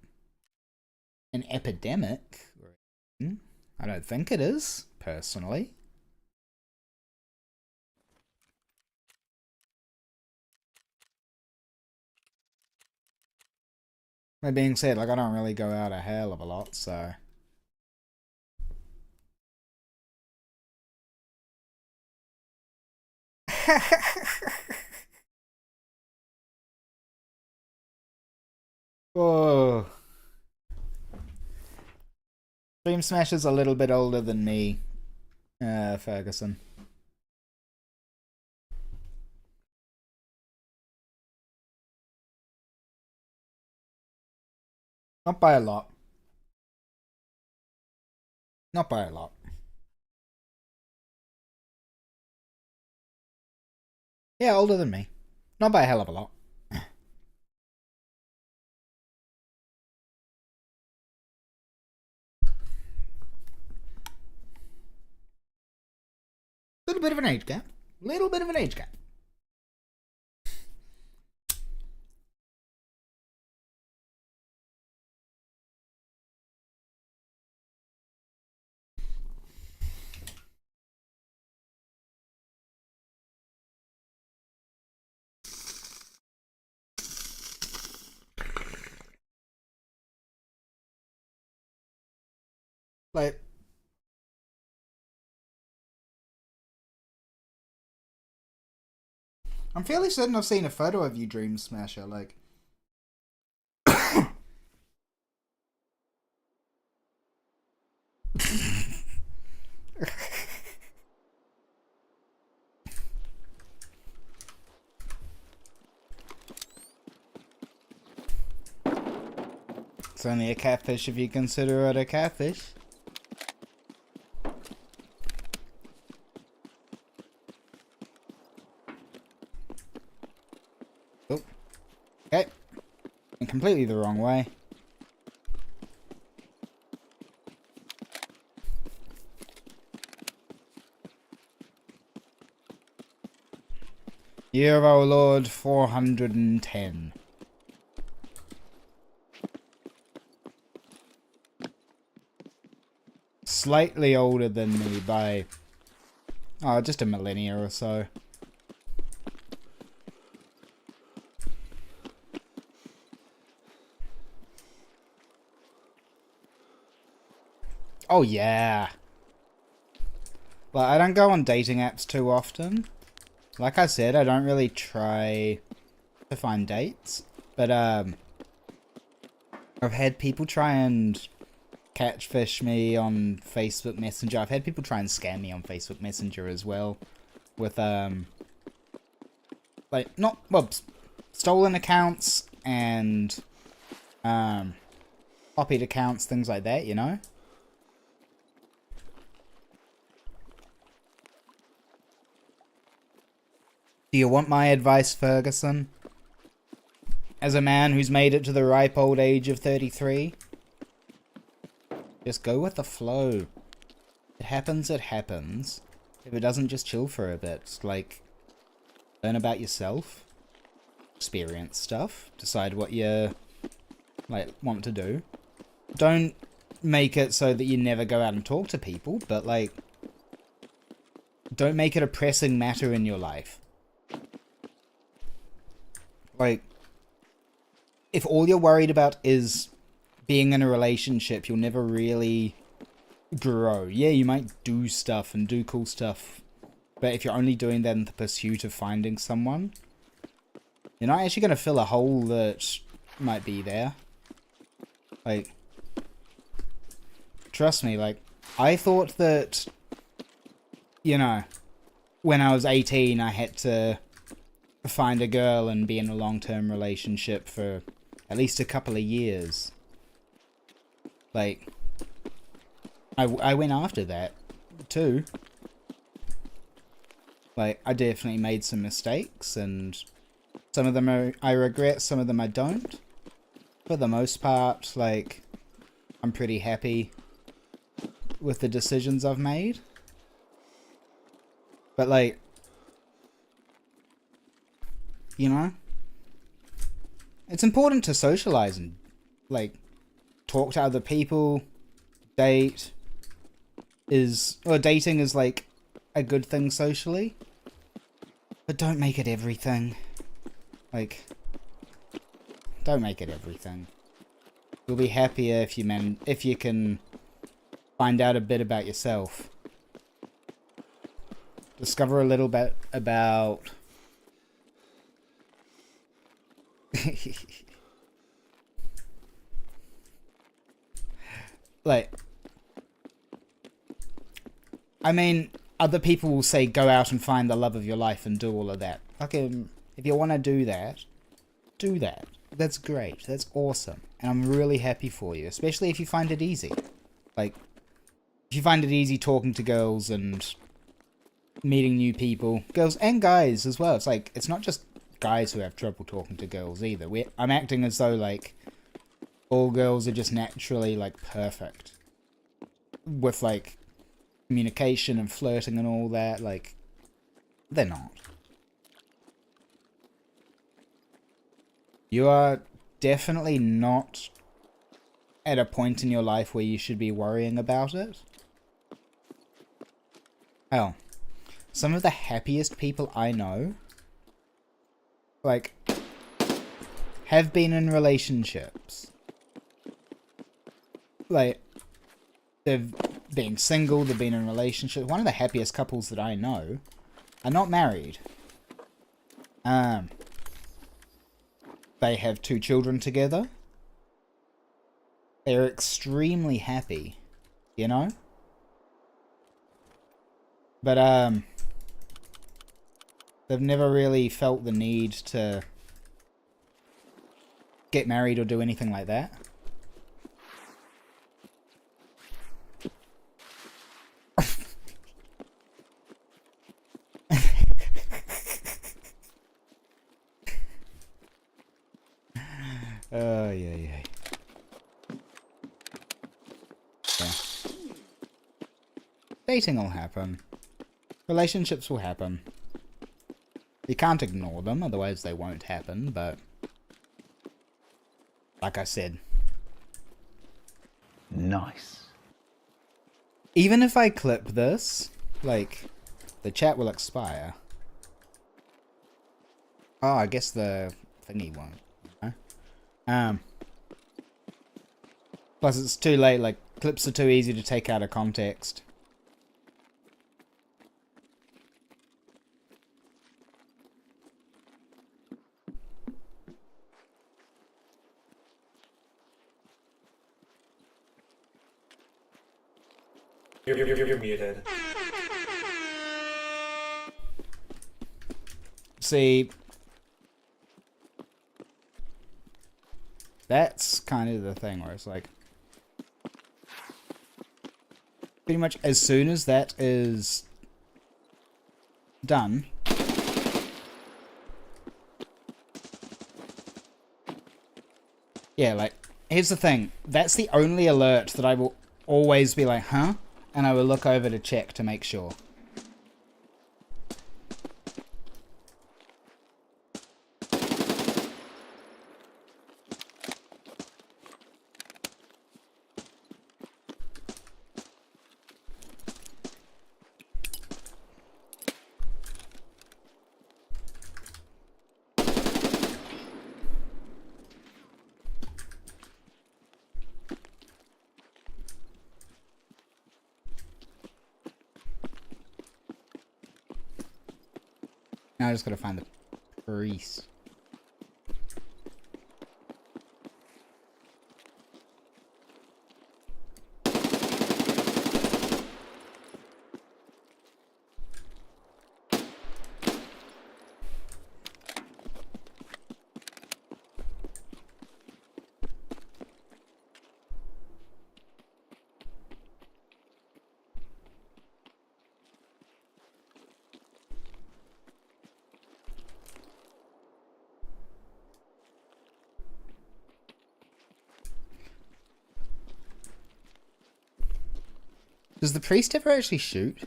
an epidemic. I don't think it is, personally. That being said, like, I don't really go out a hell of a lot, so... Oh. Dream Smash is a little bit older than me, Ferguson. Not by a lot. Not by a lot. Yeah, older than me. Not by a hell of a lot. Little bit of an age gap. Little bit of an age gap. Like, I'm fairly certain I've seen a photo of you, Dream Smasher. Like, it's only a catfish if you consider it a catfish. Oh, okay. Went completely the wrong way. Year of our Lord 410. Slightly older than me by, oh, just a millennia or so. Oh yeah. Well, I don't go on dating apps too often. Like I said, I don't really try to find dates. But I've had people try and catfish me on Facebook Messenger. I've had people try and scam me on Facebook Messenger as well. With like, not, well, stolen accounts and copied accounts, things like that, you know? Do you want my advice, Ferguson? As a man who's made it to the ripe old age of 33? Just go with the flow. It happens, it happens. If it doesn't, just chill for a bit. Like, learn about yourself. Experience stuff. Decide what you, like, want to do. Don't make it so that you never go out and talk to people, but, like, don't make it a pressing matter in your life. Like, if all you're worried about is being in a relationship, you'll never really grow. Yeah, you might do stuff and do cool stuff, but if you're only doing that in the pursuit of finding someone, you're not actually going to fill a hole that might be there. Like, trust me, like, I thought that, you know, when I was 18, I had to find a girl and be in a long-term relationship for at least a couple of years. Like, I went after that, too. Like, I definitely made some mistakes, and some of them I regret, some of them I don't. For the most part, like, I'm pretty happy with the decisions I've made. But, like, you know, it's important to socialize and, like, talk to other people. Dating is, like, a good thing socially. But don't make it everything. Like, don't make it everything. You'll be happier if you can find out a bit about yourself. Discover a little bit about like, I mean, other people will say go out and find the love of your life and do all of that. Fucking, if you want to do that, do that. That's great. That's awesome. And I'm really happy for you, especially if you find it easy. Like, if you find it easy talking to girls and meeting new people, girls and guys as well. It's like, it's not just guys who have trouble talking to girls either. I'm acting as though, like, all girls are just naturally, like, perfect with, like, communication and flirting and all that. Like, they're not. You are definitely not at a point in your life where you should be worrying about it. Hell, some of the happiest people I know, like, have been in relationships. Like, they've been single, they've been in a relationship. One of the happiest couples that I know are not married. They have 2 children together. They're extremely happy, you know? But, they've never really felt the need to get married or do anything like that. Oh, yeah. Dating will happen. Relationships will happen. You can't ignore them, otherwise they won't happen, but... like I said. Nice. Even if I clip this, like, the chat will expire. Oh, I guess the thingy won't. Plus it's too late, like, clips are too easy to take out of context. You're muted. See, that's kind of the thing where it's like, pretty much as soon as that is done, yeah, like, here's the thing, that's the only alert that I will always be like, huh? And I will look over to check to make sure. Now I just gotta find the priest. Does the priest ever actually shoot?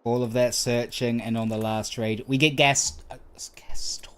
All of that searching, and on the last raid, we get gas store.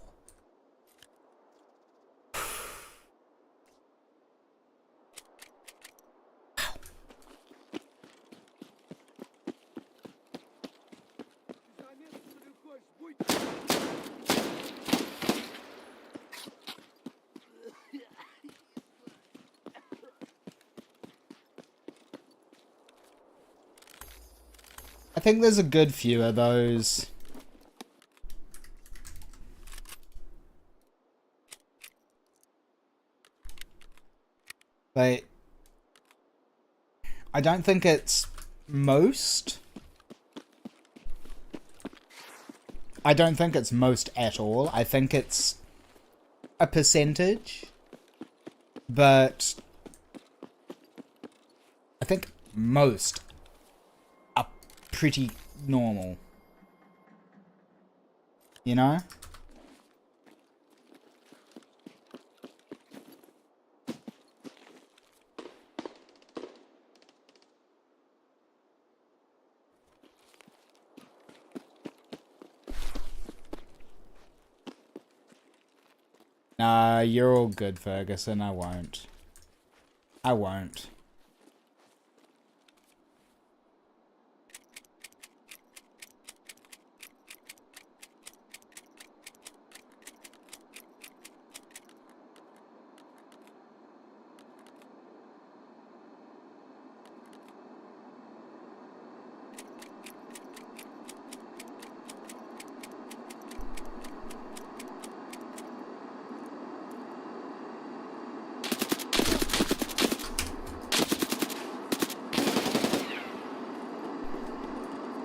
I think there's a good few of those. But I don't think it's most. I don't think it's most at all. I think it's a percentage. But I think most are pretty normal. You know? Nah, you're all good, Ferguson. I won't. I won't.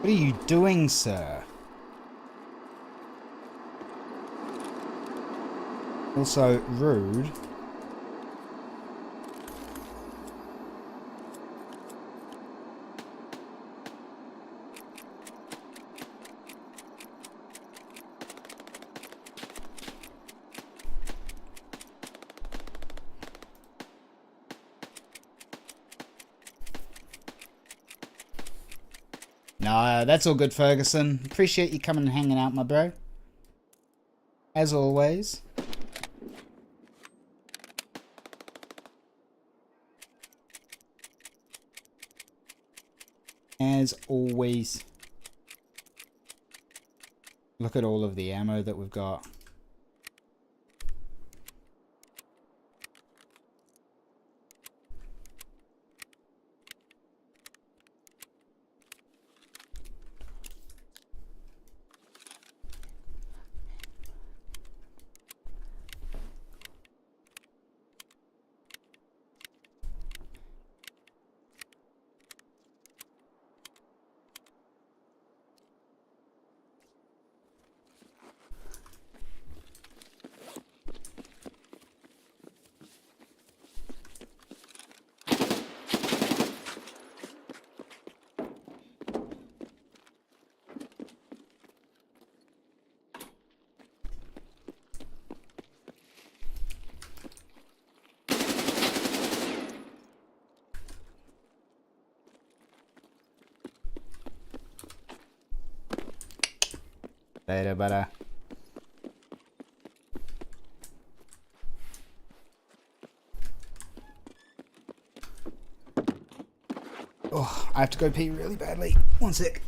What are you doing, sir? Also rude. No, that's all good, Ferguson. Appreciate you coming and hanging out, my bro. As always. As always. Look at all of the ammo that we've got. Later, brother. Oh, I have to go pee really badly. One sec.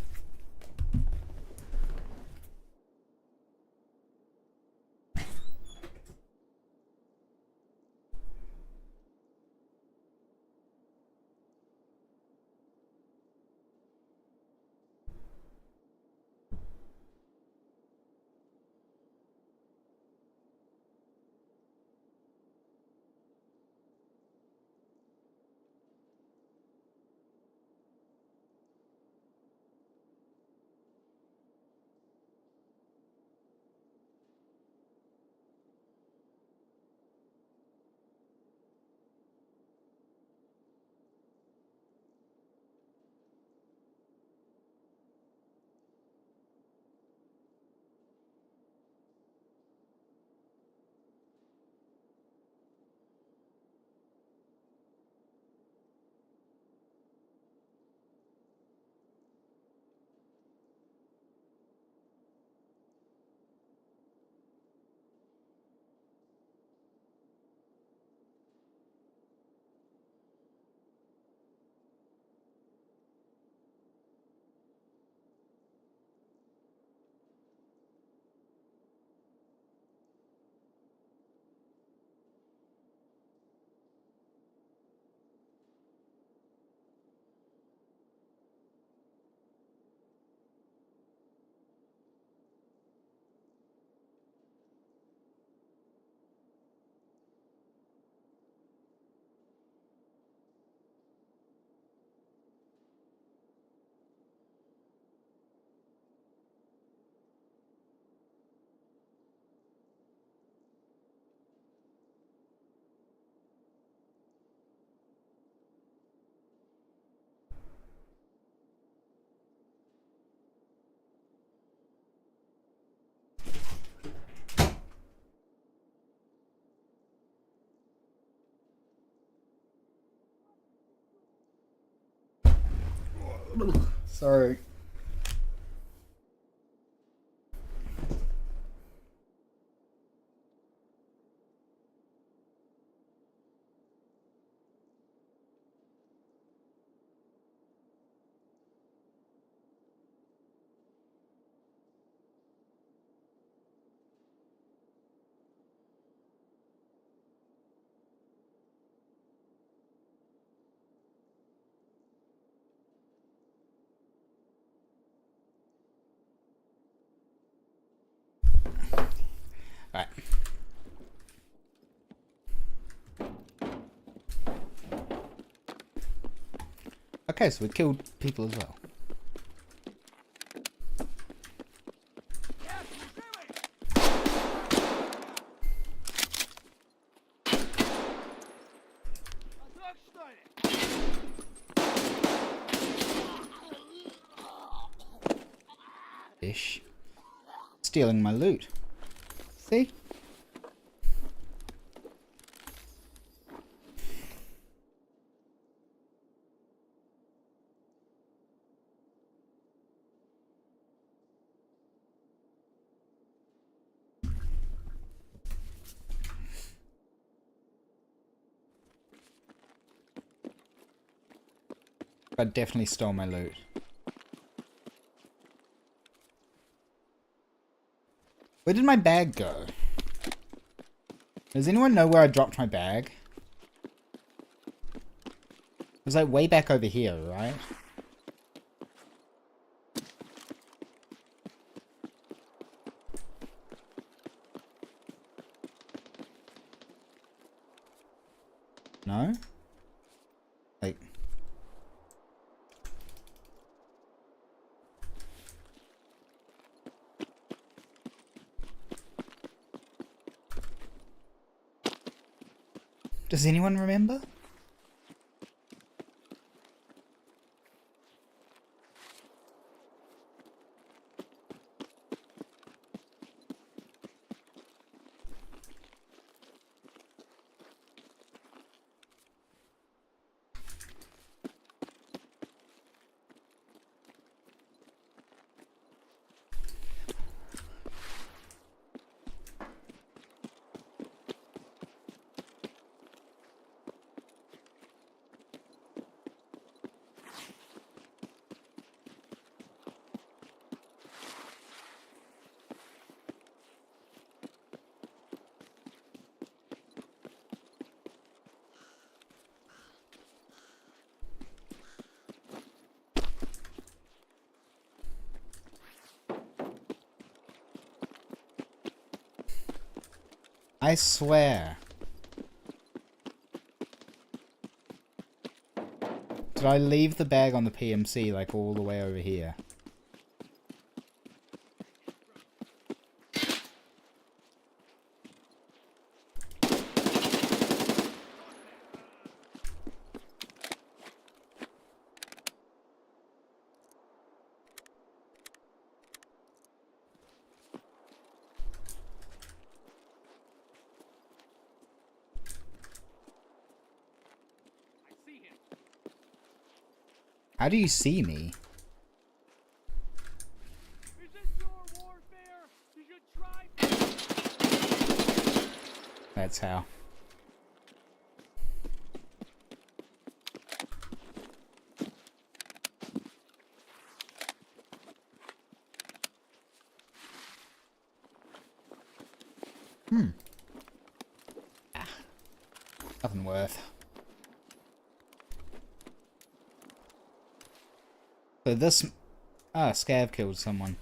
Sorry. Alright. Okay, so we killed people as well. fish. Stealing my loot. See? I definitely stole my loot. Where did my bag go? Does anyone know where I dropped my bag? It was like way back over here, right? No? Like... Does anyone remember? I swear. Did I leave the bag on the PMC like all the way over here? How do you see me? That's how. Nothing worth. So this... Ah, Scav killed someone.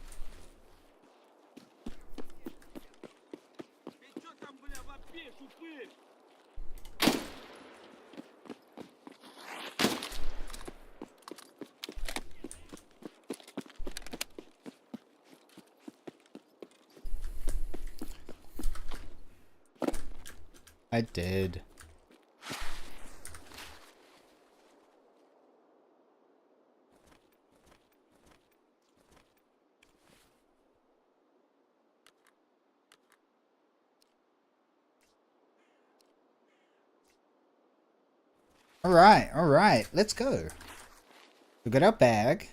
I did. Alright, let's go. We got our bag.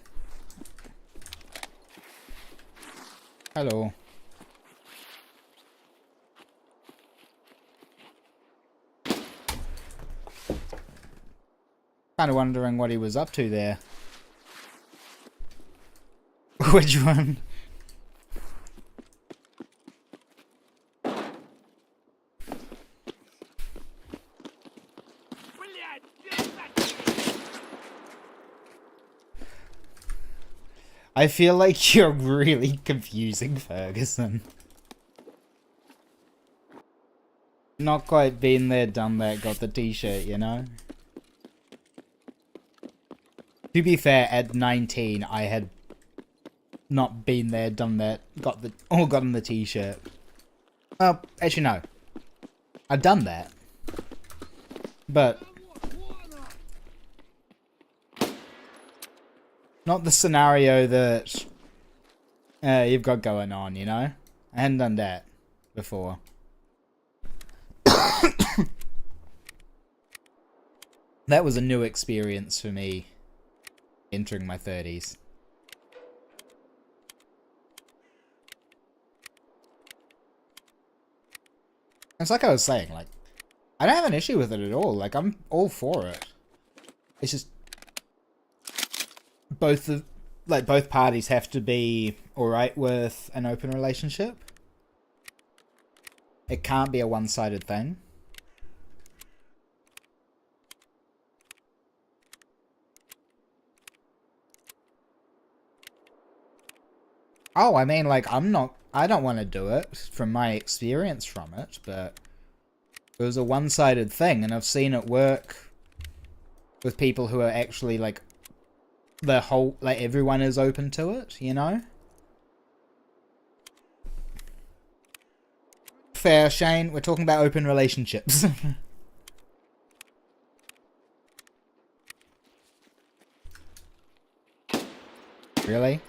Hello. Kind of wondering what he was up to there. Which one? I feel like you're really confusing Ferguson. Not quite been there, done that, got the t-shirt, you know? To be fair, at 19, I had not been there, done that, gotten the t-shirt. Well, actually no. I've done that. But... not the scenario that you've got going on, you know? I hadn't done that before. That was a new experience for me entering my 30s. It's like I was saying, like, I don't have an issue with it at all. Like, I'm all for it. It's just both parties have to be alright with an open relationship. It can't be a one-sided thing. Oh, I mean, like, I don't want to do it from my experience from it, but it was a one-sided thing, and I've seen it work with people who are actually, like, everyone is open to it, you know? Fair, Shane, we're talking about open relationships. Really?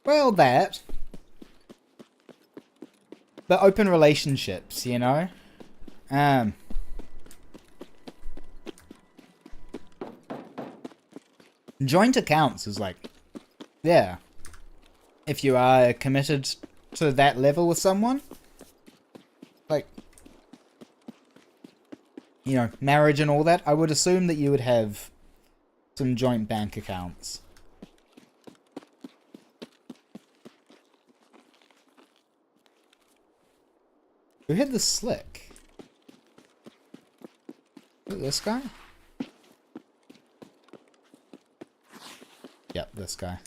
Well, that. But open relationships, you know? Joint accounts is like, yeah. If you are committed to that level with someone, like, you know, marriage and all that, I would assume that you would have some joint bank accounts. Who hit the slick? Is it this guy? Yep, this guy.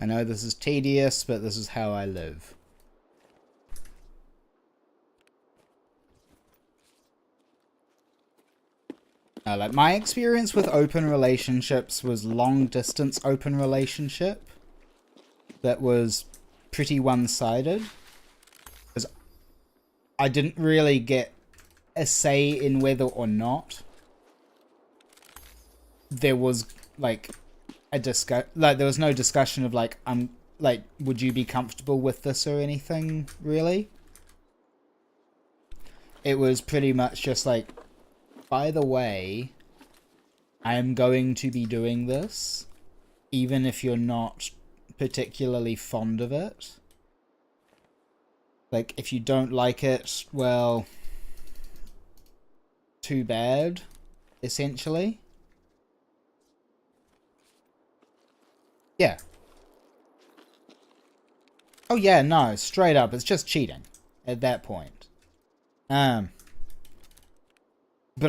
I know this is tedious, but this is how I live. Like, my experience with open relationships was long-distance open relationship that was pretty one-sided. Because I didn't really get a say in whether or not there was, like, there was no discussion of, like, would you be comfortable with this or anything, really? It was pretty much just like, by the way, I am going to be doing this, even if you're not particularly fond of it. Like, if you don't like it, well, too bad, essentially. Yeah. Oh yeah, no, straight up, it's just cheating at that point. But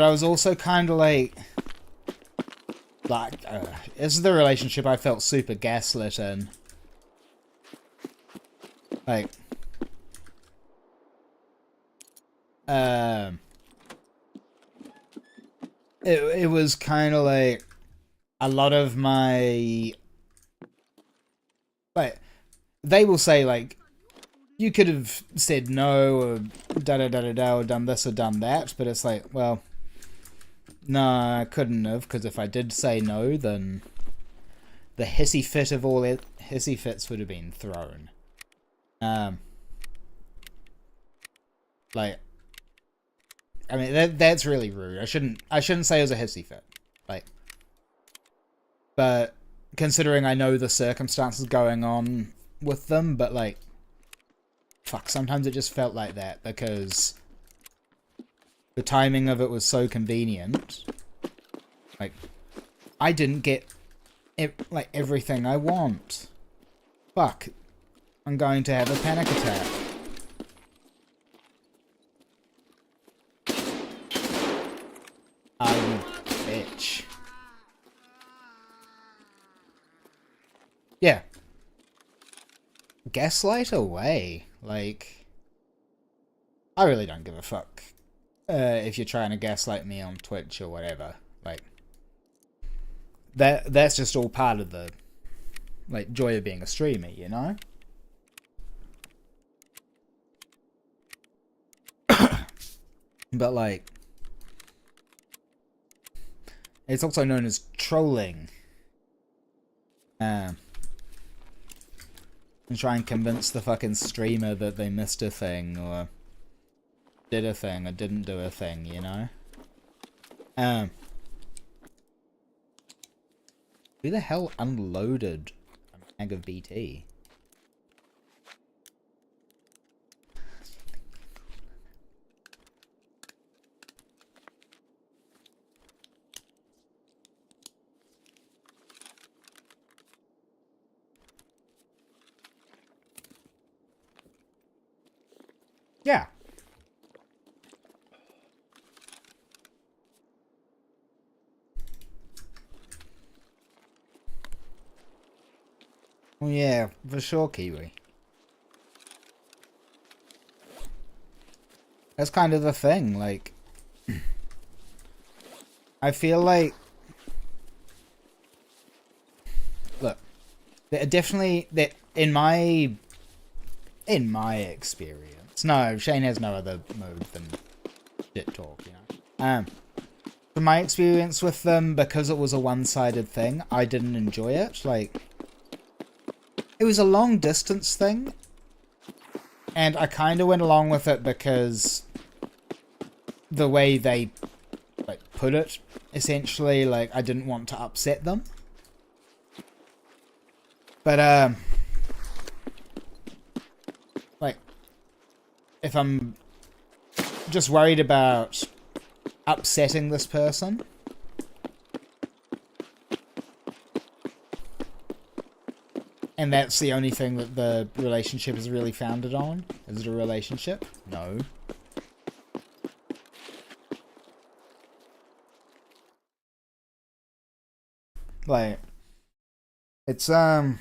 I was also kind of like, this is the relationship I felt super gaslit in. Like, it was kind of like a lot of my, like, they will say, like, you could have said no, or da-da-da-da-da, or done this or done that, but it's like, well, no, I couldn't have, because if I did say no, then the hissy fit of all hissy fits would have been thrown. Like, I mean, that's really rude. I shouldn't say it was a hissy fit. Like, but considering I know the circumstances going on with them, but like, fuck, sometimes it just felt like that because the timing of it was so convenient. Like, I didn't get like everything I want. Fuck. I'm going to have a panic attack. Ah, you bitch. Yeah. Gaslight away. Like, I really don't give a fuck if you're trying to gaslight me on Twitch or whatever. Like, that's just all part of the, like, joy of being a streamer, you know? But, like, it's also known as trolling. And try and convince the fucking streamer that they missed a thing, or did a thing, or didn't do a thing, you know? Who the hell unloaded a mag of BT? Yeah. Well, yeah, for sure, Kiwi. That's kind of the thing, like... I feel like... Look, there are definitely... in my experience... No, Shane has no other mode than shit talk, you know? From my experience with them, because it was a one-sided thing, I didn't enjoy it, like... It was a long distance thing, and I kind of went along with it because the way they like put it, essentially, like I didn't want to upset them. But like if I'm just worried about upsetting this person, and that's the only thing that the relationship is really founded on? Is it a relationship? No. Like, it's, yeah,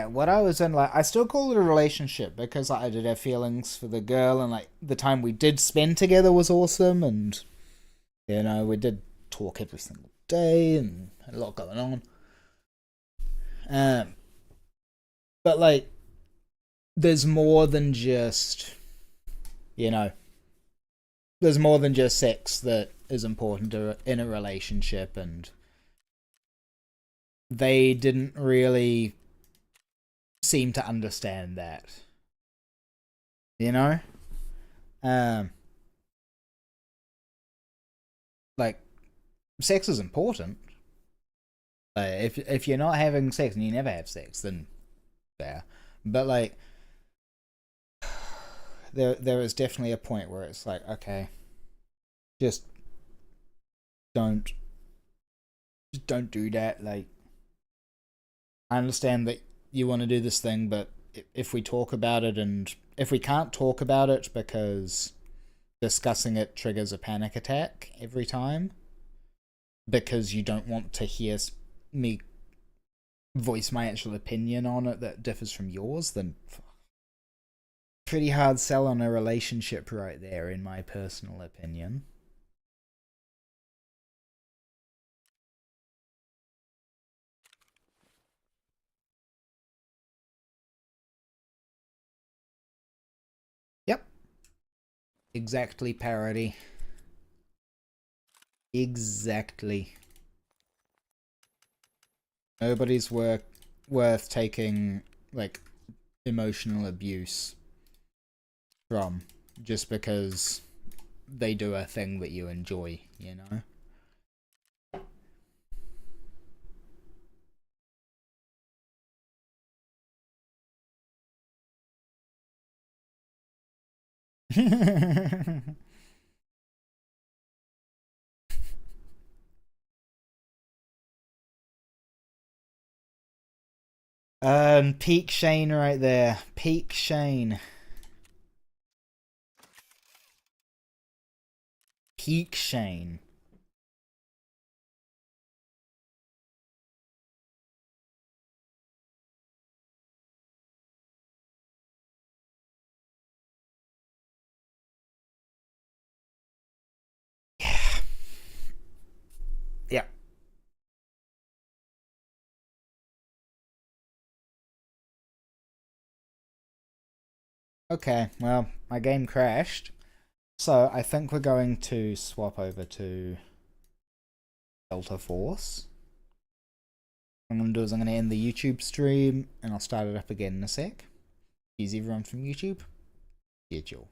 what I was in, like, I still call it a relationship because like, I did have feelings for the girl, and, like, the time we did spend together was awesome, and, you know, we did talk every single day, and had a lot going on. But, like, there's more than just, you know, there's more than just sex that is important in a relationship, and they didn't really seem to understand that, you know? Like, sex is important. Like, if you're not having sex and you never have sex, then fair. But like, there is definitely a point where it's like, okay, just don't do that. Like, I understand that you want to do this thing, but if we talk about it, and if we can't talk about it because discussing it triggers a panic attack every time, because you don't want to hear me voice my actual opinion on it that differs from yours, then pretty hard sell on a relationship right there, in my personal opinion. Yep. Exactly, parody. Exactly. Nobody's worth taking, like, emotional abuse from just because they do a thing that you enjoy, you know? Peak Shane right there. Peak Shane. Peak Shane. Yeah. Yeah. Okay, well, my game crashed. So I think we're going to swap over to Delta Force. What I'm going to do is I'm going to end the YouTube stream and I'll start it up again in a sec. Excuse everyone from YouTube. Schedule.